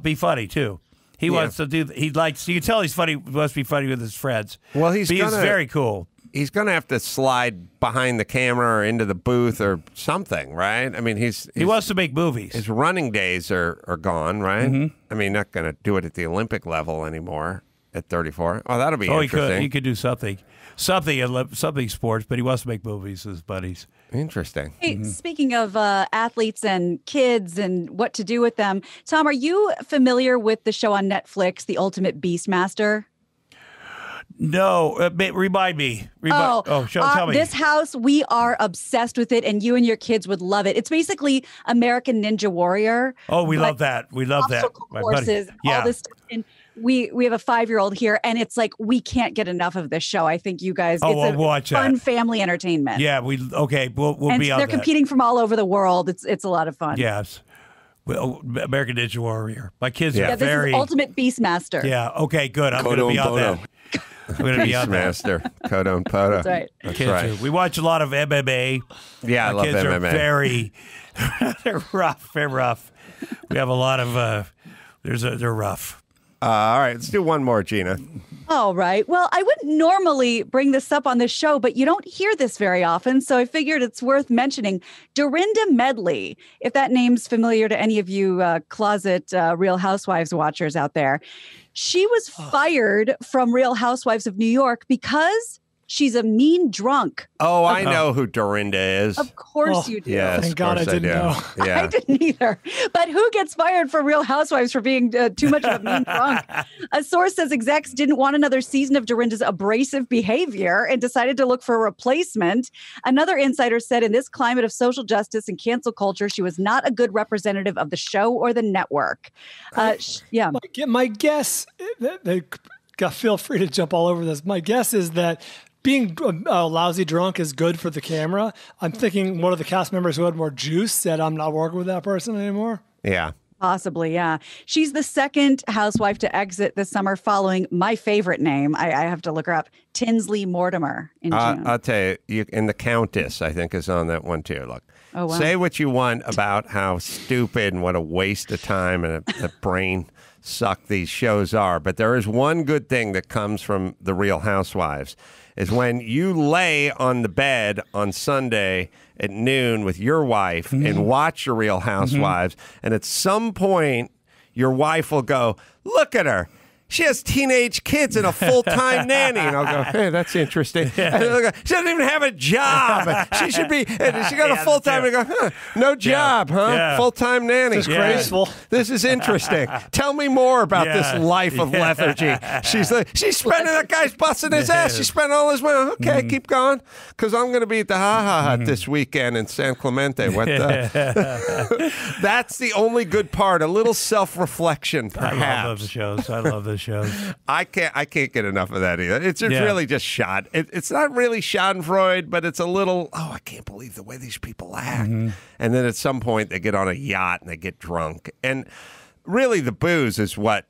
L: be funny too. He wants to do. He likes. You can tell he's funny. Must be funny with his friends.
B: Well, he's
L: very cool.
B: He's going to have to slide behind the camera or into the booth or something, right? I mean, he
L: wants to make movies.
B: His running days are gone, right? I mean, not going to do it at the Olympic level anymore at 34. Oh, that'll be interesting.
L: He could do something sports, but he wants to make movies with his buddies.
B: Interesting.
C: Hey, speaking of athletes and kids and what to do with them, Tom, are you familiar with the show on Netflix, The Ultimate Beastmaster?
L: No, remind me. Tell me.
C: This house, we are obsessed with it, and you and your kids would love it. It's basically American Ninja Warrior.
L: Oh, we love that. We love that.
C: Courses, all this stuff. And we have a 5-year-old here, and it's like we can't get enough of this show. I think you guys.
L: We'll watch
C: fun
L: that.
C: Family entertainment.
L: Yeah, we'll
C: and
L: be on
C: they're
L: that.
C: competing from all over the world. It's a lot of fun.
L: Yes. Well, American Ninja Warrior. My kids are
C: this
L: very
C: is Ultimate Beastmaster.
L: Yeah. Okay. Good. I'm going to be on that. I'm going to be on that.
B: Beastmaster. Codone Poto.
C: That's right.
B: That's right.
L: We watch a lot of MMA.
B: Yeah, I love
L: kids
B: MMA.
L: Are they're rough. Very rough. We have a lot of. They're rough.
B: All right, let's do one more, Gina.
C: All right. Well, I wouldn't normally bring this up on this show, but you don't hear this very often, so I figured it's worth mentioning. Dorinda Medley, if that name's familiar to any of you closet Real Housewives watchers out there, she was fired from Real Housewives of New York because she's a mean drunk.
B: Oh, I know who Dorinda is.
C: Of course you do.
B: Yes,
E: Thank God I didn't know.
B: Yeah.
C: I didn't either. But who gets fired from Real Housewives for being too much of a mean drunk? A source says execs didn't want another season of Dorinda's abrasive behavior and decided to look for a replacement. Another insider said in this climate of social justice and cancel culture, she was not a good representative of the show or the network. Yeah.
E: My guess, feel free to jump all over this. My guess is that being lousy drunk is good for the camera. I'm thinking one of the cast members who had more juice said, I'm not working with that person anymore.
B: Yeah.
C: Possibly, yeah. She's the second housewife to exit this summer following my favorite name. I have to look her up. Tinsley Mortimer in June.
B: I'll tell you, and the Countess, I think, is on that one too. Look,
C: oh, wow.
B: Say what you want about how stupid and what a waste of time and a brain suck these shows are, but there is one good thing that comes from the Real Housewives. Is when you lay on the bed on Sunday at noon with your wife and watch your Real Housewives, and at some point your wife will go, look at her. She has teenage kids and a full-time nanny. And I'll go, hey, that's interesting. And they'll go, she doesn't even have a job. She should be, and she got a full-time. And I go, no job, huh?
E: Yeah.
B: Full-time nanny.
E: This is graceful.
B: This is interesting. Tell me more about this life of lethargy. She's spending, that guy's busting his ass. She's spending all his money. Okay, keep going. Because I'm going to be at the Ha Ha Hut this weekend in San Clemente. What the? That's the only good part. A little self-reflection, perhaps.
L: I love those shows. I love those shows.
B: I can't get enough of that either. It's really just shot. It's not really Schadenfreude, but it's a little, I can't believe the way these people act. And then at some point they get on a yacht and they get drunk. And really the booze is what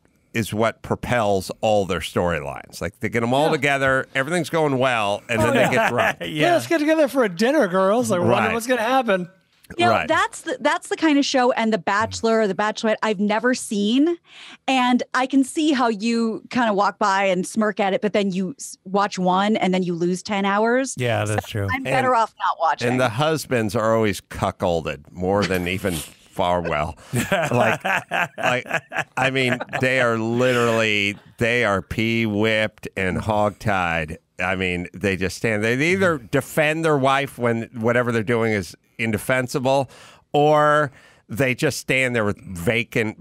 B: propels all their storylines. Like they get them all together, everything's going well, and then they get drunk.
E: Yeah, let's get together for a dinner, girls. Like, what's going to happen?
C: You know, that's the kind of show, and The Bachelor or The Bachelorette I've never seen, and I can see how you kind of walk by and smirk at it, but then you watch one and then you lose 10 hours.
L: Yeah, that's true.
C: I'm better off not watching.
B: And the husbands are always cuckolded more than even Farwell. I mean, they are pee-whipped and hog-tied. I mean, they just stand. They either defend their wife when whatever they're doing is indefensible, or they just stand there with vacant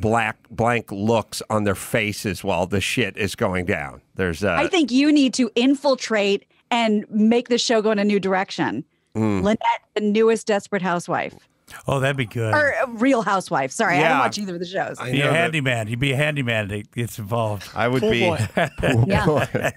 B: blank looks on their faces while the shit is going down.
C: I think you need to infiltrate and make the show go in a new direction. Lynette, the newest Desperate Housewife.
L: Oh, that'd be good.
C: Or Real Housewife. Sorry, I haven't watched either of the shows.
L: Be a handyman. You'd be a handyman that gets involved.
B: I would be. Pool boy.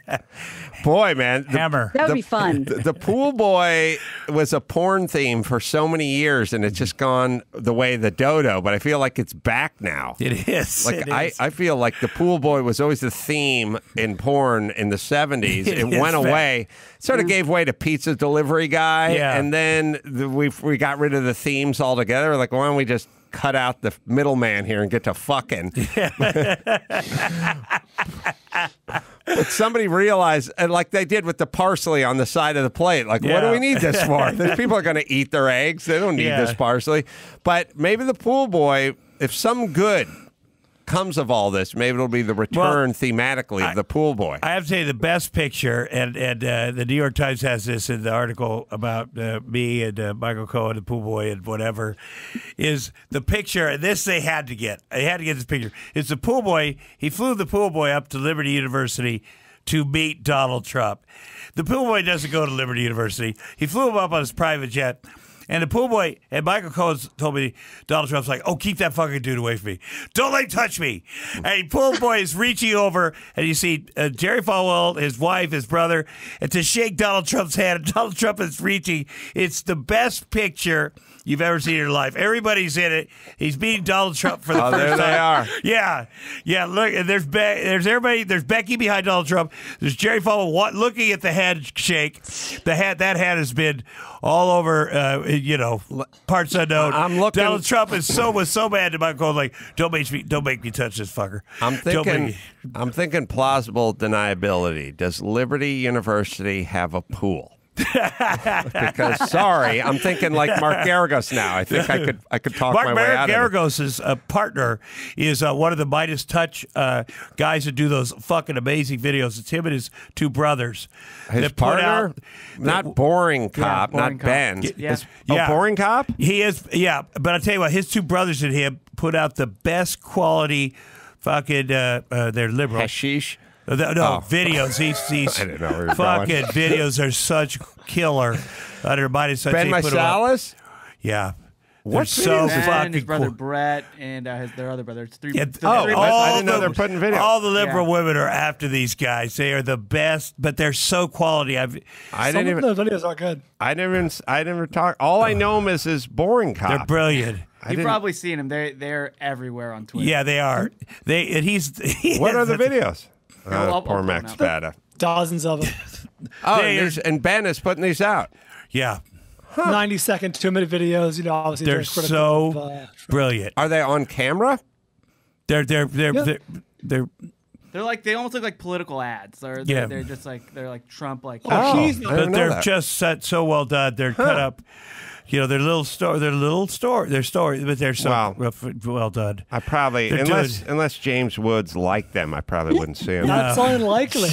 B: Boy, man.
L: Hammer.
C: That would be fun.
B: The pool boy was a porn theme for so many years, and it's just gone the way the dodo, but I feel like it's back now.
L: It is.
B: Like I feel like the pool boy was always the theme in porn in the 70s. It went away. Sort of gave way to Pizza Delivery Guy, and then we got rid of the themes altogether. Like, why don't we just cut out the middleman here and get to fucking? But somebody realized, and like they did with the parsley on the side of the plate, like, what do we need this for? These people are going to eat their eggs. They don't need this parsley. But maybe the pool boy, if some good comes of all this, maybe it'll be the return thematically of the pool boy.
L: I have to say the best picture, and the New York Times has this in the article about me and Michael Cohen, the pool boy, and whatever, is the picture. And this they had to get. They had to get this picture. It's the pool boy. He flew the pool boy up to Liberty University to meet Donald Trump. The pool boy doesn't go to Liberty University. He flew him up on his private jet. And the pool boy, and Michael Cohen told me, Donald Trump's like, oh, keep that fucking dude away from me. Don't let him touch me. And the pool boy is reaching over, and you see Jerry Falwell, his wife, his brother, and to shake Donald Trump's hand. And Donald Trump is reaching. It's the best picture you've ever seen in your life. Everybody's in it. He's beating Donald Trump for the first time.
B: There they are.
L: Yeah. Look, and there's everybody. There's Becky behind Donald Trump. There's Jerry Falwell looking at the handshake. That hand has been all over parts unknown.
B: I'm looking.
L: Donald Trump was so mad about going like, don't make me touch this fucker.
B: I'm thinking plausible deniability. Does Liberty University have a pool? Because I'm thinking like Mark Garagos now. I think I could talk my way out of it.
L: Mark Garagos' partner is one of the Midas Touch guys that do those fucking amazing videos. It's him and his two brothers.
B: His partner, not Boring Cop, not Ben. Boring Cop.
L: He is, But I'll tell you what, his two brothers and him put out the best quality fucking. They're liberal.
B: Hashish.
L: Videos. He's
B: I didn't know where you're
L: fucking
B: going.
L: videos are such killer. Under Midas Touch.
B: Ben Marsalis?
L: Yeah.
B: What's
L: so
O: Ben,
L: fucking
O: his brother
L: cool.
O: Brett and their other brother. It's three.
B: I didn't know they're putting videos.
L: All the liberal women are after these guys. They are the best, but they're so quality.
E: Some of those videos are good.
B: I never talk. All I know him is Boring Cop.
L: They're brilliant.
O: You've probably seen them. They're everywhere on Twitter.
L: Yeah, they are.
B: What are the videos?
O: Poor
B: Max Bada.
E: Dozens of them.
B: And Ben is putting these out.
L: Yeah.
E: 90-second, 2-minute videos. Obviously
L: they're so brilliant.
B: Are they on camera?
L: They're
O: like they almost look like political ads. They're just like they're like Trump like.
L: But they're just set so well done. They're cut up. Their little story, but they're so well done.
B: I probably, unless James Woods liked them, I probably wouldn't see them.
E: That's unlikely.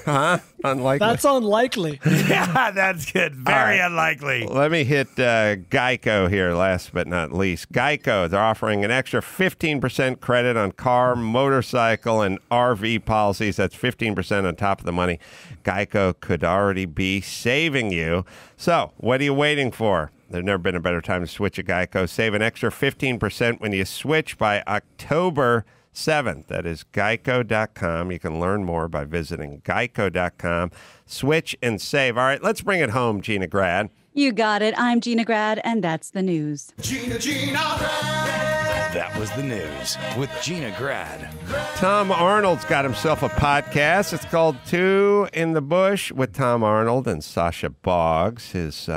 B: Huh? Unlikely.
E: That's unlikely.
L: Yeah, that's good. Very unlikely.
B: Let me hit Geico here, last but not least. Geico, they're offering an extra 15% credit on car, motorcycle, and RV policies. That's 15% on top of the money Geico could already be saving you. So, what are you waiting for? There's never been a better time to switch to Geico. Save an extra 15% when you switch by October 7th. That is geico.com. You can learn more by visiting geico.com. Switch and save. All right, let's bring it home, Gina Grad.
C: You got it. I'm Gina Grad, and that's the news.
N: Gina Grad.
A: That was the news with Gina Grad.
B: Tom Arnold's got himself a podcast. It's called Two in the Bush with Tom Arnold and Sasha Boggs, his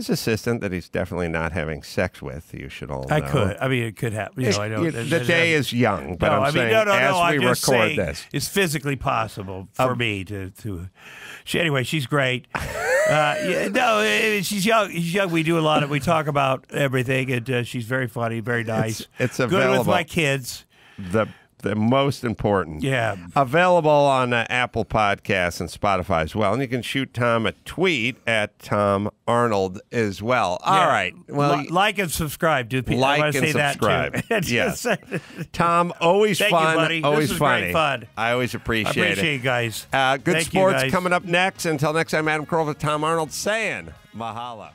B: assistant that he's definitely not having sex with. You should all know.
L: It could happen. I know.
B: The day is young, but as we record this,
L: it's physically possible for me to. Anyway, she's great. She's young. She's young. We do a lot of. We talk about everything, and she's very funny, very nice.
B: It's available.
L: Good with my kids.
B: The most important.
L: Yeah.
B: Available on Apple Podcasts and Spotify as well. And you can shoot Tom a tweet at Tom Arnold as well. All right. Well,
L: like and subscribe, dude.
B: Like
L: and
B: subscribe.
L: That too.
B: Yes. Tom, always
L: Thank
B: fun.
L: You, buddy.
B: Always
L: this was
B: funny.
L: Great fun.
B: I always appreciate it.
L: You guys.
B: Good
L: Thank
B: sports
L: you guys.
B: coming up next. Until next time, Adam Carolla, Tom Arnold saying mahalo.